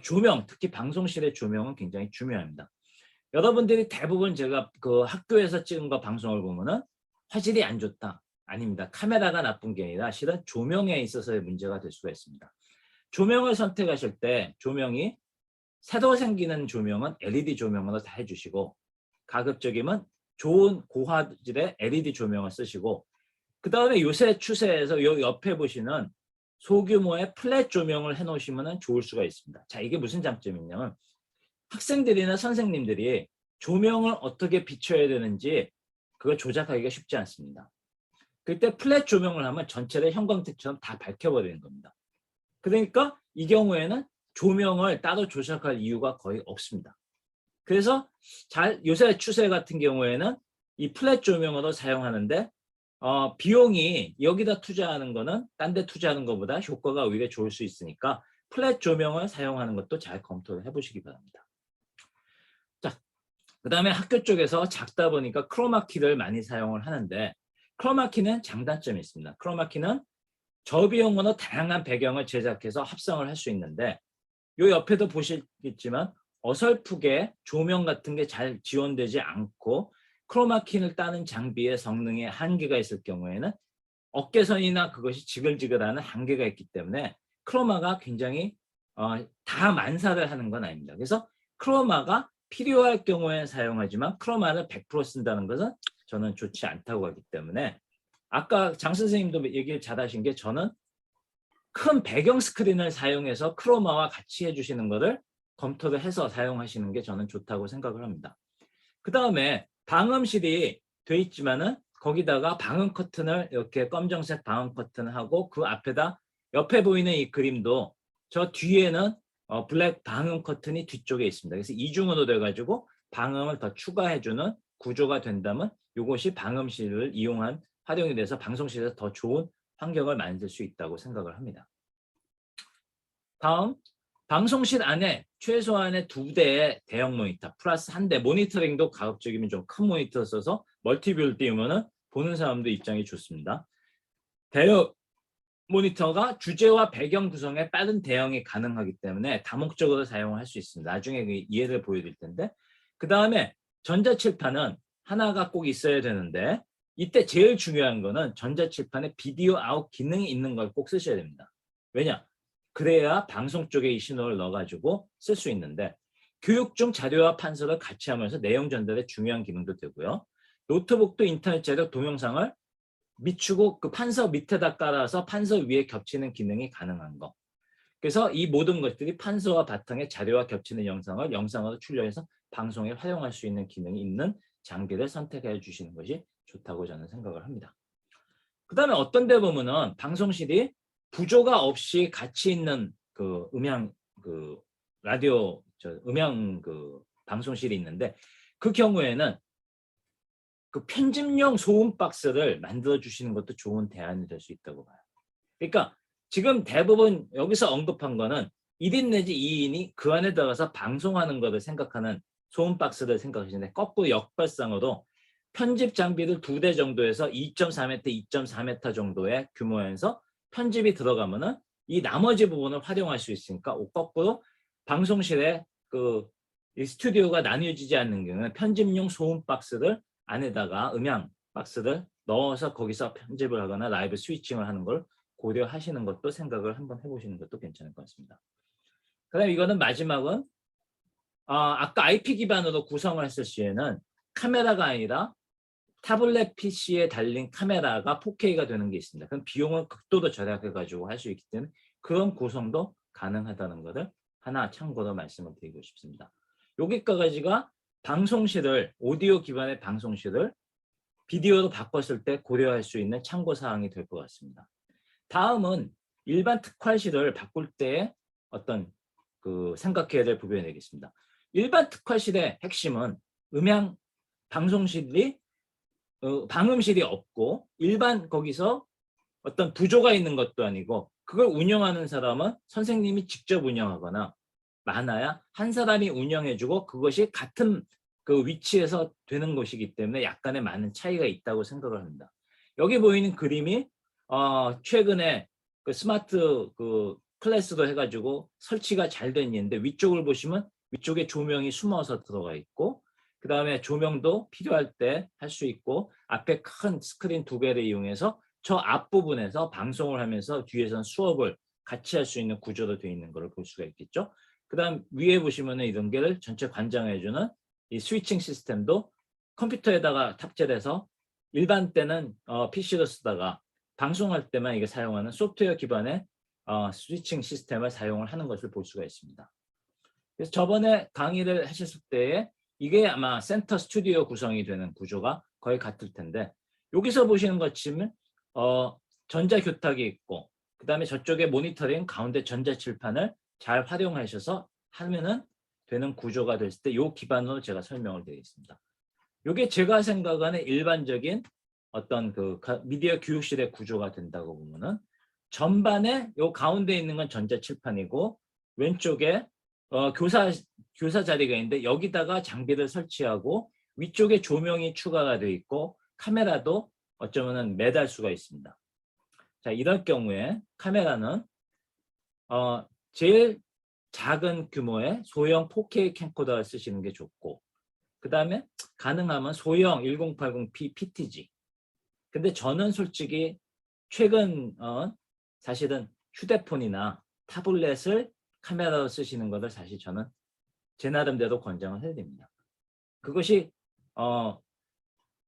조명, 특히 방송실의 조명은 굉장히 중요합니다. 여러분들이 대부분 제가 그 학교에서 찍은 거 방송을 보면은 화질이 안 좋다. 아닙니다. 카메라가 나쁜 게 아니라 실은 조명에 있어서의 문제가 될 수가 있습니다. 조명을 선택하실 때 조명이 새로 생기는 조명은 LED 조명으로 다 해주시고 가급적이면 좋은 고화질의 LED 조명을 쓰시고 그 다음에 요새 추세에서 요 옆에 보시는 소규모의 플랫 조명을 해놓으시면 좋을 수가 있습니다. 자, 이게 무슨 장점이 있냐면 학생들이나 선생님들이 조명을 어떻게 비춰야 되는지 그걸 조작하기가 쉽지 않습니다. 그때 플랫 조명을 하면 전체를 형광색처럼 다 밝혀버리는 겁니다. 그러니까 이 경우에는 조명을 따로 조작할 이유가 거의 없습니다. 그래서 요새 추세 같은 경우에는 이 플랫 조명으로 사용하는데 비용이 여기다 투자하는 거는 딴 데 투자하는 것보다 효과가 오히려 좋을 수 있으니까 플랫 조명을 사용하는 것도 잘 검토를 해보시기 바랍니다. 자, 그 다음에 학교 쪽에서 작다 보니까 크로마키를 많이 사용을 하는데 크로마키는 장단점이 있습니다. 크로마키는 저비용으로 다양한 배경을 제작해서 합성을 할 수 있는데 요 옆에도 보시겠지만 어설프게 조명 같은 게 잘 지원되지 않고 크로마키를 따는 장비의 성능에 한계가 있을 경우에는 어깨선이나 그것이 지글지글하는 한계가 있기 때문에 크로마가 굉장히 다 만사를 하는 건 아닙니다. 그래서 크로마가 필요할 경우에 사용하지만 크로마를 100% 쓴다는 것은 저는 좋지 않다고 하기 때문에 아까 장 선생님도 얘기를 잘하신 게 저는 큰 배경 스크린을 사용해서 크로마와 같이 해주시는 것을 검토를 해서 사용하시는 게 저는 좋다고 생각을 합니다. 그 다음에 방음실이 돼 있지만은 거기다가 방음 커튼을 이렇게 검정색 방음 커튼을 하고 그 앞에다 옆에 보이는 이 그림도 저 뒤에는 블랙 방음 커튼이 뒤쪽에 있습니다. 그래서 이중으로 돼가지고 방음을 더 추가해주는 구조가 된다면 이것이 방음실을 이용한 활용이 돼서 방송실에서 더 좋은 환경을 만들 수 있다고 생각을 합니다. 다음, 방송실 안에 최소한의 2대의 대형 모니터 플러스 1대 모니터링도 가급적이면 좀 큰 모니터 써서 멀티뷰를 띄우면 보는 사람도 입장이 좋습니다. 대형 모니터가 주제와 배경 구성에 빠른 대응이 가능하기 때문에 다목적으로 사용을 할 수 있습니다. 나중에 그 이해를 보여드릴 텐데 그 다음에 전자칠판은 하나가 꼭 있어야 되는데 이때 제일 중요한 거는 전자칠판에 비디오 아웃 기능이 있는 걸 꼭 쓰셔야 됩니다. 왜냐? 그래야 방송 쪽에 이 신호를 넣어가지고 쓸 수 있는데 교육 중 자료와 판서를 같이 하면서 내용 전달에 중요한 기능도 되고요. 노트북도 인터넷 자료 동영상을 밑추고 그 판서 밑에다 깔아서 판서 위에 겹치는 기능이 가능한 거. 그래서 이 모든 것들이 판서와 바탕에 자료와 겹치는 영상을 영상으로 출력해서 방송에 활용할 수 있는 기능이 있는 장비를 선택해 주시는 것이 좋다고 저는 생각을 합니다. 그 다음에 어떤 데 보면은 방송실이 부조가 없이 같이 있는 그 음향 그 라디오 음향 그 방송실이 있는데 그 경우에는 그 편집용 소음 박스를 만들어 주시는 것도 좋은 대안이 될 수 있다고 봐요. 그러니까 지금 대부분 여기서 언급한 거는 1인 내지 2인이 그 안에 들어가서 방송하는 것을 생각하는 소음 박스를 생각하시는데 거꾸로 역발상으로 편집 장비를 2대 정도에서 2.4m, 2.4m 정도의 규모에서 편집이 들어가면은 이 나머지 부분을 활용할 수 있으니까 거꾸로 방송실에 그 이 스튜디오가 나뉘어지지 않는 경우는 편집용 소음 박스를 안에다가 음향 박스를 넣어서 거기서 편집을 하거나 라이브 스위칭을 하는 걸 고려하시는 것도 생각을 한번 해보시는 것도 괜찮을 것 같습니다. 그다음 이거는 마지막은 아까 IP 기반으로 구성을 했을 시에는 카메라가 아니라 타블렛 PC에 달린 카메라가 4K가 되는 게 있습니다. 그럼 비용을 극도로 절약해가지고 할 수 있기 때문에 그런 구성도 가능하다는 것을 하나 참고로 말씀을 드리고 싶습니다. 여기까지가 방송실을 오디오 기반의 방송실을 비디오로 바꿨을 때 고려할 수 있는 참고사항이 될 것 같습니다. 다음은 일반 특활실을 바꿀 때 어떤 그 생각해야 될 부분이 되겠습니다. 일반 특활실의 핵심은 음향 방송실이 방음실이 없고 일반 거기서 어떤 부조가 있는 것도 아니고 그걸 운영하는 사람은 선생님이 직접 운영하거나 많아야 한 사람이 운영해주고 그것이 같은 그 위치에서 되는 것이기 때문에 약간의 많은 차이가 있다고 생각을 합니다. 여기 보이는 그림이 최근에 그 스마트 그 클래스로 해가지고 설치가 잘 된 있는데 위쪽을 보시면 위쪽에 조명이 숨어서 들어가 있고 그 다음에 조명도 필요할 때 할 수 있고 앞에 큰 스크린 2개를 이용해서 저 앞부분에서 방송을 하면서 뒤에서는 수업을 같이 할 수 있는 구조로 되어 있는 것을 볼 수가 있겠죠. 그 다음 위에 보시면 이런 게를 전체 관장해주는 이 스위칭 시스템도 컴퓨터에다가 탑재를 해서 일반 때는 PC로 쓰다가 방송할 때만 이게 사용하는 소프트웨어 기반의 스위칭 시스템을 사용을 하는 것을 볼 수가 있습니다. 그래서 저번에 강의를 하셨을 때에 이게 아마 센터 스튜디오 구성이 되는 구조가 거의 같을 텐데 여기서 보시는 것처럼 전자교탁이 있고 그 다음에 저쪽에 모니터링 가운데 전자칠판을 잘 활용하셔서 하면은 되는 구조가 됐을 때 이 기반으로 제가 설명을 드리겠습니다. 이게 제가 생각하는 일반적인 어떤 그 미디어 교육실의 구조가 된다고 보면은 전반에 요 가운데 있는 건 전자칠판이고 왼쪽에 교사 자리가 있는데 여기다가 장비를 설치하고 위쪽에 조명이 추가가 되어 있고 카메라도 어쩌면은 매달 수가 있습니다. 자, 이럴 경우에 카메라는 제일 작은 규모의 소형 4K 캠코더를 쓰시는 게 좋고 그 다음에 가능하면 소형 1080p PTG. 근데 저는 솔직히 최근 사실은 휴대폰이나 타블렛을 카메라로 쓰시는 것을 사실 저는 제 나름대로 권장을 해야 됩니다. 그것이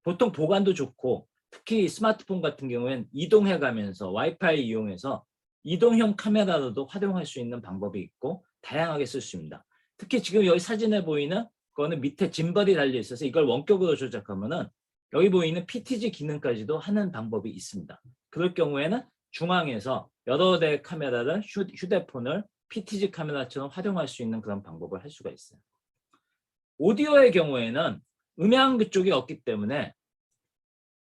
보통 보관도 좋고 특히 스마트폰 같은 경우에는 이동해 가면서 와이파이 이용해서 이동형 카메라로도 활용할 수 있는 방법이 있고 다양하게 쓸 수 있습니다. 특히 지금 여기 사진에 보이는 거는 밑에 짐벌이 달려 있어서 이걸 원격으로 조작하면은 여기 보이는 PTZ 기능까지도 하는 방법이 있습니다. 그럴 경우에는 중앙에서 여러 대의 카메라를 휴대폰을 PTZ 카메라처럼 활용할 수 있는 그런 방법을 할 수가 있어요. 오디오의 경우에는 음향 그쪽이 없기 때문에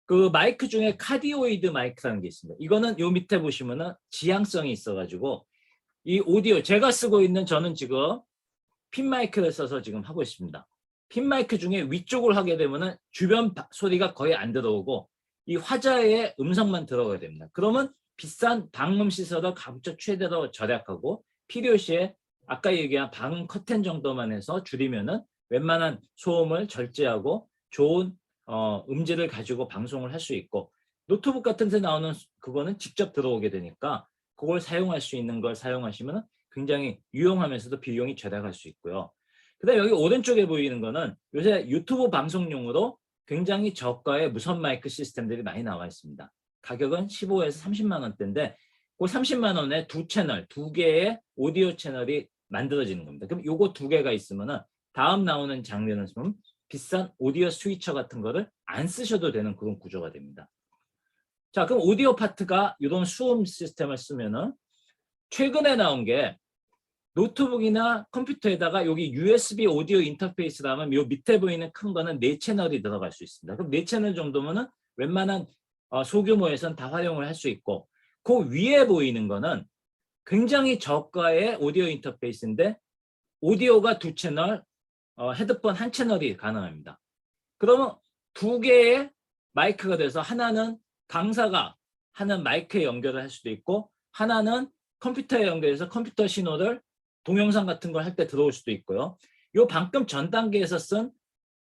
그 마이크 중에 카디오이드 마이크라는 게 있습니다. 이거는 요 밑에 보시면은 지향성이 있어가지고 이 오디오 제가 쓰고 있는 저는 지금 핀 마이크를 써서 지금 하고 있습니다. 핀 마이크 중에 위쪽을 하게 되면은 주변 소리가 거의 안 들어오고 이 화자의 음성만 들어가게 됩니다. 그러면 비싼 방음 시설을 가급적 최대로 절약하고 필요시에 아까 얘기한 방음 커튼 정도만 해서 줄이면은 웬만한 소음을 절제하고 좋은 음질을 가지고 방송을 할 수 있고 노트북 같은 데 나오는 그거는 직접 들어오게 되니까 그걸 사용할 수 있는 걸 사용하시면 굉장히 유용하면서도 비용이 절약할 수 있고요. 그다음에 여기 오른쪽에 보이는 거는 요새 유튜브 방송용으로 굉장히 저가의 무선 마이크 시스템들이 많이 나와 있습니다. 가격은 15에서 30만 원대인데 그 30만 원에 두 채널, 두 개의 오디오 채널이 만들어지는 겁니다. 그럼 요거 두 개가 있으면은 다음 나오는 장르는 좀 비싼 오디오 스위처 같은 거를 안 쓰셔도 되는 그런 구조가 됩니다. 자, 그럼 오디오 파트가 이런 수음 시스템을 쓰면은 최근에 나온 게 노트북이나 컴퓨터에다가 여기 USB 오디오 인터페이스라면 요 밑에 보이는 큰 거는 4채널이 들어갈 수 있습니다. 그럼 4채널 정도면은 웬만한 소규모에선 다 활용을 할 수 있고 그 위에 보이는 거는 굉장히 저가의 오디오 인터페이스인데 오디오가 2채널, 헤드폰 1채널이 가능합니다. 그러면 2개의 마이크가 돼서 하나는 강사가 하는 마이크에 연결을 할 수도 있고 하나는 컴퓨터에 연결해서 컴퓨터 신호를 동영상 같은 걸 할 때 들어올 수도 있고요. 요 방금 전 단계에서 쓴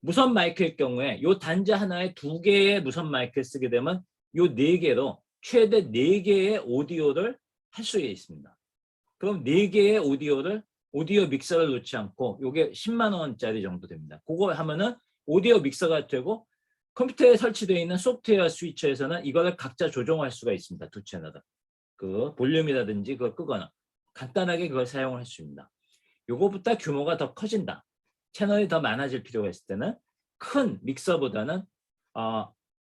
무선 마이크일 경우에 요 단자 하나에 2개의 무선 마이크를 쓰게 되면 요 4개로 최대 4개의 오디오를 할 수 있습니다. 그럼 4개의 오디오 믹서를 놓지 않고 요게 10만 원짜리 정도 됩니다. 그거 하면은 오디오 믹서가 되고 컴퓨터에 설치되어 있는 소프트웨어 스위처에서는 이거를 각자 조정할 수가 있습니다. 2채널을. 그 볼륨이라든지 그걸 끄거나 간단하게 그걸 사용을 할 수 있습니다. 요거보다 규모가 더 커진다. 채널이 더 많아질 필요가 있을 때는 큰 믹서보다는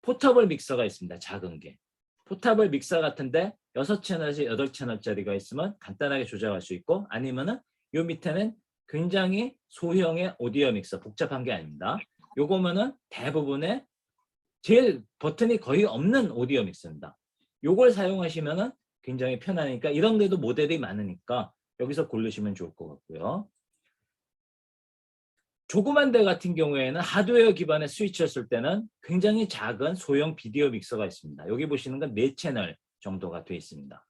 포터블 믹서가 있습니다. 작은 게. 포터블 믹서 같은데 6채널에서 8채널짜리가 있으면 간단하게 조작할 수 있고 아니면은 요 밑에는 굉장히 소형의 오디오 믹서, 복잡한 게 아닙니다. 요거면은 대부분의 제일 버튼이 거의 없는 오디오 믹서입니다. 요걸 사용하시면은 굉장히 편하니까 이런 데도 모델이 많으니까 여기서 고르시면 좋을 것 같고요. 조그만 데 같은 경우에는 하드웨어 기반의 스위치였을 때는 굉장히 작은 소형 비디오 믹서가 있습니다. 여기 보시는 건 4채널 정도가 되어 있습니다.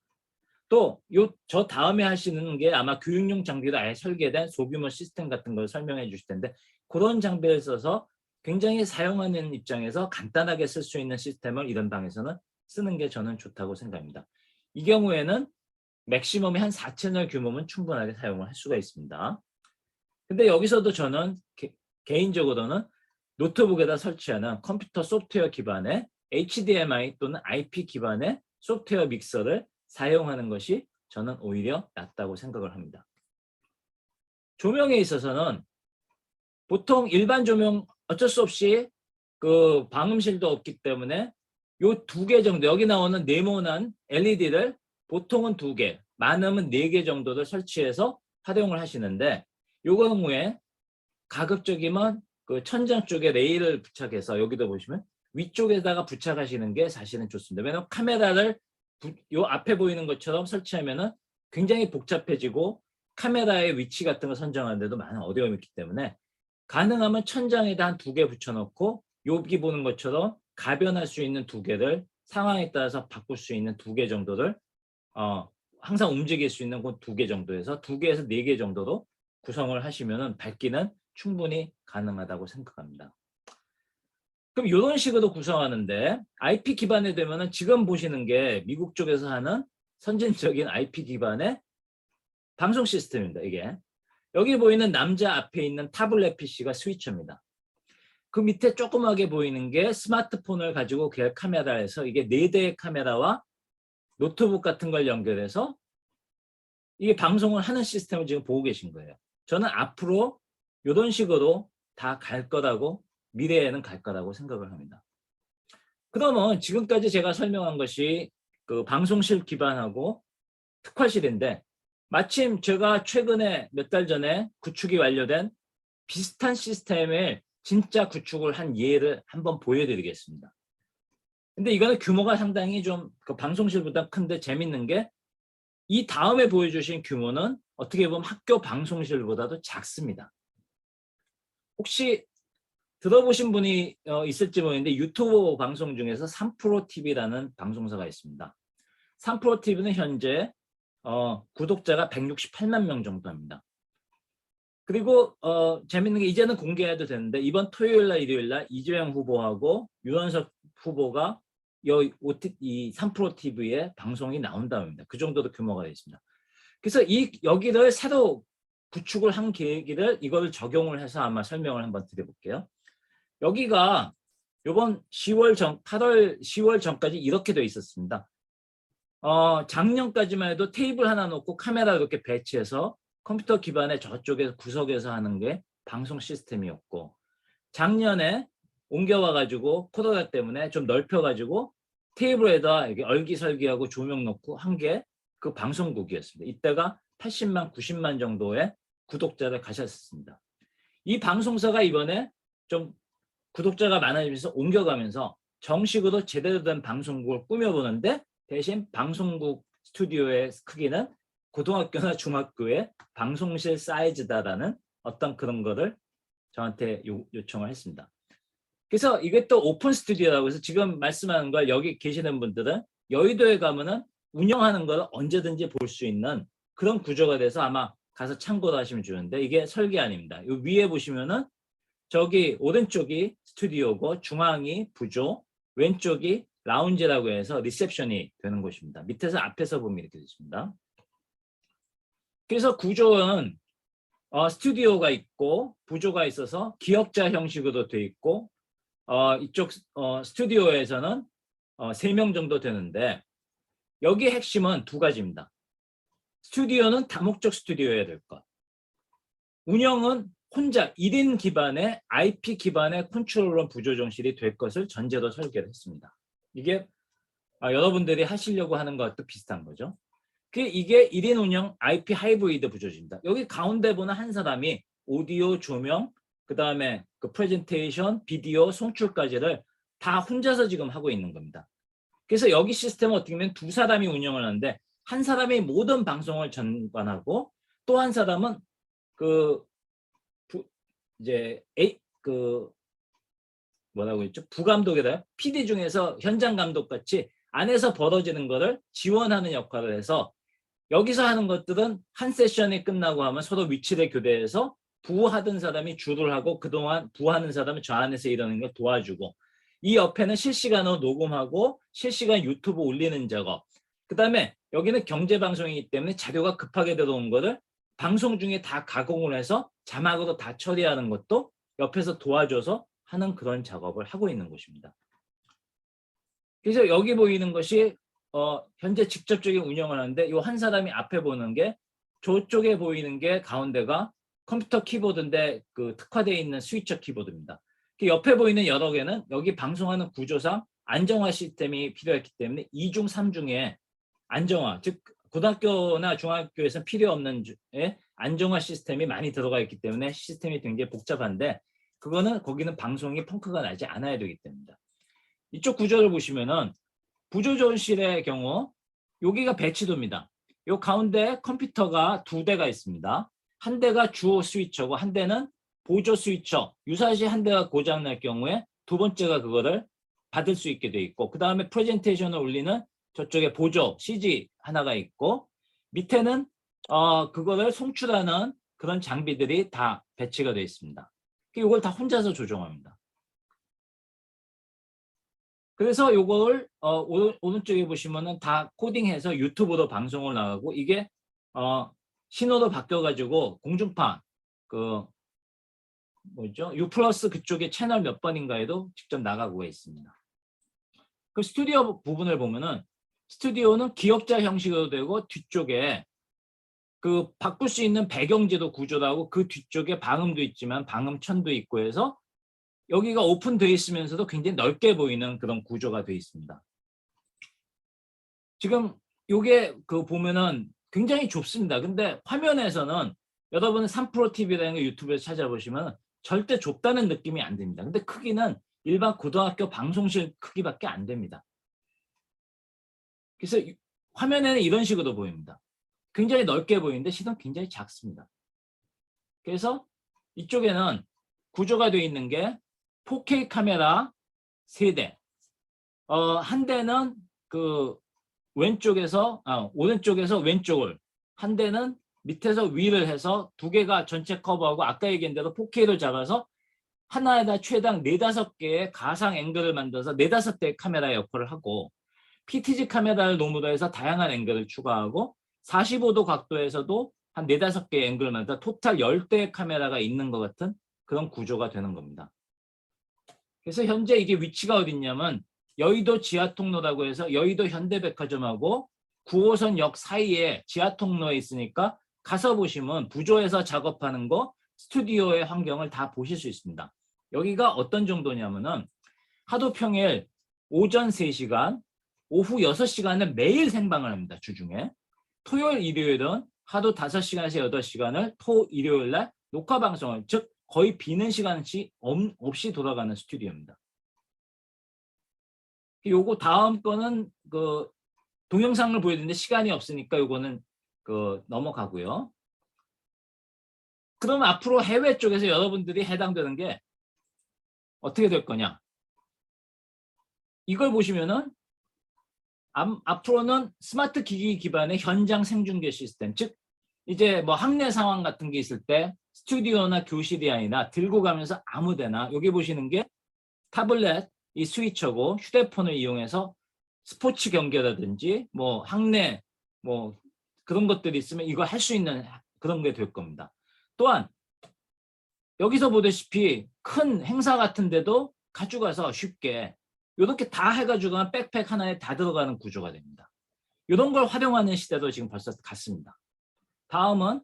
또 저 다음에 하시는 게 아마 교육용 장비로 아예 설계된 소규모 시스템 같은 걸 설명해 주실 텐데 그런 장비를 써서 굉장히 사용하는 입장에서 간단하게 쓸 수 있는 시스템을 이런 방에서는 쓰는 게 저는 좋다고 생각합니다. 이 경우에는 맥시멈이 한 4채널 규모면 충분하게 사용을 할 수가 있습니다. 근데 여기서도 저는 개인적으로는 노트북에다 설치하는 컴퓨터 소프트웨어 기반의 HDMI 또는 IP 기반의 소프트웨어 믹서를 사용하는 것이 저는 오히려 낫다고 생각을 합니다. 조명에 있어서는 보통 일반 조명 어쩔 수 없이 그 방음실도 없기 때문에 요 2개 정도 여기 나오는 네모난 LED를 보통은 2개, 많으면 4개 정도를 설치해서 활용을 하시는데 요 경우에 가급적이면 그 천장 쪽에 레일을 부착해서 여기도 보시면 위쪽에다가 부착하시는 게 사실은 좋습니다. 왜냐하면 카메라를 요 앞에 보이는 것처럼 설치하면은 굉장히 복잡해지고 카메라의 위치 같은 거 선정하는데도 많은 어려움이 있기 때문에 가능하면 천장에다 한 2개 붙여놓고 여기 보는 것처럼 가변할 수 있는 2개를 상황에 따라서 바꿀 수 있는 2개 정도를 항상 움직일 수 있는 그 2개 정도에서 2개에서 4개 정도로 구성을 하시면은 밝기는 충분히 가능하다고 생각합니다. 그럼 이런 식으로 구성하는데 IP 기반에 되면은 지금 보시는 게 미국 쪽에서 하는 선진적인 IP 기반의 방송 시스템입니다. 이게 여기 보이는 남자 앞에 있는 타블렛 PC가 스위처입니다. 그 밑에 조그맣게 보이는 게 스마트폰을 가지고 계열 카메라에서 이게 4대의 카메라와 노트북 같은 걸 연결해서 이게 방송을 하는 시스템을 지금 보고 계신 거예요. 저는 앞으로 이런 식으로 다 갈 거라고, 미래에는 갈 거라고 생각을 합니다. 그러면 지금까지 제가 설명한 것이 그 방송실 기반하고 특화실인데, 마침 제가 최근에 몇 달 전에 구축이 완료된 비슷한 시스템을 진짜 구축을 한 예를 한번 보여드리겠습니다. 근데 이거는 규모가 상당히 좀 그 방송실보다 큰데 재밌는 게, 이 다음에 보여주신 규모는 어떻게 보면 학교 방송실보다도 작습니다. 혹시 들어보신 분이 있을지 모르겠는데, 유튜브 방송 중에서 3프로TV라는 방송사가 있습니다. 3프로TV는 현재 구독자가 168만 명 정도 합니다. 그리고 재밌는 게, 이제는 공개해도 되는데, 이번 토요일 날 일요일 날 이재명 후보하고 유현석 후보가 이 3프로TV에 방송이 나온다고 합니다. 그 정도로 규모가 되어 있습니다. 그래서 여기를 새로 구축을 한 계기를 이거를 적용을 해서 아마 설명을 한번 드려볼게요. 여기가 이번 8월 10월 전까지 이렇게 되어 있었습니다. 작년까지만 해도 테이블 하나 놓고 카메라 이렇게 배치해서 컴퓨터 기반의 저쪽에 구석에서 하는 게 방송 시스템이었고, 작년에 옮겨와가지고 코로나 때문에 좀 넓혀가지고 테이블에다 이렇게 얼기설기하고 조명 놓고 한 게 그 방송국이었습니다. 이때가 80만, 90만 정도의 구독자를 가졌습니다. 이 방송사가 이번에 좀 구독자가 많아지면서 옮겨가면서 정식으로 제대로 된 방송국을 꾸며보는데, 대신 방송국 스튜디오의 크기는 고등학교나 중학교의 방송실 사이즈다라는 어떤 그런 거를 저한테 요청을 했습니다. 그래서 이게 또 오픈 스튜디오라고 해서 지금 말씀하는 걸 여기 계시는 분들은 여의도에 가면은 운영하는 걸 언제든지 볼 수 있는 그런 구조가 돼서 아마 가서 참고를 하시면 좋은데, 이게 설계안입니다. 이 위에 보시면은 저기 오른쪽이 스튜디오고 중앙이 부조, 왼쪽이 라운지라고 해서 리셉션이 되는 곳입니다. 밑에서 앞에서 보면 이렇게 되십니다. 그래서 구조는 스튜디오가 있고 부조가 있어서 기역자 형식으로 돼 있고, 이쪽 스튜디오에서는 3명 정도 되는데, 여기 핵심은 2가지입니다. 스튜디오는 다목적 스튜디오여야 될 것. 운영은 혼자 1인 기반의 IP 기반의 컨트롤러 부조정실이 될 것을 전제로 설계를 했습니다. 이게 여러분들이 하시려고 하는 것도 비슷한 거죠. 이게 1인 운영 IP 하이브리드 부조입니다. 여기 가운데 보는 한 사람이 오디오, 조명, 그 다음에 그 프레젠테이션, 비디오, 송출까지를 다 혼자서 지금 하고 있는 겁니다. 그래서 여기 시스템은 어떻게 보면 2사람이 운영을 하는데, 한 사람이 모든 방송을 전관하고, 또 한 사람은 뭐라고 했죠? 부감독이다. PD 중에서 현장 감독 같이 안에서 벌어지는 거를 지원하는 역할을 해서, 여기서 하는 것들은 한 세션이 끝나고 하면 서로 위치를 교대해서 부하던 사람이 주를 하고, 그동안 부하는 사람은 저 안에서 이러는 걸 도와주고, 이 옆에는 실시간으로 녹음하고 실시간 유튜브 올리는 작업, 그 다음에 여기는 경제방송이기 때문에 자료가 급하게 들어온 거를 방송 중에 다 가공을 해서 자막으로 다 처리하는 것도 옆에서 도와줘서 하는 그런 작업을 하고 있는 곳입니다. 그래서 여기 보이는 것이 현재 직접적인 운영을 하는데, 이 한 사람이 앞에 보는 게, 저쪽에 보이는 게 가운데가 컴퓨터 키보드인데 그 특화되어 있는 스위처 키보드입니다. 옆에 보이는 여러 개는 여기 방송하는 구조상 안정화 시스템이 필요했기 때문에 2중, 3중에 안정화, 즉 고등학교나 중학교에서는 필요 없는 안정화 시스템이 많이 들어가 있기 때문에 시스템이 굉장히 복잡한데, 거기는 방송이 펑크가 나지 않아야 되기 때문입니다. 이쪽 구조를 보시면은 부조전실의 경우 여기가 배치도입니다. 이 가운데 컴퓨터가 2대가 있습니다. 한 대가 주요 스위처고 한 대는 보조 스위처. 유사시 한 대가 고장날 경우에 2번째가 그거를 받을 수 있게 돼 있고, 그 다음에 프레젠테이션을 올리는 저쪽에 보조 CG 하나가 있고, 밑에는 그거를 송출하는 그런 장비들이 다 배치가 되어 있습니다. 이걸 다 혼자서 조정합니다. 그래서 이걸 오른쪽에 보시면은 다 코딩해서 유튜브로 방송을 나가고, 이게 신호로 바뀌어가지고 공중파 뭐죠? U 플러스 그쪽에 채널 몇 번인가에도 직접 나가고 있습니다. 그 스튜디오 부분을 보면은 스튜디오는 기역자 형식으로 되고 뒤쪽에 그 바꿀 수 있는 배경지도 구조도 하고 그 뒤쪽에 방음도 있지만 방음천도 있고 해서 여기가 오픈되어 있으면서도 굉장히 넓게 보이는 그런 구조가 되어 있습니다. 지금 요게 그 보면은 굉장히 좁습니다. 근데 화면에서는 여러분 3프로 TV라는 거 유튜브에서 찾아보시면 절대 좁다는 느낌이 안 듭니다. 근데 크기는 일반 고등학교 방송실 크기밖에 안 됩니다. 그래서 화면에는 이런 식으로 보입니다. 굉장히 넓게 보이는데 실은 굉장히 작습니다. 그래서 이쪽에는 구조가 되어 있는 게 4K 카메라 3대. 한 대는 그 왼쪽에서 오른쪽에서 왼쪽을, 한 대는 밑에서 위를 해서 두 개가 전체 커버하고 아까 얘기한 대로 4K를 잡아서 하나에다 최당 4-5개의 가상 앵글을 만들어서 4-5대의 카메라 역할을 하고 PTZ 카메라를 놈으로 해서 다양한 앵글을 추가하고 45도 각도에서도 한 4-5개의 앵글을 만들어 토탈 10대의 카메라가 있는 것 같은 그런 구조가 되는 겁니다. 그래서 현재 이게 위치가 어딨냐면 여의도 지하통로라고 해서 여의도 현대백화점하고 9호선 역 사이에 지하통로에 있으니까 가서 보시면 부조에서 작업하는 거 스튜디오의 환경을 다 보실 수 있습니다. 여기가 어떤 정도냐면은 하루 평일 오전 3시간, 오후 6시간을 매일 생방을 합니다. 주중에. 토요일, 일요일은 하루 5시간에서 8시간을 일요일 날 녹화 방송을, 즉 거의 비는 시간 없이 돌아가는 스튜디오입니다. 요거 다음 거는 그 동영상을 보여드리는데 시간이 없으니까 요거는 그 넘어가고요. 그럼 앞으로 해외 쪽에서 여러분들이 해당되는 게 어떻게 될 거냐? 이걸 보시면은 앞으로는 스마트 기기 기반의 현장 생중계 시스템, 즉 이제 뭐 학내 상황 같은 게 있을 때 스튜디오나 교실이 아니라 들고 가면서 아무데나, 여기 보시는 게 타블렛 이 스위처고 휴대폰을 이용해서 스포츠 경기라든지 뭐 학내 뭐 그런 것들이 있으면 이거 할 수 있는 그런 게 될 겁니다. 또한 여기서 보다시피 큰 행사 같은 데도 가져가서 쉽게 이렇게 다 해가지고 백팩 하나에 다 들어가는 구조가 됩니다. 이런 걸 활용하는 시대도 지금 벌써 갔습니다. 다음은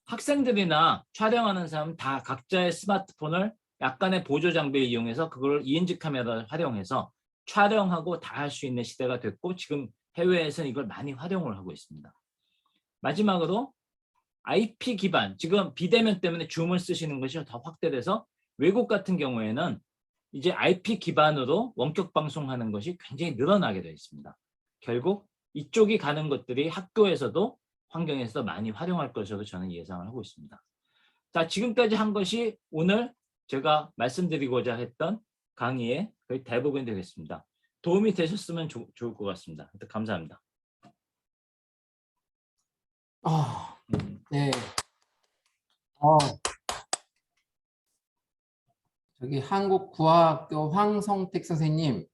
학생들이나 촬영하는 사람 다 각자의 스마트폰을 약간의 보조 장비를 이용해서 그걸 2인치 카메라를 활용해서 촬영하고 다 할 수 있는 시대가 됐고 지금 해외에서는 이걸 많이 활용을 하고 있습니다. 마지막으로 IP 기반, 지금 비대면 때문에 줌을 쓰시는 것이 더 확대돼서 외국 같은 경우에는 이제 IP 기반으로 원격 방송하는 것이 굉장히 늘어나게 되어 있습니다. 결국 이쪽이 가는 것들이 학교에서도 환경에서 많이 활용할 것으로 저는 예상을 하고 있습니다. 자, 지금까지 한 것이 오늘 제가 말씀드리고자 했던 강의의 거의 대부분이 되겠습니다. 도움이 되셨으면 좋을 것 같습니다. 감사합니다. 네. 저기 한국구화학교 황성택 선생님,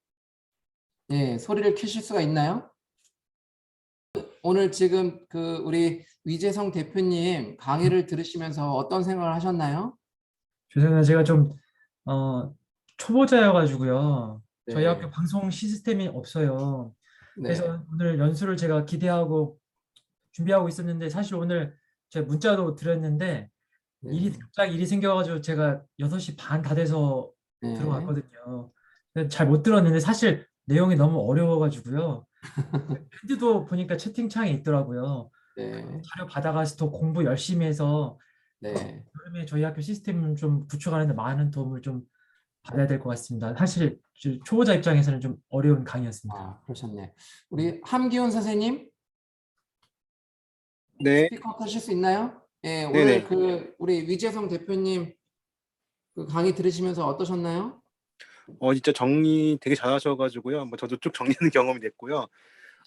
네, 소리를 켜실 수가 있나요? 오늘 지금 그 우리 위재성 대표님 강의를 들으시면서 어떤 생각을 하셨나요? 죄송해요. 제가 좀 초보자여가지고요. 저희 네. 학교 방송 시스템이 없어요. 네. 그래서 오늘 연수를 제가 기대하고 준비하고 있었는데 사실 오늘 제가 문자도 드렸는데 갑자기 일이 생겨가지고 제가 6시 반 다 돼서 들어왔거든요. 잘 못 들었는데 사실 내용이 너무 어려워가지고요. 필드도 보니까 채팅창에 있더라고요. 자료 받아가서 더 공부 열심히 해서 여름에 저희 학교 시스템 좀 구축하는 데 많은 도움을 좀 받아야 될 것 같습니다. 사실 초보자 입장에서는 좀 어려운 강의였습니다. 그러셨네. 우리 함기훈 선생님, 네, 스피커 켜실 수 있나요? 네, 네네. 오늘 그 우리 위재성 대표님 그 강의 들으시면서 어떠셨나요? 진짜 정리 되게 잘하셔가지고요. 뭐 저도 쭉 정리하는 경험이 됐고요.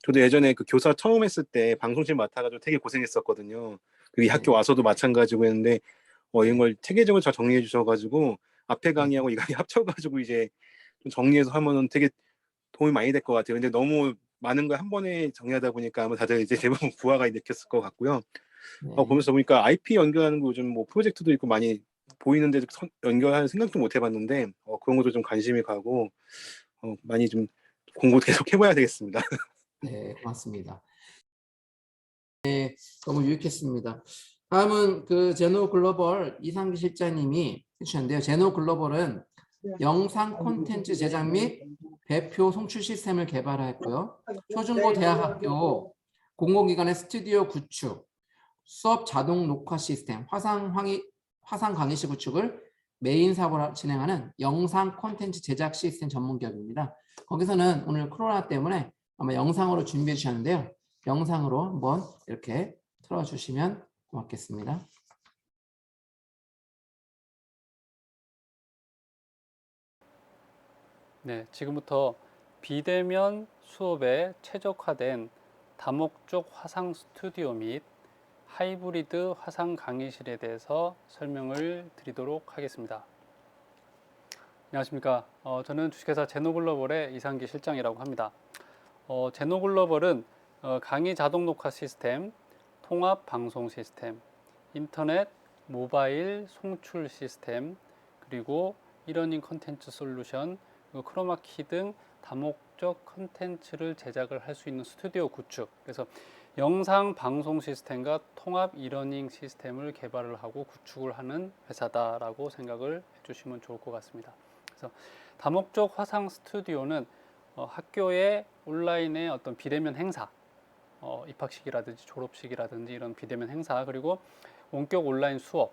저도 예전에 그 교사 처음 했을 때 방송실 맡아가지고 되게 고생했었거든요. 이 학교 와서도 마찬가지고 했는데 이런 걸 체계적으로 잘 정리해 주셔가지고 앞에 강의하고 이 강의 합쳐가지고 이제 좀 정리해서 하면은 되게 도움이 많이 될 것 같아요. 근데 너무 많은 걸 한 번에 정리하다 보니까 아마 다들 이제 대부분 부하가 느꼈을 것 같고요. 보면서 보니까 IP 연결하는 거 요즘 뭐 프로젝트도 있고 많이 보이는데 연결할 생각도 못 해봤는데 그런 것도 좀 관심이 가고 많이 좀 공부 계속 해봐야 되겠습니다. 네, 고맙습니다. 네, 너무 유익했습니다. 다음은 그 제노 글로벌 이상기 실장님이 해주셨는데요. 제노 글로벌은 영상 콘텐츠 제작 및 배표 송출 시스템을 개발하였고요. 초중고 대학학교 공공기관의 스튜디오 구축, 수업 자동 녹화 시스템, 화상 강의실 구축을 메인 사업으로 진행하는 영상 콘텐츠 제작 시스템 전문 기업입니다. 거기서는 오늘 코로나 때문에 아마 영상으로 준비해 주셨는데요. 영상으로 한번 이렇게 틀어주시면 고맙겠습니다. 네, 지금부터 비대면 수업에 최적화된 다목적 화상 스튜디오 및 하이브리드 화상 강의실에 대해서 설명을 드리도록 하겠습니다. 안녕하십니까. 저는 주식회사 제노글로벌의 이상기 실장이라고 합니다. 제노글로벌은 강의 자동 녹화 시스템, 통합 방송 시스템, 인터넷, 모바일 송출 시스템, 그리고 이러닝 컨텐츠 솔루션, 크로마키 등 다목적 컨텐츠를 제작을 할 수 있는 스튜디오 구축, 그래서 영상 방송 시스템과 통합 이러닝 시스템을 개발을 하고 구축을 하는 회사다라고 생각을 해주시면 좋을 것 같습니다. 그래서 다목적 화상 스튜디오는 학교의 온라인의 어떤 비대면 행사, 입학식이라든지 졸업식이라든지 이런 비대면 행사, 그리고 원격 온라인 수업,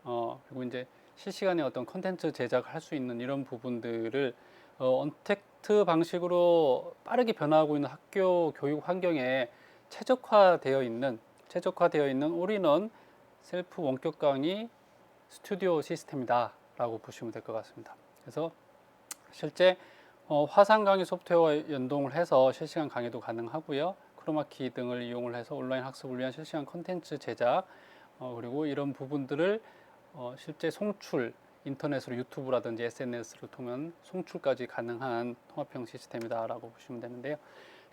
그리고 이제 실시간에 어떤 컨텐츠 제작을 할 수 있는 이런 부분들을 언택트 방식으로 빠르게 변화하고 있는 학교 교육 환경에 최적화되어 있는 올인원 셀프 원격 강의 스튜디오 시스템이다 라고 보시면 될 것 같습니다. 그래서 실제 화상 강의 소프트웨어와 연동을 해서 실시간 강의도 가능하고요. 크로마키 등을 이용을 해서 온라인 학습을 위한 실시간 콘텐츠 제작, 그리고 이런 부분들을 실제 송출, 인터넷으로 유튜브라든지 SNS를 통한 송출까지 가능한 통합형 시스템이다라고 보시면 되는데요.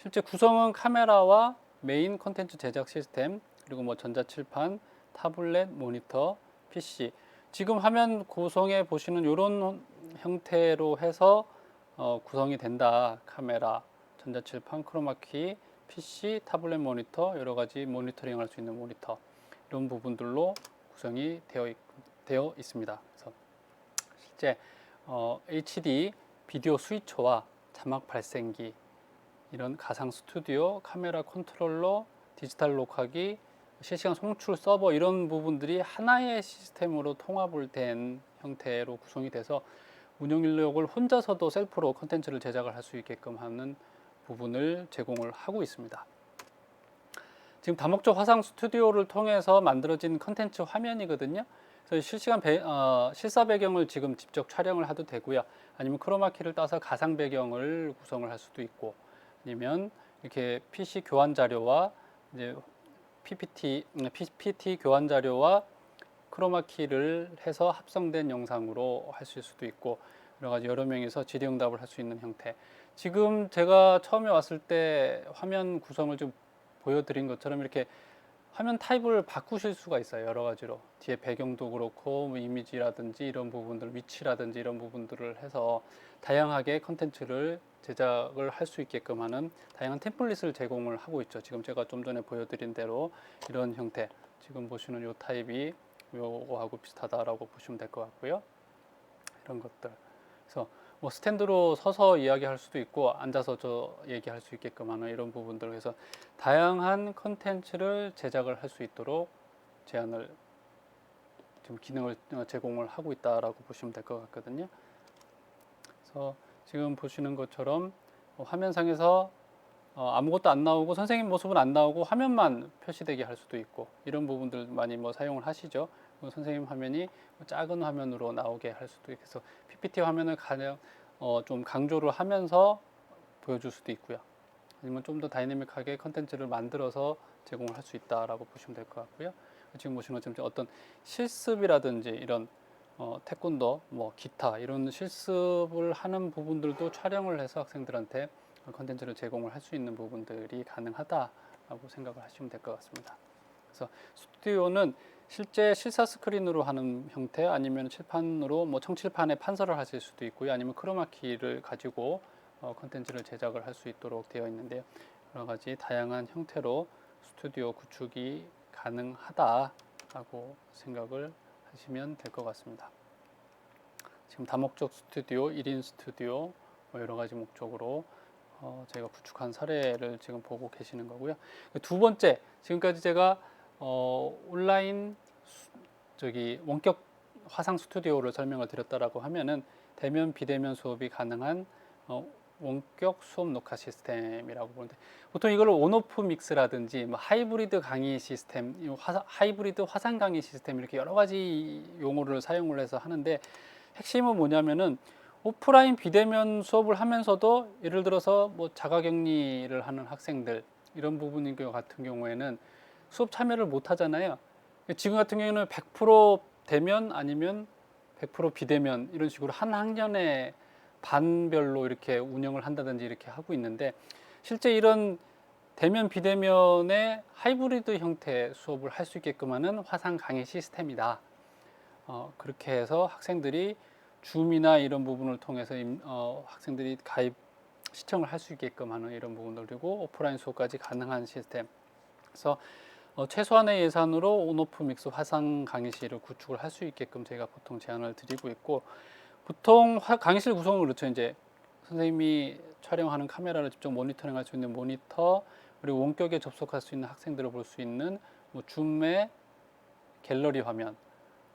실제 구성은 카메라와 메인 콘텐츠 제작 시스템, 그리고 뭐 전자칠판, 타블렛, 모니터, PC, 지금 화면 구성해 보시는 이런 형태로 해서 구성이 된다. 카메라, 전자칠판, 크로마키, PC, 타블렛 모니터, 여러 가지 모니터링 할 수 있는 모니터, 이런 부분들로 구성이 되어 있습니다. 그래서 실제 HD 비디오 스위처와 자막 발생기, 이런 가상 스튜디오, 카메라 컨트롤러, 디지털 녹화기, 실시간 송출 서버, 이런 부분들이 하나의 시스템으로 통합을 된 형태로 구성이 돼서 운영 인력을 혼자서도 셀프로 콘텐츠를 제작을 할 수 있게끔 하는 부분을 제공을 하고 있습니다. 지금 다목적 화상 스튜디오를 통해서 만들어진 콘텐츠 화면이거든요. 그래서 실시간 실사 배경을 지금 직접 촬영을 해도 되고요. 아니면 크로마키를 따서 가상 배경을 구성을 할 수도 있고, 아니면 이렇게 PC 교환 자료와 이제 PPT 교환 자료와 크로마키를 해서 합성된 영상으로 하실 수도 있고, 여러 명이서 질의응답을 할 수 있는 형태. 지금 제가 처음에 왔을 때 화면 구성을 좀 보여드린 것처럼 이렇게 화면 타입을 바꾸실 수가 있어요. 여러 가지로 뒤에 배경도 그렇고 뭐 이미지라든지 이런 부분들, 위치라든지 이런 부분들을 해서 다양하게 컨텐츠를 제작을 할 수 있게끔 하는 다양한 템플릿을 제공을 하고 있죠. 지금 제가 좀 전에 보여드린 대로 이런 형태, 지금 보시는 이 타입이 요거하고 비슷하다라고 보시면 될 것 같고요. 이런 것들. 그래서 뭐 스탠드로 서서 이야기할 수도 있고 앉아서 얘기할 수 있게끔 하는 이런 부분들, 그래서 다양한 컨텐츠를 제작을 할 수 있도록 제안을, 지금 기능을 제공을 하고 있다라고 보시면 될 것 같거든요. 그래서 지금 보시는 것처럼 화면상에서 아무것도 안 나오고 선생님 모습은 안 나오고 화면만 표시되게 할 수도 있고, 이런 부분들 많이 뭐 사용을 하시죠. 선생님 화면이 작은 화면으로 나오게 할 수도 있고, 그래서 PPT 화면을 가장 좀 강조를 하면서 보여줄 수도 있고요. 아니면 좀 더 다이내믹하게 컨텐츠를 만들어서 제공을 할 수 있다라고 보시면 될 것 같고요. 지금 보시는 것처럼 어떤 실습이라든지 이런 태권도, 뭐 기타 이런 실습을 하는 부분들도 촬영을 해서 학생들한테 컨텐츠를 제공을 할 수 있는 부분들이 가능하다라고 생각을 하시면 될 것 같습니다. 그래서 스튜디오는 실제 실사 스크린으로 하는 형태 아니면 칠판으로 뭐 청칠판에 판서를 하실 수도 있고요. 아니면 크로마키를 가지고 콘텐츠를 제작을 할 수 있도록 되어 있는데요. 여러 가지 다양한 형태로 스튜디오 구축이 가능하다라고 생각을 하시면 될 것 같습니다. 지금 다목적 스튜디오, 1인 스튜디오 뭐 여러 가지 목적으로 제가 구축한 사례를 지금 보고 계시는 거고요. 두 번째, 지금까지 제가 온라인 원격 화상 스튜디오를 설명을 드렸다라고 하면은 대면 비대면 수업이 가능한 원격 수업 녹화 시스템이라고 보는데, 보통 이걸 온오프 믹스라든지 뭐 하이브리드 강의 시스템, 하이브리드 화상 강의 시스템 이렇게 여러 가지 용어를 사용을 해서 하는데, 핵심은 뭐냐면은 오프라인 비대면 수업을 하면서도 예를 들어서 뭐 자가격리를 하는 학생들 이런 부분인 것 같은 경우에는 수업 참여를 못 하잖아요. 지금 같은 경우에는 100% 대면 아니면 100% 비대면 이런 식으로 한 학년에 반별로 이렇게 운영을 한다든지 이렇게 하고 있는데, 실제 이런 대면 비대면의 하이브리드 형태 수업을 할 수 있게끔 하는 화상 강의 시스템이다. 그렇게 해서 학생들이 줌이나 이런 부분을 통해서 학생들이 가입 시청을 할 수 있게끔 하는 이런 부분들, 그리고 오프라인 수업까지 가능한 시스템. 그래서 최소한의 예산으로 온오프 믹스 화상 강의실을 구축을 할 수 있게끔 저희가 보통 제안을 드리고 있고, 보통 강의실 구성을 그렇죠. 이제 선생님이 촬영하는 카메라를 직접 모니터링할 수 있는 모니터, 그리고 원격에 접속할 수 있는 학생들을 볼 수 있는 뭐 줌의 갤러리 화면,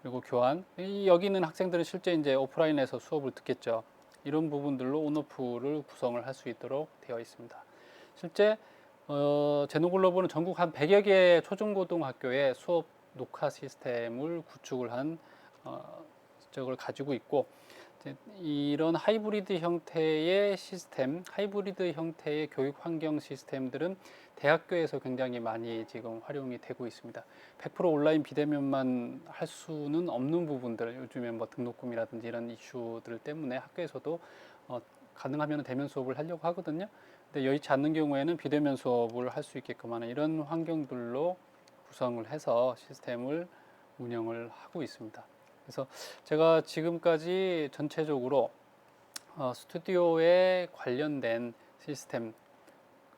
그리고 교환. 여기 있는 학생들은 실제 이제 오프라인에서 수업을 듣겠죠. 이런 부분들로 온오프를 구성을 할 수 있도록 되어 있습니다. 실제 제노글로벌은 전국 한 100여 개 초중고등학교의 수업 녹화 시스템을 구축을 한 적을 가지고 있고, 이런 하이브리드 형태의 시스템, 하이브리드 형태의 교육 환경 시스템들은 대학교에서 굉장히 많이 지금 활용이 되고 있습니다. 100% 온라인 비대면만 할 수는 없는 부분들, 요즘에 뭐 등록금이라든지 이런 이슈들 때문에 학교에서도 가능하면 대면 수업을 하려고 하거든요. 근데 여의치 않는 경우에는 비대면 수업을 할 수 있게끔 하는 이런 환경들로 구성을 해서 시스템을 운영을 하고 있습니다. 그래서 제가 지금까지 전체적으로 스튜디오에 관련된 시스템,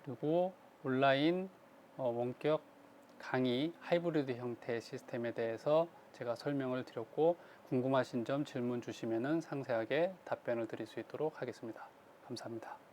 그리고 온라인 원격 강의 하이브리드 형태의 시스템에 대해서 제가 설명을 드렸고, 궁금하신 점 질문 주시면은 상세하게 답변을 드릴 수 있도록 하겠습니다. 감사합니다.